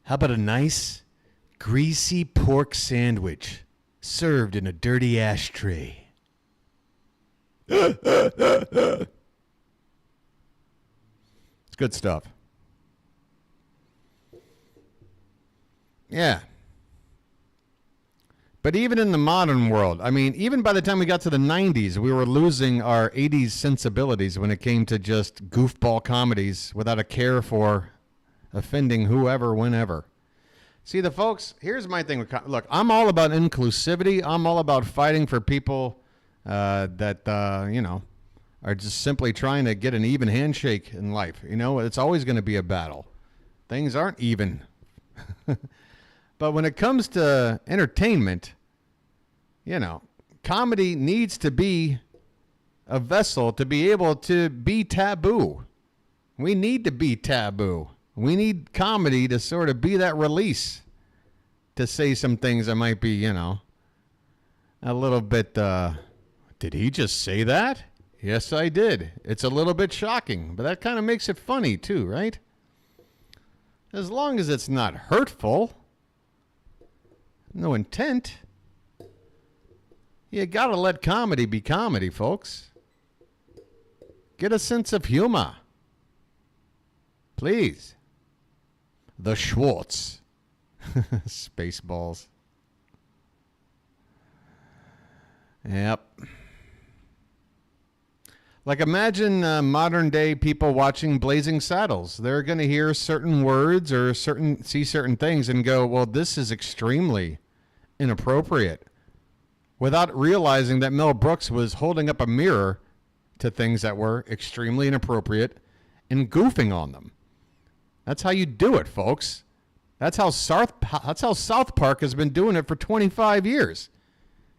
How about a nice, greasy pork sandwich served in a dirty ashtray? It's good stuff. Yeah. But even in the modern world, I mean, even by the time we got to the 90s, we were losing our 80s sensibilities when it came to just goofball comedies without a care for offending whoever, whenever. See, the folks, here's my thing. Look, I'm all about inclusivity. I'm all about fighting for people that, you know, are just simply trying to get an even handshake in life. You know, it's always going to be a battle. Things aren't even. But when it comes to entertainment, you know, comedy needs to be a vessel to be able to be taboo. We need to be taboo. We need comedy to sort of be that release to say some things that might be, you know, a little bit, did he just say that? Yes, I did. It's a little bit shocking, but that kind of makes it funny too, right? As long as it's not hurtful, no intent, you gotta let comedy be comedy, folks. Get a sense of humor. Please. The Schwartz. Spaceballs. Yep. Like imagine modern day people watching Blazing Saddles. They're going to hear certain words or see certain things and go, well, this is extremely inappropriate, without realizing that Mel Brooks was holding up a mirror to things that were extremely inappropriate and goofing on them. That's how you do it, folks. That's how South Park has been doing it for 25 years.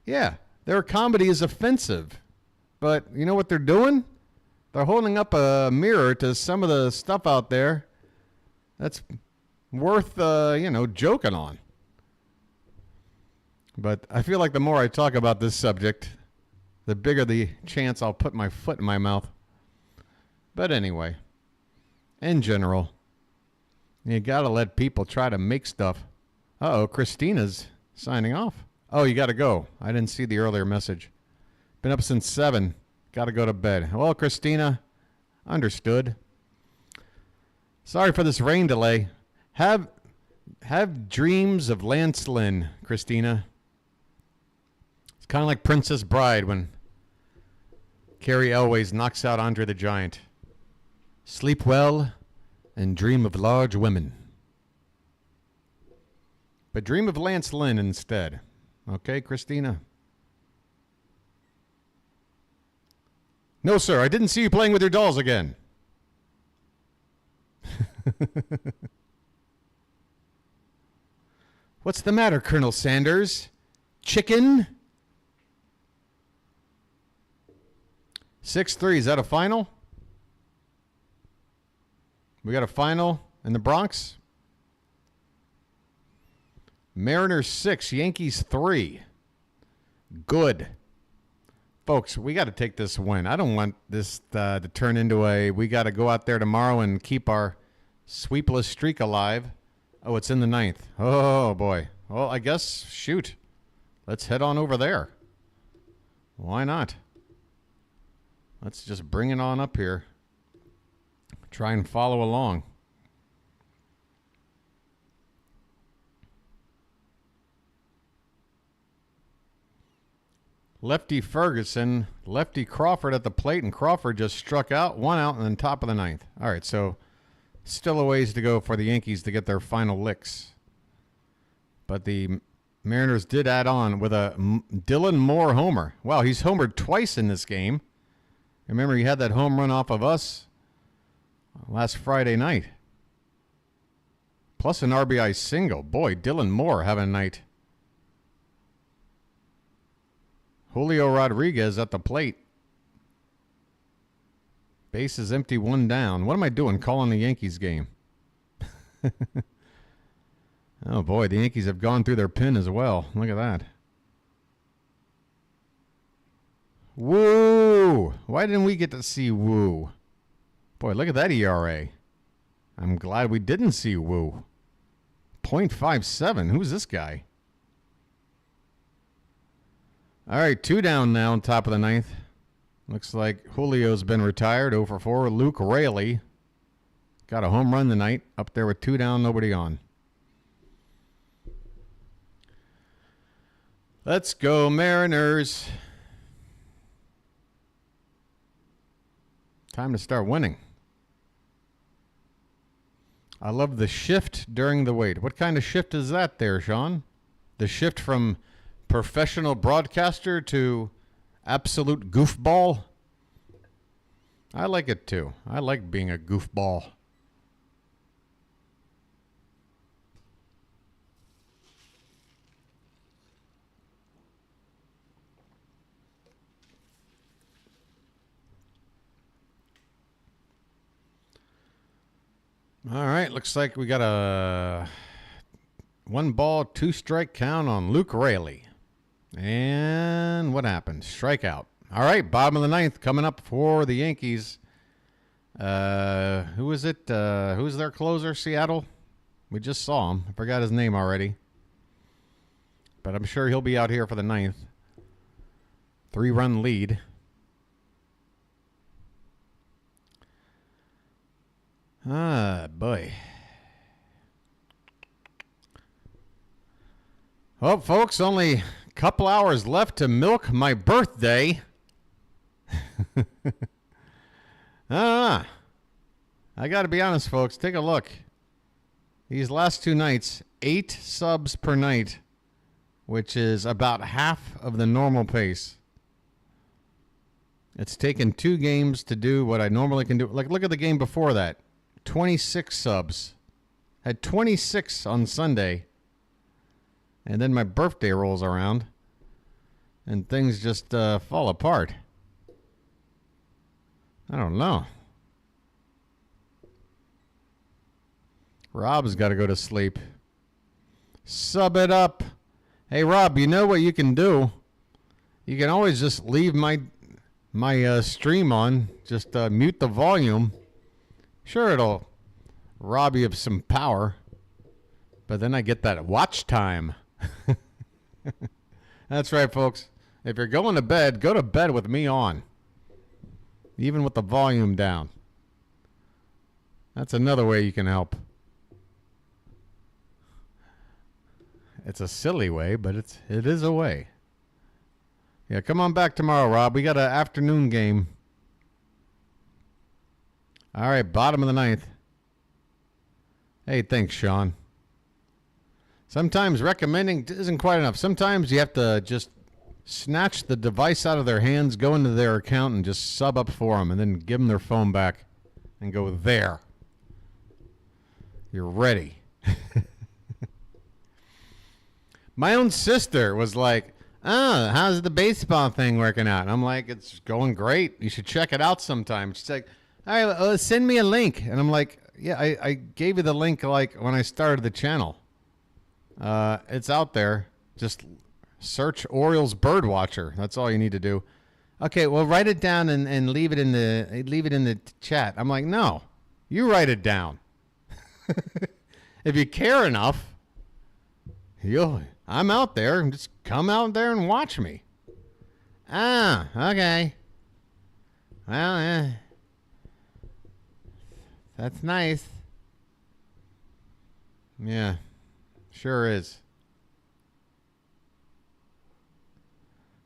Yeah, their comedy is offensive. But you know what they're doing? They're holding up a mirror to some of the stuff out there that's worth, you know, joking on. But I feel like the more I talk about this subject, the bigger the chance I'll put my foot in my mouth. But anyway, in general, you gotta let people try to make stuff. Uh-oh, Christina's signing off. Oh, you gotta go. I didn't see the earlier message. Been up since 7. Gotta go to bed. Well, Christina, understood. Sorry for this rain delay. Have dreams of Lance Lynn, Christina. It's kind of like Princess Bride when Carrie Elways knocks out Andre the Giant. Sleep well and dream of large women. But dream of Lance Lynn instead. Okay, Christina? No, sir, I didn't see you playing with your dolls again. What's the matter, Colonel Sanders? Chicken? 6-3, is that a final? We got a final in the Bronx? Mariners 6, Yankees 3. Good. Folks, we got to take this win. I don't want this to turn into we got to go out there tomorrow and keep our sweepless streak alive. Oh, it's in the 9th. Oh, boy. Well, I guess, shoot. Let's head on over there. Why not? Let's just bring it on up here. Try and follow along. Lefty Ferguson, lefty Crawford at the plate, and Crawford just struck out, 1 out, and then top of the 9th. All right, so still a ways to go for the Yankees to get their final licks. But the Mariners did add on with a Dylan Moore homer. Wow, he's homered twice in this game. Remember, he had that home run off of us last Friday night. Plus an RBI single. Boy, Dylan Moore having a night. Julio Rodriguez at the plate. Base is empty, 1 down. What am I doing calling the Yankees game? Oh, boy, the Yankees have gone through their pin as well. Look at that. Woo! Why didn't we get to see Woo? Boy, look at that ERA. I'm glad we didn't see Woo. 0.57. Who's this guy? All right, 2 down now on top of the 9th. Looks like Julio's been retired, 0 for 4. Luke Raley got a home run tonight, up there with 2 down, nobody on. Let's go, Mariners. Time to start winning. I love the shift during the wait. What kind of shift is that there, Sean? The shift from professional broadcaster to absolute goofball? I like it too. I like being a goofball. All right, looks like we got a 1-ball, 2-strike count on Luke Raley. And what happened? Strikeout. All right, bottom of the 9th coming up for the Yankees. Who is it? Who's their closer? Seattle? We just saw him. I forgot his name already. But I'm sure he'll be out here for the 9th. 3-run lead. Ah, boy. Well, folks, only a couple hours left to milk my birthday. I got to be honest, folks. Take a look. These last 2 nights, 8 subs per night, which is about half of the normal pace. It's taken 2 games to do what I normally can do. Like, look at the game before that. 26 subs. Had 26 on Sunday. And then my birthday rolls around. And things just fall apart. I don't know. Rob's got to go to sleep. Sub it up. Hey, Rob, you know what you can do? You can always just leave my stream on. Just mute the volume. Sure, it'll rob you of some power, but then I get that watch time. That's right, folks. If you're going to bed, go to bed with me on, even with the volume down. That's another way you can help. It's a silly way, but it is a way. Yeah, come on back tomorrow, Rob. We got an afternoon game. All right, bottom of the 9th. Hey, thanks, Sean. Sometimes recommending isn't quite enough. Sometimes you have to just snatch the device out of their hands, go into their account, and just sub up for them, and then give them their phone back and go, there. You're ready. My own sister was like, oh, how's the baseball thing working out? And I'm like, it's going great. You should check it out sometime. She's like, all right, send me a link. And I'm like, yeah, I gave you the link like when I started the channel. It's out there. Just search Orioles BirdWatcher. That's all you need to do. Okay, well, write it down and leave it in the chat. I'm like, no, you write it down. If you care enough, I'm out there. Just come out there and watch me. Ah, okay. Well, yeah. That's nice. Yeah, sure is.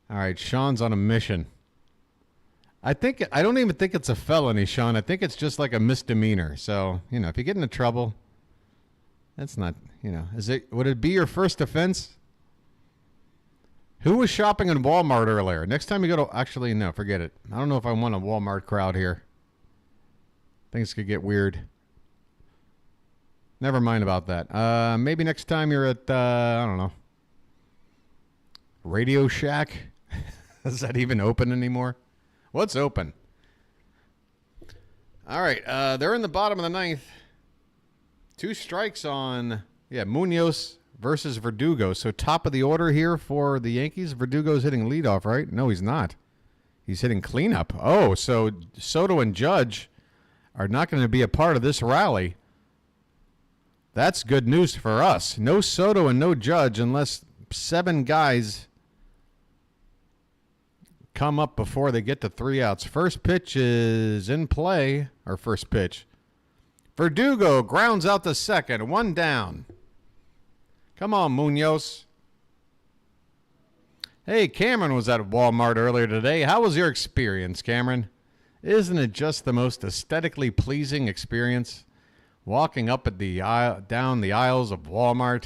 All right, Sean's on a mission. I don't even think it's a felony, Sean. I think it's just like a misdemeanor. So, if you get into trouble, that's not, would it be your first offense? Who was shopping in Walmart earlier? Next time you go to, actually, no, forget it. I don't know if I want a Walmart crowd here. Things could get weird. Never mind about that. Maybe next time you're at, I don't know, Radio Shack. Is that even open anymore? What's open? All right. They're in the bottom of the 9th. 2 strikes on, Munoz versus Verdugo. So top of the order here for the Yankees. Verdugo's hitting leadoff, right? No, he's not. He's hitting cleanup. Oh, so Soto and Judge are not going to be a part of this rally. That's good news for us. No Soto and no Judge unless 7 guys come up before they get to 3 outs. First pitch is in play, or first pitch. Verdugo grounds out to second. 1 down. Come on, Munoz. Hey, Cameron was at Walmart earlier today. How was your experience, Cameron? Isn't it just the most aesthetically pleasing experience? Walking up at the aisle, down the aisles of Walmart.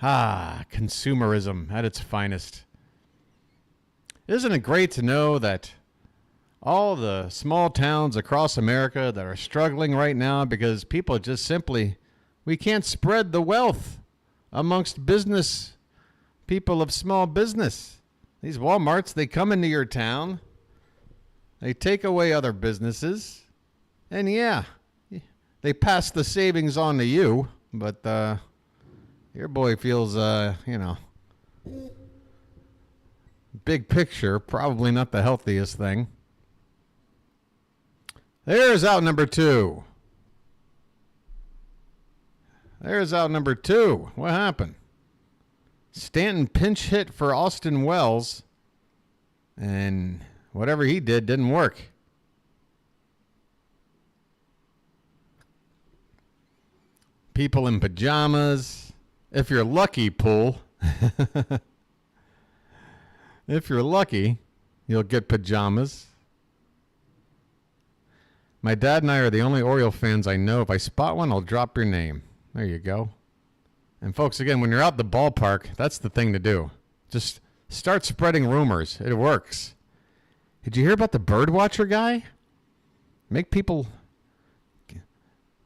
Ah, consumerism at its finest. Isn't it great to know that all the small towns across America that are struggling right now because people just simply, we can't spread the wealth amongst business, people of small business. These Walmarts, they come into your town, they take away other businesses, and yeah, they pass the savings on to you, but your boy feels, big picture, probably not the healthiest thing. There's out number 2. There's out number 2. What happened? Stanton pinch hit for Austin Wells, and whatever he did didn't work. People in pajamas. If you're lucky, Pool. If you're lucky, you'll get pajamas. My dad and I are the only Oriole fans I know. If I spot one, I'll drop your name. There you go. And folks, again, when you're out the ballpark, that's the thing to do. Just start spreading rumors. It works. Did you hear about the BirdWatcher guy? Make people...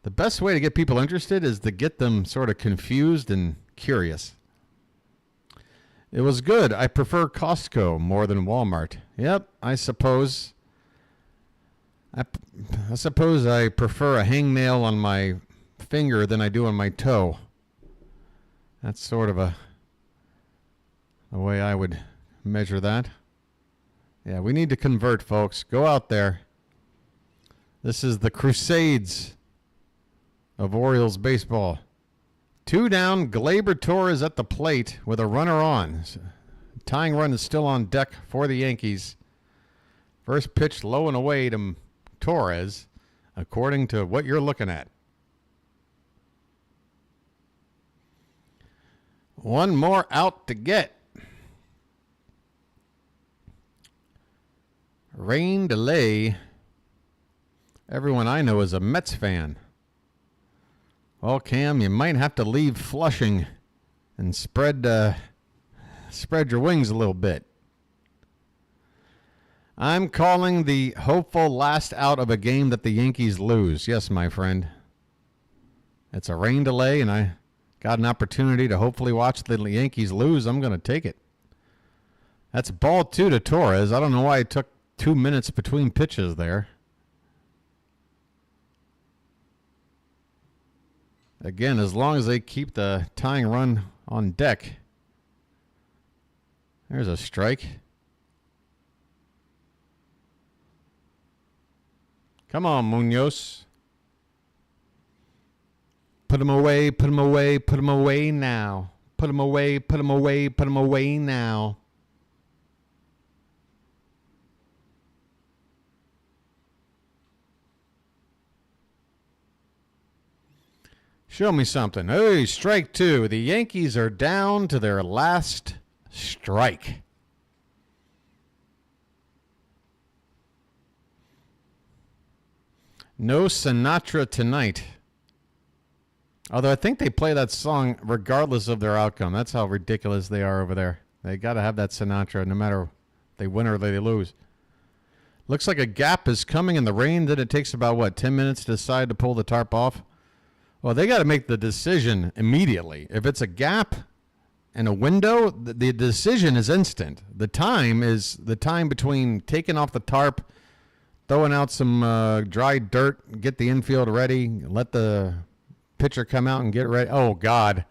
The best way to get people interested is to get them sort of confused and curious. It was good. I prefer Costco more than Walmart. Yep, I suppose. I suppose I prefer a hangnail on my finger than I do on my toe. That's sort of a way I would measure that. Yeah, we need to convert, folks. Go out there. This is the Crusades of Orioles baseball. 2 down, Gleyber Torres at the plate with a runner on. Tying run is still on deck for the Yankees. First pitch low and away to Torres, according to what you're looking at. One more out to get. Rain delay. Everyone I know is a Mets fan. Well, Cam, you might have to leave Flushing and spread your wings a little bit. I'm calling the hopeful last out of a game that the Yankees lose. Yes, my friend. It's a rain delay, and I got an opportunity to hopefully watch the Yankees lose. I'm going to take it. That's ball 2 to Torres. I don't know why it took 2 minutes between pitches there. Again, as long as they keep the tying run on deck. There's a strike. Come on, Munoz. Put him away, put him away, put him away now. Put him away, put him away, put him away now. Show me something. Hey, strike 2. The Yankees are down to their last strike. No Sinatra tonight. Although I think they play that song regardless of their outcome. That's how ridiculous they are over there. They got to have that Sinatra no matter if they win or they lose. Looks like a gap is coming in the rain. Then it takes about, 10 minutes to decide to pull the tarp off? Well, they got to make the decision immediately. If it's a gap and a window, the decision is instant. The time is the time between taking off the tarp, throwing out some dry dirt, get the infield ready, let the pitcher come out and get ready. Oh, God.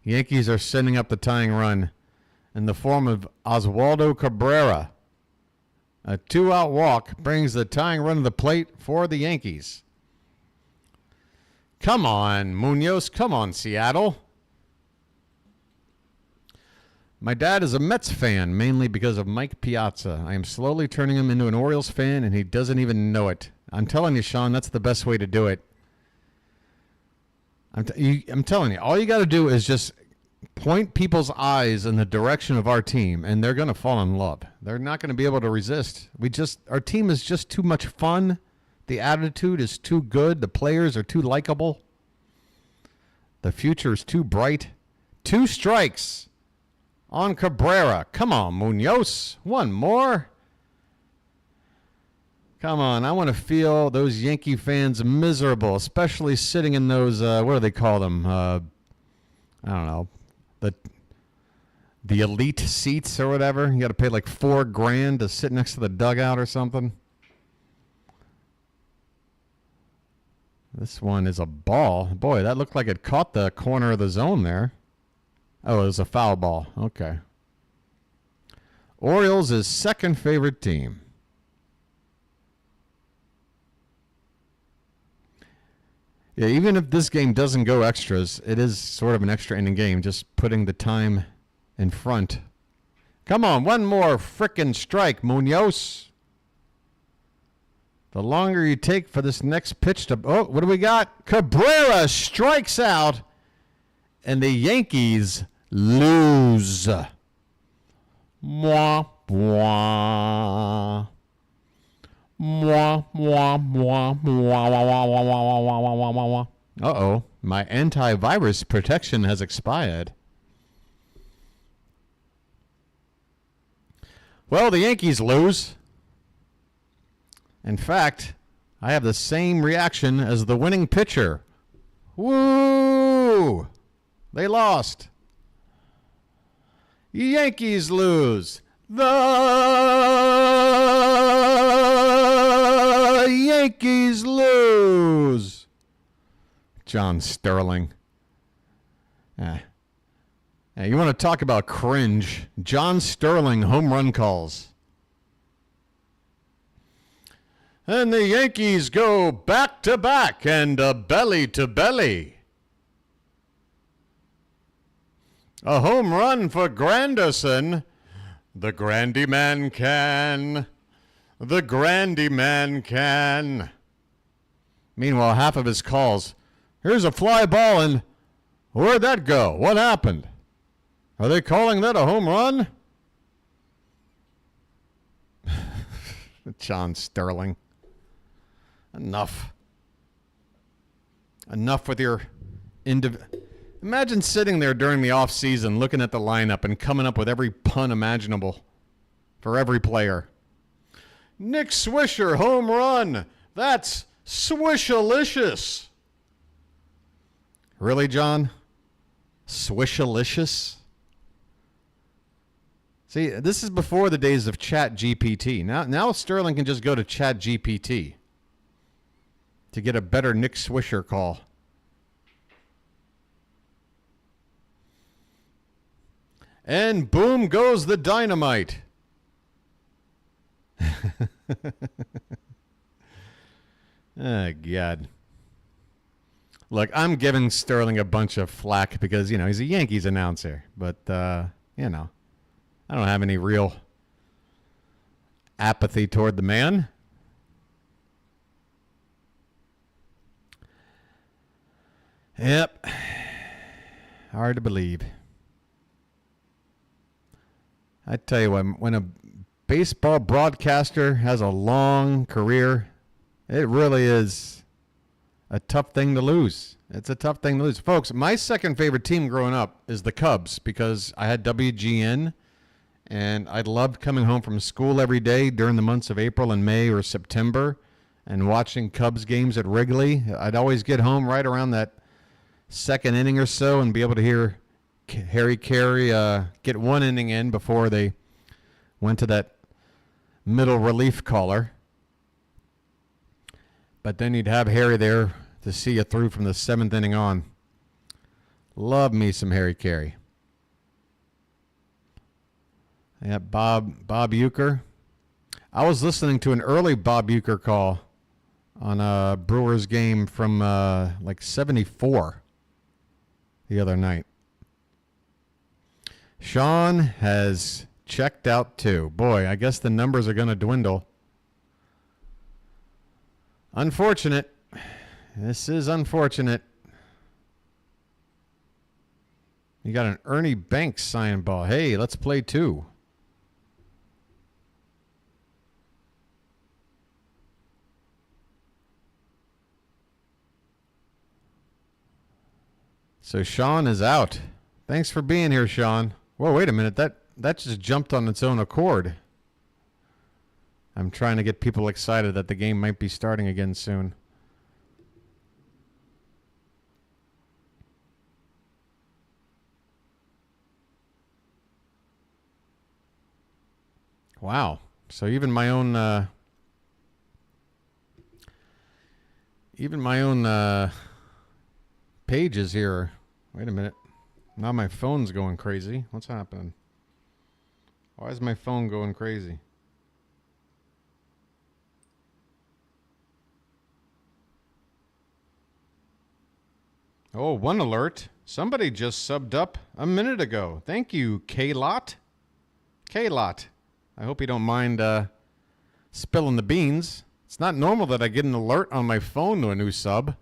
Yankees are sending up the tying run in the form of Oswaldo Cabrera. A 2-out walk brings the tying run to the plate for the Yankees. Come on, Munoz. Come on, Seattle. My dad is a Mets fan, mainly because of Mike Piazza. I am slowly turning him into an Orioles fan, and he doesn't even know it. I'm telling you, Sean, that's the best way to do it. I'm telling you, all you got to do is just point people's eyes in the direction of our team, and they're going to fall in love. They're not going to be able to resist. Our team is just too much fun. The attitude is too good. The players are too likable. The future is too bright. 2 strikes on Cabrera. Come on, Munoz. One more. Come on. I want to feel those Yankee fans miserable, especially sitting in those, what do they call them? I don't know. The elite seats or whatever. You got to pay like $4,000 to sit next to the dugout or something. This one is a ball. Boy, that looked like it caught the corner of the zone there. Oh, it was a foul ball. Okay. Orioles is second favorite team. Yeah, even if this game doesn't go extras, it is sort of an extra inning game, just putting the time in front. Come on, one more frickin' strike, Munoz. The longer you take for this next pitch to... Oh, what do we got? Cabrera strikes out, and the Yankees lose. Mwah, mwah. Mwah, mwah, mwah, mwah, mwah, mwah, mwah, mwah, mwah. Uh-oh, my antivirus protection has expired. Well, the Yankees lose. In fact, I have the same reaction as the winning pitcher. Woo! They lost. Yankees lose. The Yankees lose. John Sterling. You want to talk about cringe? John Sterling home run calls. And the Yankees go back to back and belly to belly. A home run for Granderson. The Grandy Man can. The Grandy Man can. Meanwhile, half of his calls. Here's a fly ball and where'd that go? What happened? Are they calling that a home run? John Sterling. Enough. Enough with your Imagine sitting there during the off season looking at the lineup and coming up with every pun imaginable for every player. Nick Swisher, home run. That's Swishalicious. Really, John? Swishalicious? See, this is before the days of Chat GPT. Now Sterling can just go to Chat GPT to get a better Nick Swisher call. And boom goes the dynamite. Oh, God. Look, I'm giving Sterling a bunch of flack because, he's a Yankees announcer. But, I don't have any real apathy toward the man. Yep. Hard to believe. I tell you what, when a baseball broadcaster has a long career, it really is a tough thing to lose. It's a tough thing to lose. Folks, my second favorite team growing up is the Cubs because I had WGN and I loved coming home from school every day during the months of April and May or September and watching Cubs games at Wrigley. I'd always get home right around that second inning or so and be able to hear Harry Carey get one inning in before they went to that middle relief caller. But then you'd have Harry there to see you through from the seventh inning on. Love me some Harry Carey. Yeah, Bob Uecker. I was listening to an early Bob Uecker call on a Brewers game from like 74 the other night. Sean has checked out too. Boy, I guess the numbers are going to dwindle. Unfortunate. This is unfortunate. You got an Ernie Banks sign ball. Hey, let's play 2. So Sean is out. Thanks for being here, Sean. Whoa, wait a minute. That just jumped on its own accord. I'm trying to get people excited that the game might be starting again soon. Wow. So even my own pages here. Wait a minute. Now my phone's going crazy. What's happening? Why is my phone going crazy? Oh, one alert. Somebody just subbed up a minute ago. Thank you, K-Lot. K-Lot. I hope you don't mind spilling the beans. It's not normal that I get an alert on my phone to a new sub.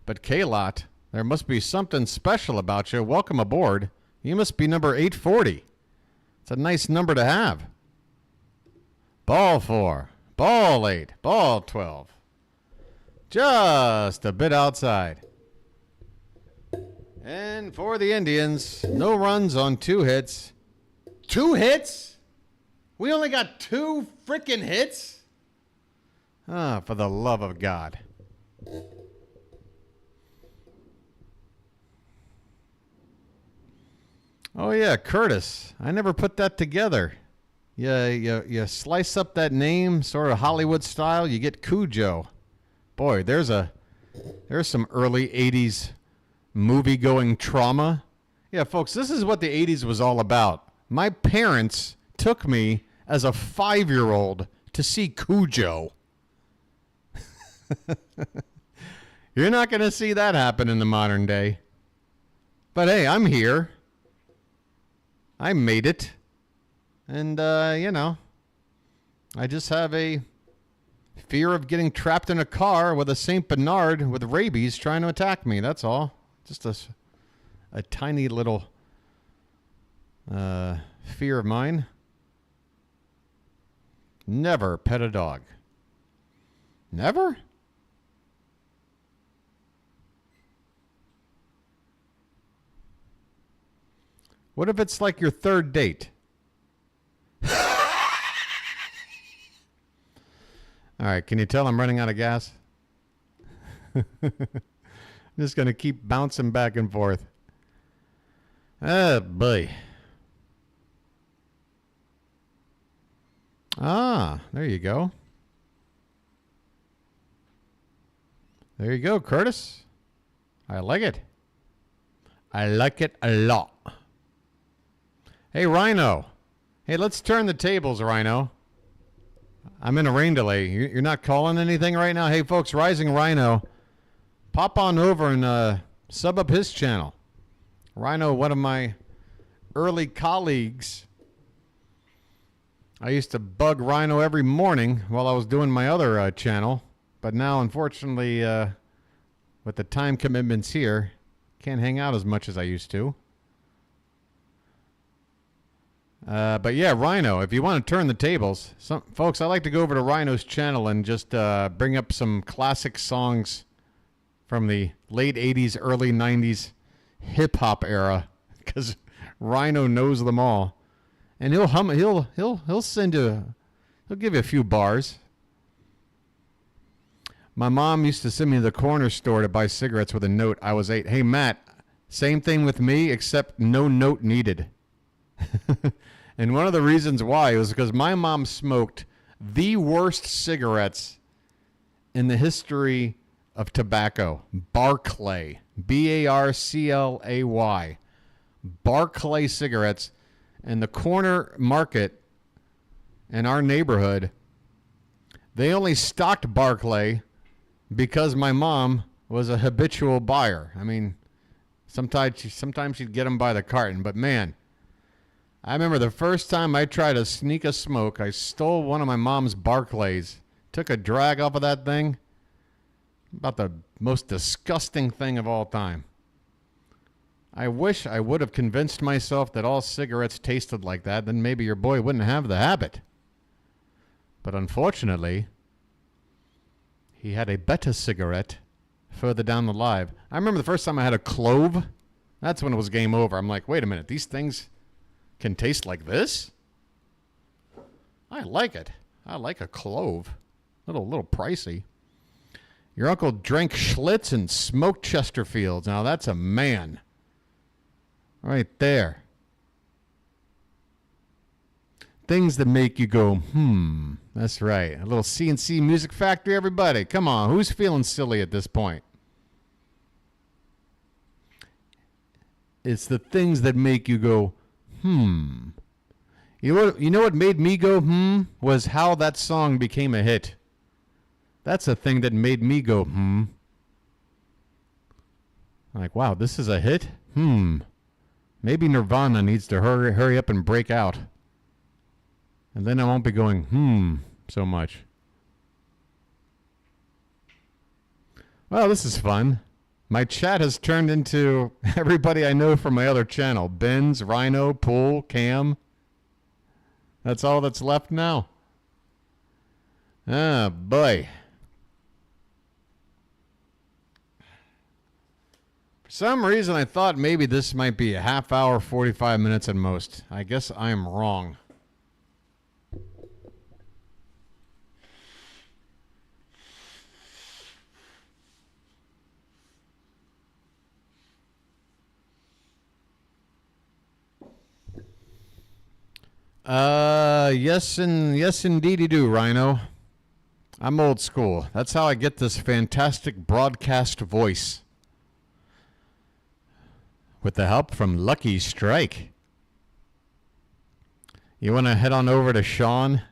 But K-Lot, there must be something special about you. Welcome aboard. You must be number 840. It's a nice number to have. Ball 4, ball 8, ball 12. Just a bit outside. And for the Indians, no runs on 2 hits. 2 hits? We only got 2 freaking hits? Ah, for the love of God. Oh, yeah, Curtis. I never put that together. You slice up that name, sort of Hollywood style, you get Cujo. Boy, there's some early 80s movie-going trauma. Yeah, folks, this is what the 80s was all about. My parents took me as a 5-year-old to see Cujo. You're not going to see that happen in the modern day. But hey, I'm here. I made it. And, I just have a fear of getting trapped in a car with a St. Bernard with rabies trying to attack me. That's all. Just a tiny little fear of mine. Never pet a dog. Never? What if it's like your 3rd date? All right, can you tell I'm running out of gas? I'm just going to keep bouncing back and forth. Oh, boy. Ah, there you go. There you go, Curtis. I like it. I like it a lot. Hey, Rhino. Hey, let's turn the tables, Rhino. I'm in a rain delay. You're not calling anything right now? Hey, folks, Rising Rhino, pop on over and sub up his channel. Rhino, one of my early colleagues. I used to bug Rhino every morning while I was doing my other channel. But now, unfortunately, with the time commitments here, can't hang out as much as I used to. But yeah, Rhino, if you want to turn the tables, folks, I like to go over to Rhino's channel and just bring up some classic songs from the late 80s, early 90s hip-hop era, because Rhino knows them all. And he'll send you, he'll give you a few bars. My mom used to send me to the corner store to buy cigarettes with a note. I was 8. Hey, Matt, same thing with me, except no note needed. And one of the reasons why was because my mom smoked the worst cigarettes in the history of tobacco. Barclay. Barclay. Barclay cigarettes. And the corner market in our neighborhood, they only stocked Barclay because my mom was a habitual buyer. I mean, sometimes she'd get them by the carton, but man, I remember the first time I tried to sneak a smoke, I stole one of my mom's Barclays, took a drag off of that thing. About the most disgusting thing of all time. I wish I would have convinced myself that all cigarettes tasted like that. Then maybe your boy wouldn't have the habit. But unfortunately, he had a better cigarette further down the line. I remember the first time I had a clove. That's when it was game over. I'm like, wait a minute. These things can taste like this? I like it. I like a clove. Little pricey. Your uncle drank Schlitz and smoked Chesterfields. Now that's a man. Right there. Things that make you go, That's right. A little CNC Music Factory, everybody. Come on. Who's feeling silly at this point? It's the things that make you go, You know what made me go, was how that song became a hit. That's a thing that made me go, Like, wow, this is a hit? Maybe Nirvana needs to hurry up and break out. And then I won't be going, so much. Well, this is fun. My chat has turned into everybody I know from my other channel. Benz, Rhino, Pool, Cam. That's all that's left now. Ah, boy. For some reason, I thought maybe this might be a half hour, 45 minutes at most. I guess I am wrong. Yes, indeed you do, Rhino. I'm old school. That's how I get this fantastic broadcast voice. With the help from Lucky Strike. You want to head on over to Sean?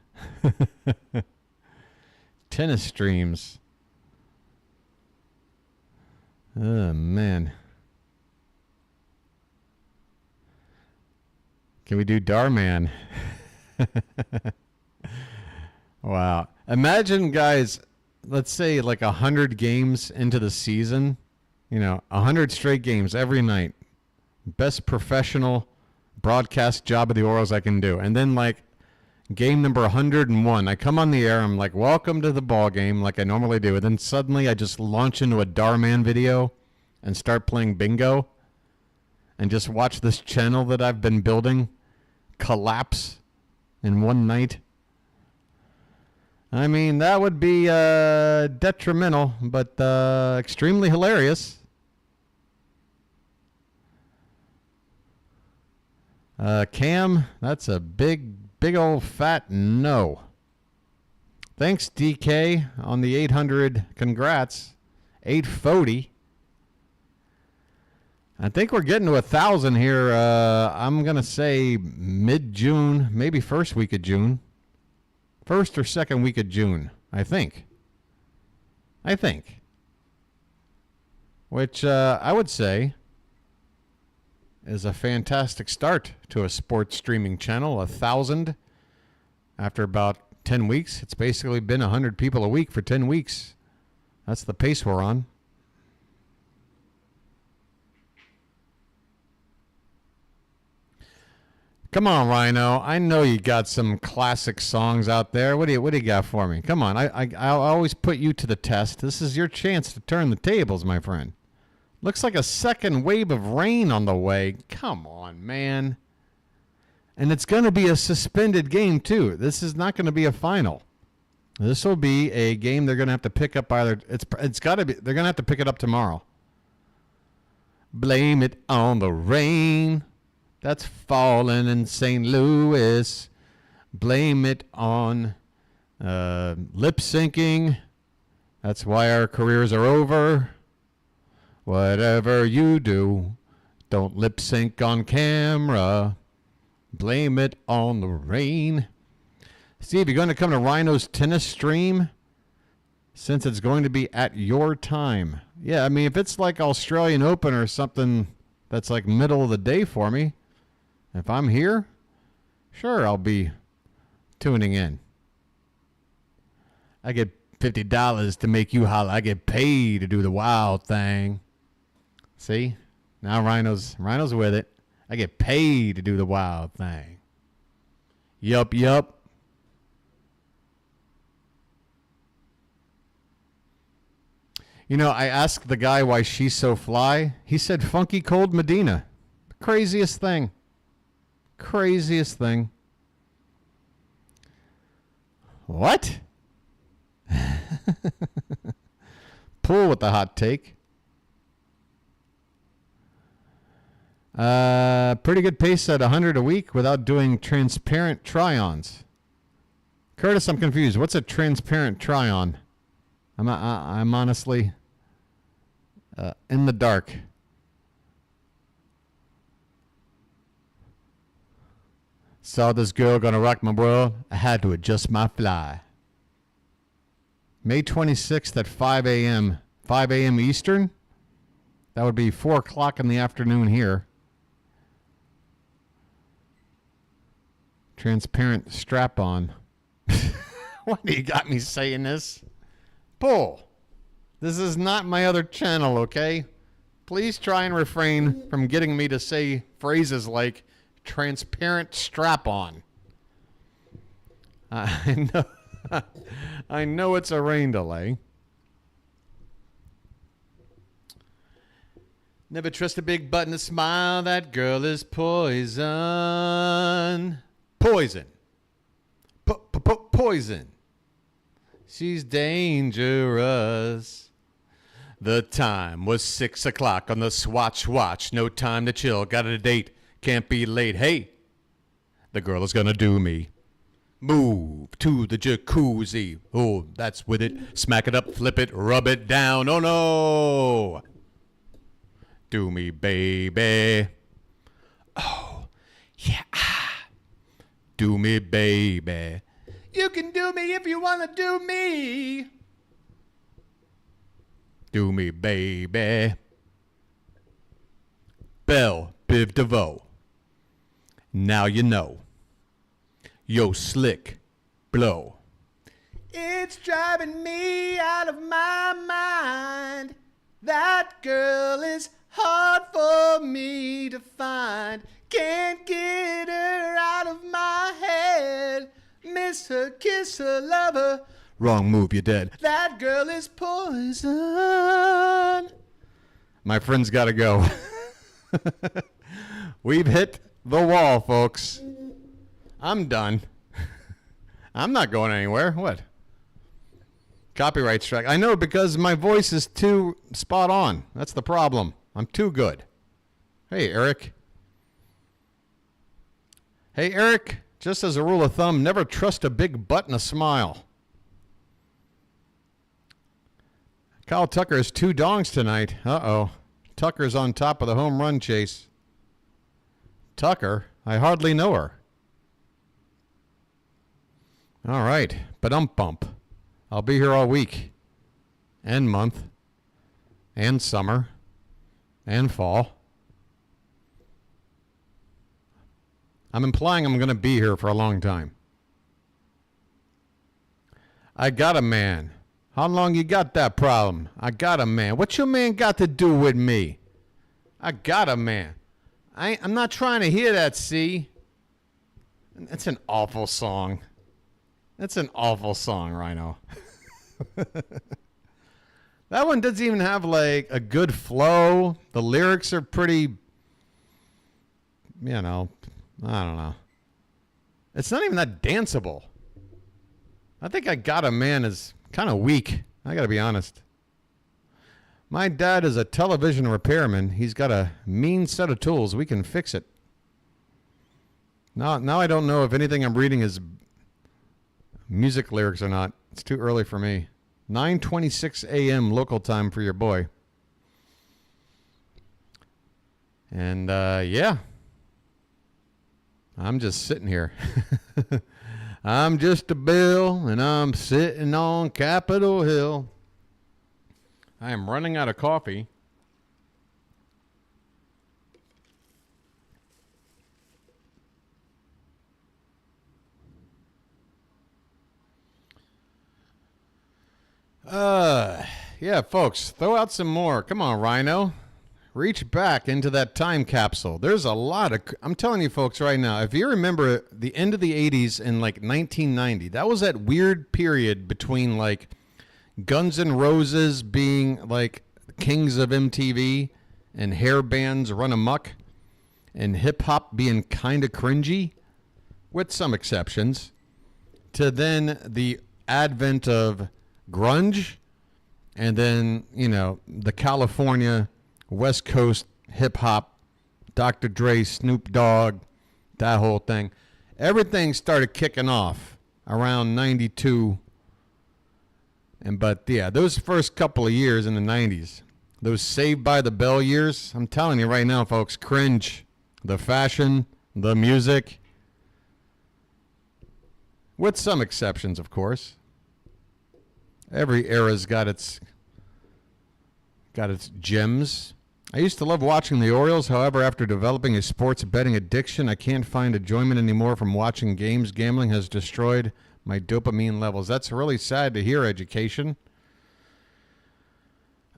Tennis streams. Oh, man. Can we do Darman? Wow. Imagine, guys, let's say like 100 games into the season. 100 straight games every night. Best professional broadcast job of the Orioles I can do. And then like game number 101, I come on the air. I'm like, welcome to the ball game like I normally do. And then suddenly I just launch into a Darman video and start playing bingo. And just watch this channel that I've been building collapse in one night. I mean, that would be detrimental, but extremely hilarious. Cam, that's a big old fat no. Thanks, DK, on the 800. Congrats. 840. I think we're getting to 1,000 here. I'm going to say mid-June, maybe first week of June. First or second week of June, I think. Which I would say is a fantastic start to a sports streaming channel. 1,000 after about 10 weeks. It's basically been 100 people a week for 10 weeks. That's the pace we're on. Come on, Rhino. I know you got some classic songs out there. What do you got for me? Come on. I'll always put you to the test. This is your chance to turn the tables, my friend. Looks like a second wave of rain on the way. Come on, man. And it's going to be a suspended game, too. This is not going to be a final. This will be a game they're going to have to pick up either. It's got to be. They're going to have to pick it up tomorrow. Blame it on the rain that's falling in St. Louis. Blame it on lip syncing. That's why our careers are over. Whatever you do, don't lip sync on camera. Blame it on the rain. Steve, you're going to come to Rhino's tennis stream since it's going to be at your time. Yeah, I mean, if it's like Australian Open or something that's like middle of the day for me, if I'm here, sure, I'll be tuning in. I get $50 to make you holler. I get paid to do the wild thing. See? Now Rhino's with it. I get paid to do the wild thing. Yup. You know, I asked the guy why she's so fly. He said funky cold Medina. Craziest thing. What? Pool with the hot take. Pretty good pace at 100 a week without doing transparent try-ons. Curtis, I'm confused. What's a transparent try-on? I'm honestly in the dark. Saw this girl gonna rock my world. I had to adjust my fly. May 26th at 5 a.m. 5 a.m. Eastern? That would be 4 o'clock in the afternoon here. Transparent strap-on. Why do you got me saying this? Pull. This is not my other channel, okay? Please try and refrain from getting me to say phrases like transparent strap-on. I know, I know it's a rain delay. Never trust a big button to smile. That girl is poison. Poison. Poison. She's dangerous. The time was 6 o'clock on the Swatch watch. No time to chill. Got a date. Can't be late. Hey, the girl is gonna do me. Move to the jacuzzi. Oh, that's with it. Smack it up, flip it, rub it down. Oh no. Do me, baby. Oh, yeah. Do me, baby. You can do me if you want to do me. Do me, baby. Belle Biv DeVoe. Now you know. Yo, slick. Blow. It's driving me out of my mind. That girl is hard for me to find. Can't get her out of my head. Miss her, kiss her, love her. Wrong move, you're dead. That girl is poison. My friend's got to go. We've hit the wall, folks. I'm done. I'm not going anywhere. What? Copyright strike. I know, because my voice is too spot on. That's the problem. I'm too good. Hey, Eric. Hey, Eric. Just as a rule of thumb, never trust a big butt and a smile. Kyle Tucker has 2 dongs tonight. Uh-oh. Tucker's on top of the home run chase. Tucker? I hardly know her. All right. Ba-dum-bump. I'll be here all week. And month. And summer. And fall. I'm implying I'm going to be here for a long time. I got a man. How long you got that problem? I got a man. What your man got to do with me? I got a man. I'm not trying to hear that, see? That's an awful song. That's an awful song, Rhino. That one doesn't even have, like, a good flow. The lyrics are pretty, you know, I don't know. It's not even that danceable. I think I Got a Man is kind of weak. I got to be honest. My dad is a television repairman. He's got a mean set of tools. We can fix it. Now I don't know if anything I'm reading is music lyrics or not. It's too early for me. 9:26 a.m. local time for your boy. And, yeah. I'm just sitting here. I'm just a bill, and I'm sitting on Capitol Hill. I am running out of coffee. Yeah, folks, throw out some more. Come on, Rhino. Reach back into that time capsule. There's a lot of... I'm telling you folks right now, if you remember the end of the 80s in like 1990, that was that weird period between like Guns N' Roses being like kings of MTV and hair bands run amok and hip-hop being kind of cringy, with some exceptions, to then the advent of grunge and then, you know, the California West Coast hip-hop, Dr. Dre, Snoop Dogg, that whole thing. Everything started kicking off around 92. But yeah, those first couple of years in the 90s, those Saved by the Bell years, I'm telling you right now, folks, cringe. The fashion, the music, with some exceptions, of course. Every era's got its gems. I used to love watching the Orioles. However, after developing a sports betting addiction, I can't find enjoyment anymore from watching games. Gambling has destroyed my dopamine levels. That's really sad to hear, Education.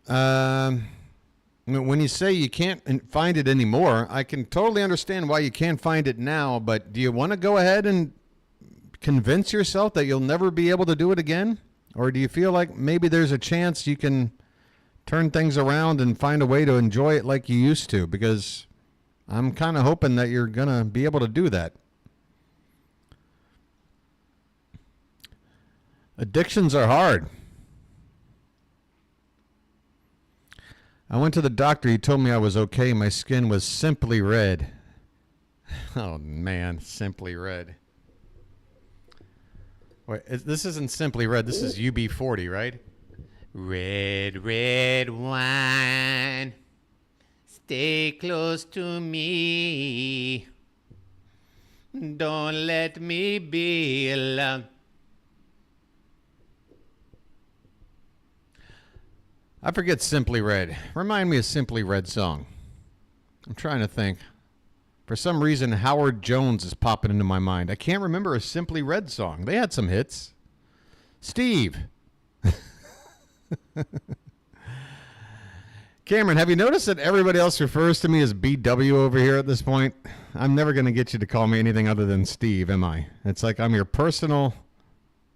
When you say you can't find it anymore, I can totally understand why you can't find it now, but do you want to go ahead and convince yourself that you'll never be able to do it again? Or do you feel like maybe there's a chance you can turn things around and find a way to enjoy it like you used to? Because I'm kind of hoping that you're going to be able to do that. Addictions are hard. I went to the doctor. He told me I was okay. My skin was simply red. Oh, man, simply red. Wait, this isn't simply red. This is UB40, right? Red, red wine, stay close to me. Don't let me be alone. I forget Simply Red. Remind me of Simply Red song. I'm trying to think. For some reason, Howard Jones is popping into my mind. I can't remember a Simply Red song. They had some hits. Steve. Cameron, have you noticed that everybody else refers to me as BW over here at this point? I'm never going to get you to call me anything other than Steve, am I? It's like I'm your personal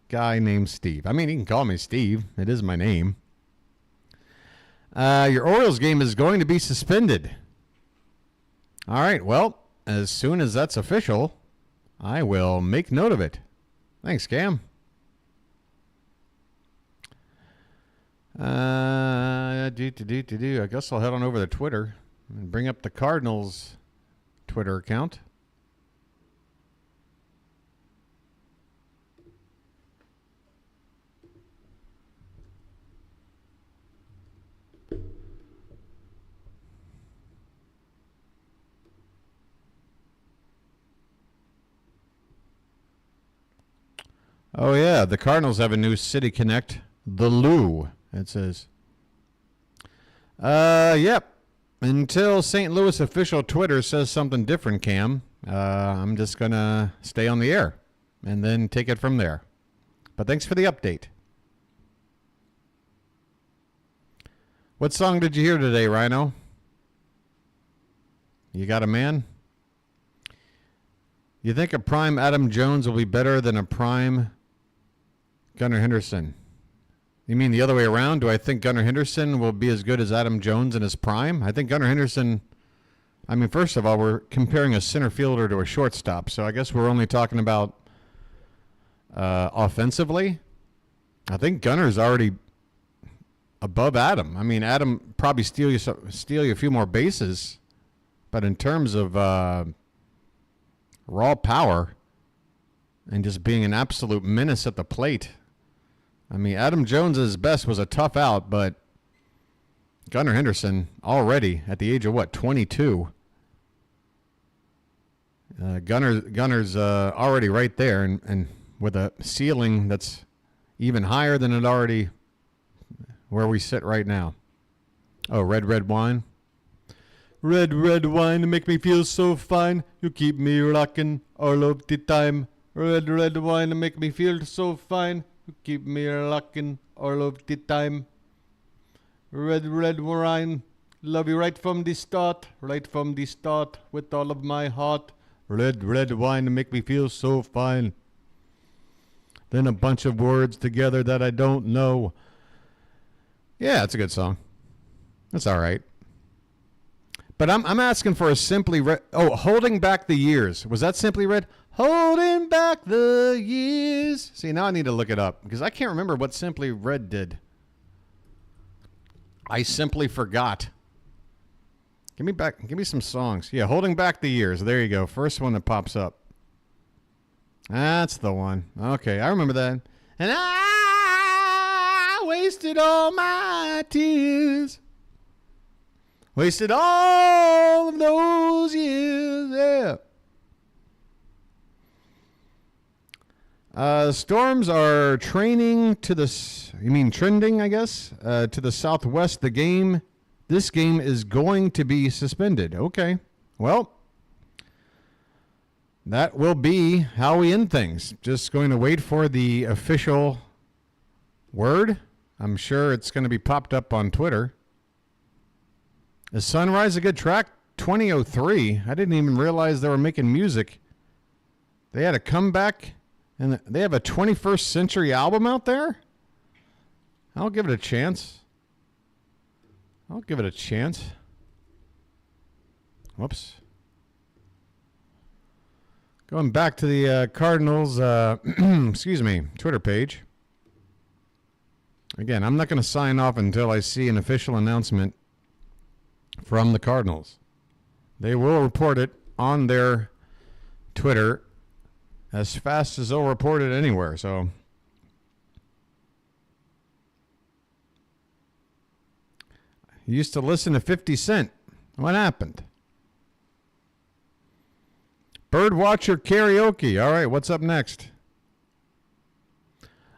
guy named Steve. I mean, you can call me Steve. It is my name. Your Orioles game is going to be suspended. All right, well, as soon as that's official, I will make note of it. Thanks, Cam. I guess I'll head on over to Twitter and bring up the Cardinals Twitter account. Oh, yeah. The Cardinals have a new City Connect. The Lou, it says. Yep. Until St. Louis official Twitter says something different, Cam, I'm just going to stay on the air and then take it from there. But thanks for the update. What song did you hear today, Rhino? You got a man? You think a prime Adam Jones will be better than a prime Gunnar Henderson? You mean the other way around? Do I think Gunnar Henderson will be as good as Adam Jones in his prime? I think Gunnar Henderson, I mean, first of all, we're comparing a center fielder to a shortstop, so I guess we're only talking about offensively. I think Gunnar's already above Adam. I mean, Adam probably steal you a few more bases, but in terms of raw power and just being an absolute menace at the plate, I mean, Adam Jones' best was a tough out, but Gunnar Henderson already at the age of what, 22? Gunner's already right there, and with a ceiling that's even higher than it already where we sit right now. Oh, red, red wine. Red, red wine make me feel so fine. You keep me rockin' all of the time. Red, red wine make me feel so fine. You keep me rockin' all of the time. Red, red wine. Love you right from the start, with all of my heart. Red, red wine to make me feel so fine. Then a bunch of words together that I don't know. Yeah, it's a good song. That's all right. But I'm asking for a Simply Red. Oh, Holding Back the Years. Was that Simply Red? Holding back the years. See, now I need to look it up because I can't remember what Simply Red did. I simply forgot. Give me some songs. Yeah, Holding Back the Years. There you go. First one that pops up. That's the one. Okay, I remember that. And I wasted all my tears. Wasted all of those years. Yeah. Storms are trending, I guess, to the southwest. This game is going to be suspended. Okay. Well, that will be how we end things. Just going to wait for the official word. I'm sure it's going to be popped up on Twitter. Is Sunrise a good track? 2003. I didn't even realize they were making music. They had a comeback. And they have a 21st Century album out there? I'll give it a chance. Whoops. Going back to the Cardinals, Twitter page. Again, I'm not going to sign off until I see an official announcement from the Cardinals. They will report it on their Twitter as fast as they'll report it anywhere. So you used to listen to 50 Cent. What happened? BirdWatcher karaoke. All right, what's up next?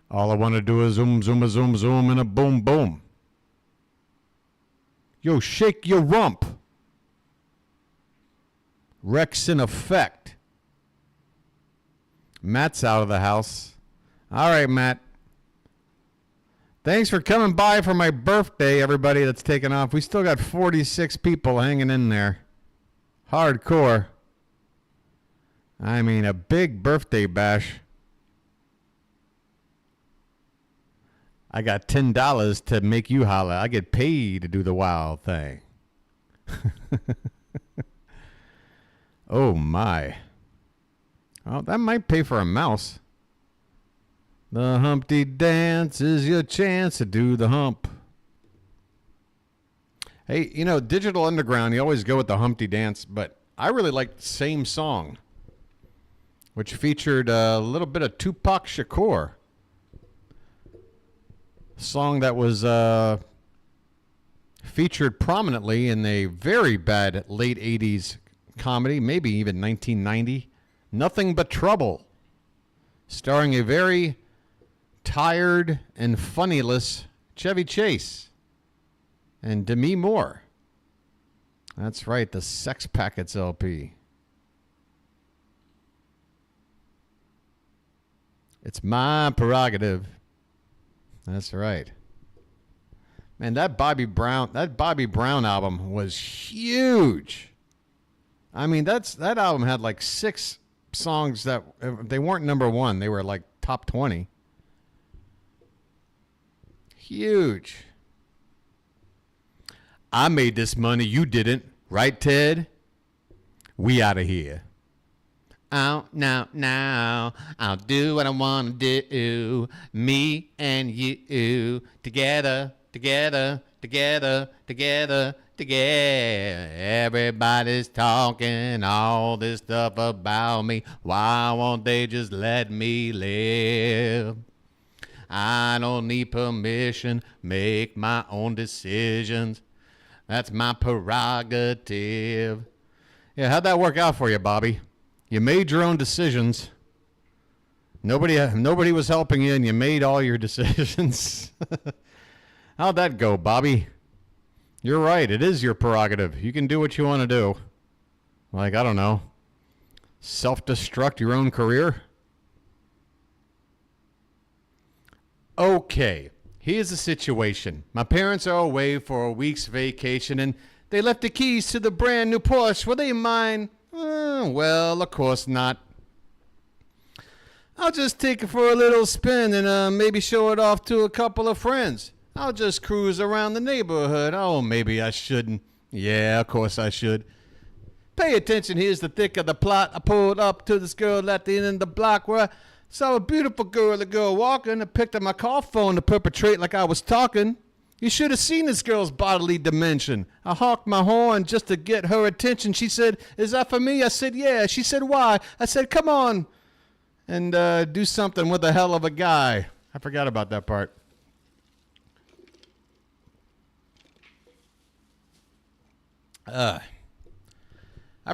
All I want to do is zoom, zoom, a zoom, zoom, and a boom, boom. Yo, shake your rump. Rex in effect. Matt's out of the house. All right, Matt. Thanks for coming by for my birthday, everybody that's taken off. We still got 46 people hanging in there. Hardcore. I mean, a big birthday bash. I got $10 to make you holla. I get paid to do the wild thing. Oh, my. Oh, that might pay for a mouse. The Humpty Dance is your chance to do the hump. Hey, Digital Underground, you always go with the Humpty Dance, but I really liked Same Song, which featured a little bit of Tupac Shakur. A song that was featured prominently in a very bad late 80s comedy, maybe even 1990. Nothing But Trouble, starring a very tired and funnyless Chevy Chase and Demi Moore. That's right, the Sex Packets LP. It's my prerogative. That's right. Man, that Bobby Brown album was huge. I mean, that album had like 6 songs that they weren't number one. They were like top 20. Huge. I made this money. You didn't. Right, Ted? We out of here. Out now. I'll do what I want to do. Me and you. Together. Everybody's talking all this stuff about me. Why won't they just let me live? I don't need permission, make my own decisions. That's my prerogative. Yeah, how'd that work out for you, Bobby? You made your own decisions. Nobody was helping you, and you made all your decisions. How'd that go, Bobby? You're right. It is your prerogative. You can do what you want to do. Like, I don't know, self-destruct your own career? Okay, here's the situation. My parents are away for a week's vacation, and They left the keys to the brand new Porsche. Were they mine? Well, of course not. I'll just take it for a little spin and maybe show it off to a couple of friends. I'll just cruise around the neighborhood. Oh, maybe I shouldn't. Yeah, of course I should. Pay attention, here's the thick of the plot. I pulled up to this girl at the end of the block where I saw a beautiful girl walking. I picked up my call phone to perpetrate like I was talking. You should have seen this girl's bodily dimension. I honked my horn just to get her attention. She said, "Is that for me?" I said, "Yeah." She said, "Why?" I said, "Come on and do something with a hell of a guy." I forgot about that part. I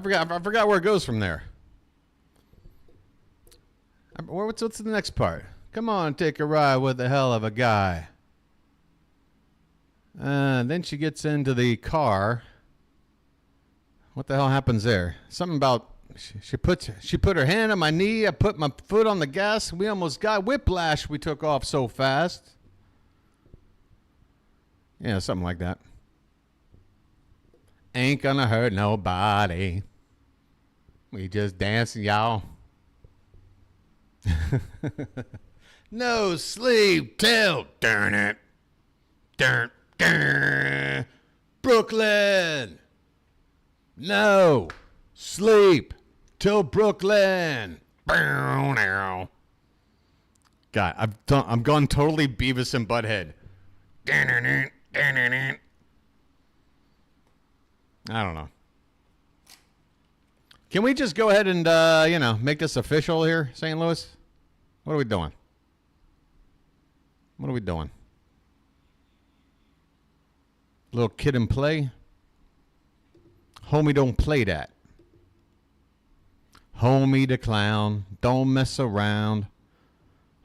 forgot where it goes from there. What's the next part? Come on, take a ride with a hell of a guy. Then she gets into the car. What the hell happens there? Something about she put her hand on my knee. I put my foot on the gas. We almost got whiplash. We took off so fast. Yeah, something like that. Ain't gonna hurt nobody. We just dancing, y'all. No sleep till darn it. Brooklyn. No sleep till Brooklyn. God, I'm gone totally Beavis and Butthead. I don't know. Can we just go ahead and, make this official here, St. Louis? What are we doing? What are we doing? Little kid and play? Homie, don't play that. Homie the clown, don't mess around.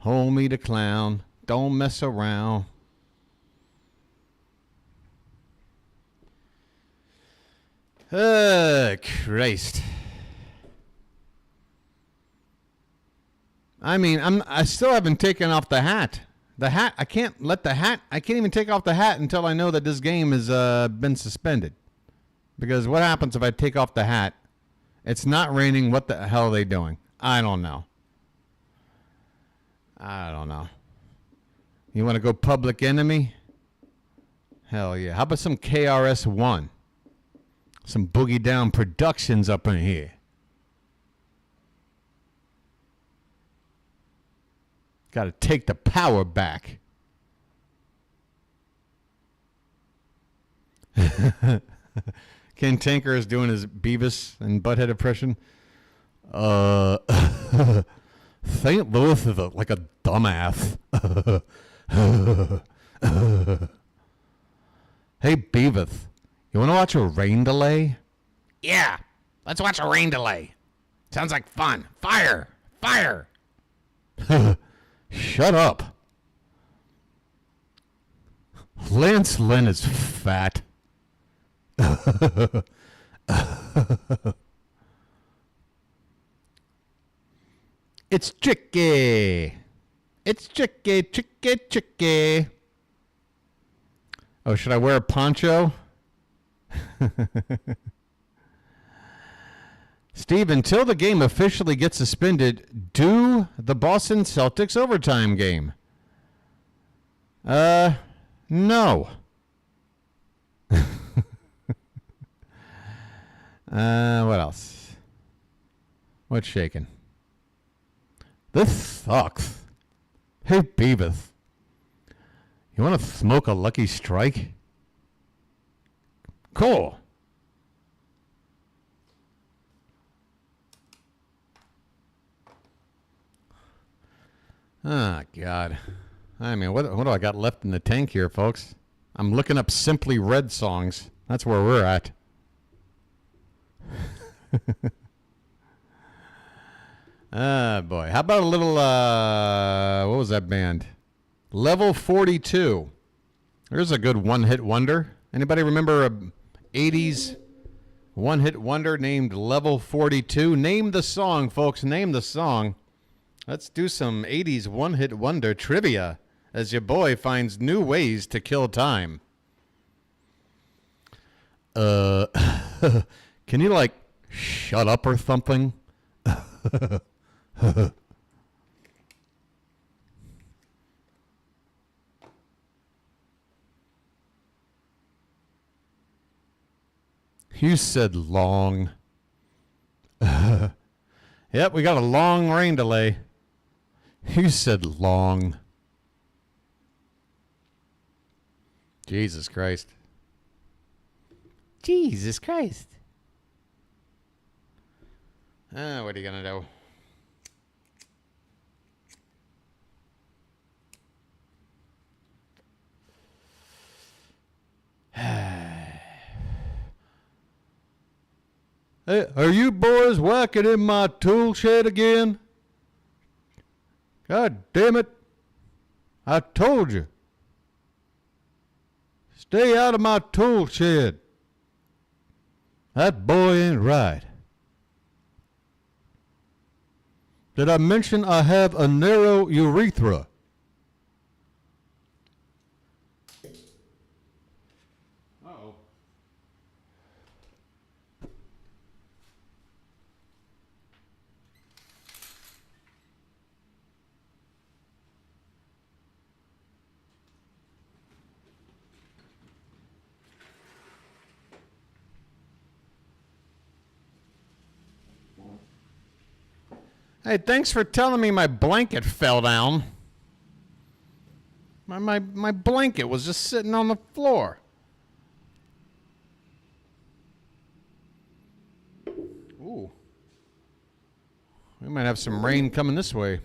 Homie the clown, don't mess around. Christ. I mean, I still haven't taken off the hat. The hat, I can't even take off the hat until I know that this game has been suspended. Because what happens if I take off the hat? It's not raining. What the hell are they doing? I don't know. You want to go Public Enemy? Hell yeah. How about some KRS-One? Some Boogie Down Productions up in here. Got to take the power back. Ken Tanker is doing his Beavis and Butthead impression. St. Louis is like a dumbass. Hey, Beavis. You want to watch a rain delay? Yeah, let's watch a rain delay. Sounds like fun. Fire! Fire! Shut up. Lance Lynn is fat. It's tricky. It's tricky, tricky, tricky. Oh, should I wear a poncho? Steve, until the game officially gets suspended, do the Boston Celtics overtime game? No. What else? What's shaking? This sucks. Hey, Beavis. You want to smoke a Lucky Strike? Cool. Oh, God. I mean, what do I got left in the tank here, folks? I'm looking up Simply Red songs. That's where we're at. Boy. How about a little, what was that band? Level 42. There's a good one-hit wonder. Anybody remember a 80s one-hit wonder named Level 42? Name the song, folks. Name the song. Let's do some 80s one-hit wonder trivia as your boy finds new ways to kill time. Can you, like, shut up or something? You said long. Yep, we got a long rain delay. You said long. Jesus Christ. Jesus Christ. What are you going to do? Hey, are you boys whacking in my tool shed again? God damn it. I told you. Stay out of my tool shed. That boy ain't right. Did I mention I have a narrow urethra? Uh-oh. Hey, thanks for telling me my blanket fell down. My blanket was just sitting on the floor. Ooh. We might have some rain coming this way.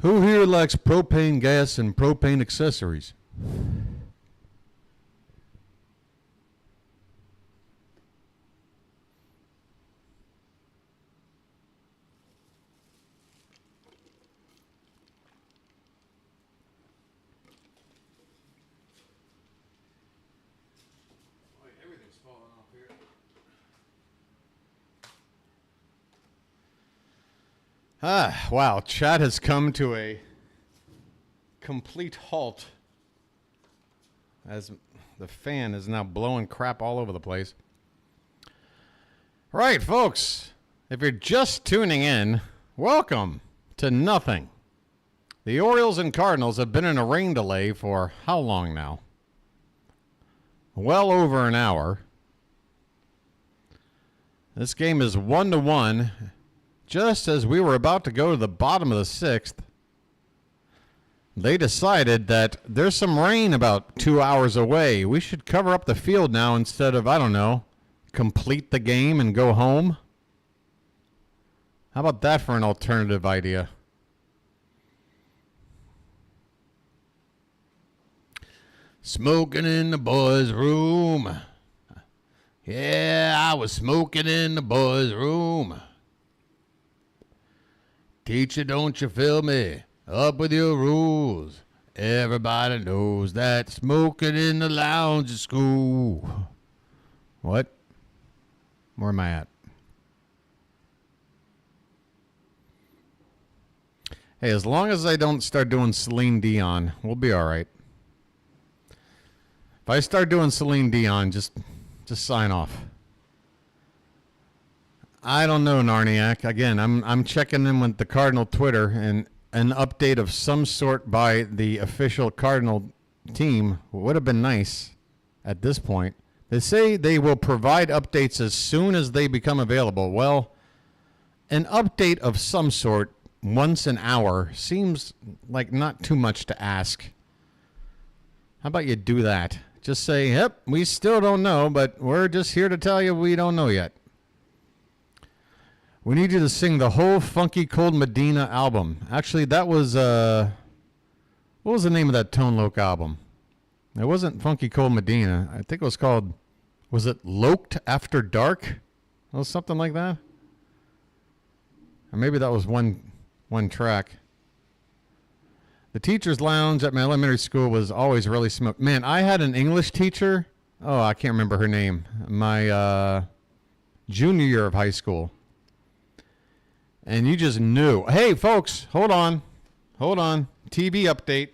Who here likes propane gas and propane accessories? Everything's falling off here. Wow, chat has come to a complete halt as the fan is now blowing crap all over the place. Right, folks, if you're just tuning in, welcome to nothing. The Orioles and Cardinals have been in a rain delay for how long now? Well over an hour. This game is 1-1. Just as we were about to go to the bottom of the sixth, they decided that there's some rain about 2 hours away. We should cover up the field now instead of, I don't know, complete the game and go home. How about that for an alternative idea? Smoking in the boys' room. Yeah, I was smoking in the boys' room. Teacher, don't you feel me? Up with your rules. Everybody knows that smoking in the lounge at school. What? Where am I at? Hey, as long as I don't start doing Celine Dion, we'll be all right. If I start doing Celine Dion, just sign off. I don't know, Narniac. Again, I'm checking in with the Cardinal Twitter, and an update of some sort by the official Cardinal team would have been nice at this point. They say they will provide updates as soon as they become available. Well, an update of some sort once an hour seems like not too much to ask. How about you do that? Just say, yep, we still don't know, but we're just here to tell you we don't know yet. We need you to sing the whole Funky Cold Medina album. Actually, that was, what was the name of that Tone Loc album? It wasn't Funky Cold Medina. I think it was called, was it Loked After Dark? Or something like that? Or maybe that was one track. The teacher's lounge at my elementary school was always really smoked. Man, I had an English teacher. Oh, I can't remember her name. My junior year of high school. And you just knew. Hey, folks, hold on. Hold on. TV update.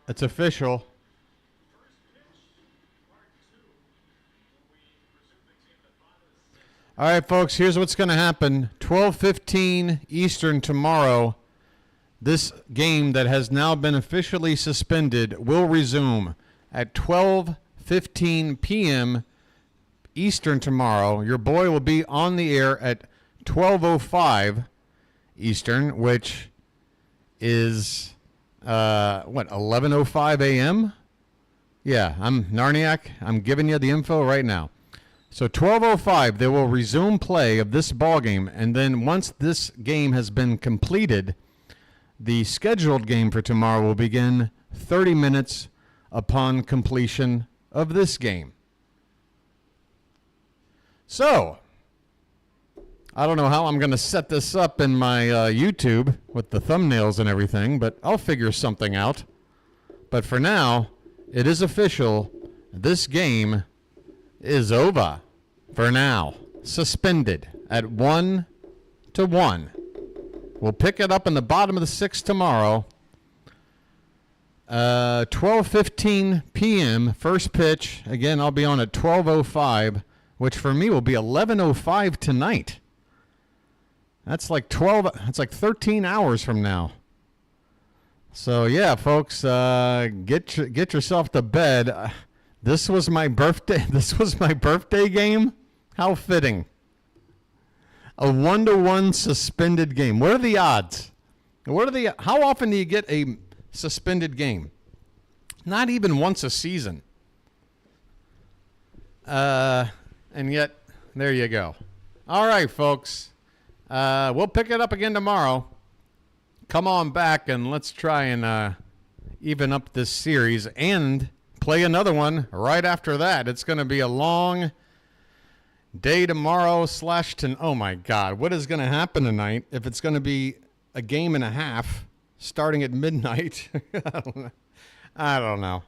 It's official. All right, folks, here's what's going to happen. 12:15 Eastern tomorrow. This game that has now been officially suspended will resume at 12:15 p.m. Eastern tomorrow. Your boy will be on the air at 12:05 Eastern, which is 11:05 a.m. Yeah, I'm Narniak. I'm giving you the info right now. So 12:05, they will resume play of this ball game, and then once this game has been completed, the scheduled game for tomorrow will begin 30 minutes upon completion of this game. So, I don't know how I'm going to set this up in my YouTube with the thumbnails and everything, but I'll figure something out. But for now, it is official. This game is over for now. Suspended at 1-1. We'll pick it up in the bottom of the sixth tomorrow. 12:15 p.m. first pitch. Again, I'll be on at 12:05, which for me will be 11:05 tonight. That's like 13 hours from now. So yeah, folks, get yourself to bed. This was my birthday. This was my birthday game. How fitting. A 1-1 suspended game. What are the odds? How often do you get a suspended game? Not even once a season. And yet, there you go. All right, folks. We'll pick it up again tomorrow. Come on back and let's try and even up this series and play another one right after that. It's going to be a long day tomorrow / oh my God, what is going to happen tonight if it's going to be a game and a half starting at midnight? I don't know.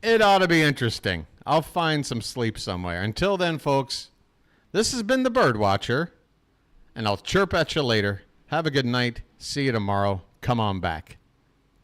It ought to be interesting. I'll find some sleep somewhere. Until then, folks, this has been the BirdWatcher, and I'll chirp at you later. Have a good night. See you tomorrow. Come on back.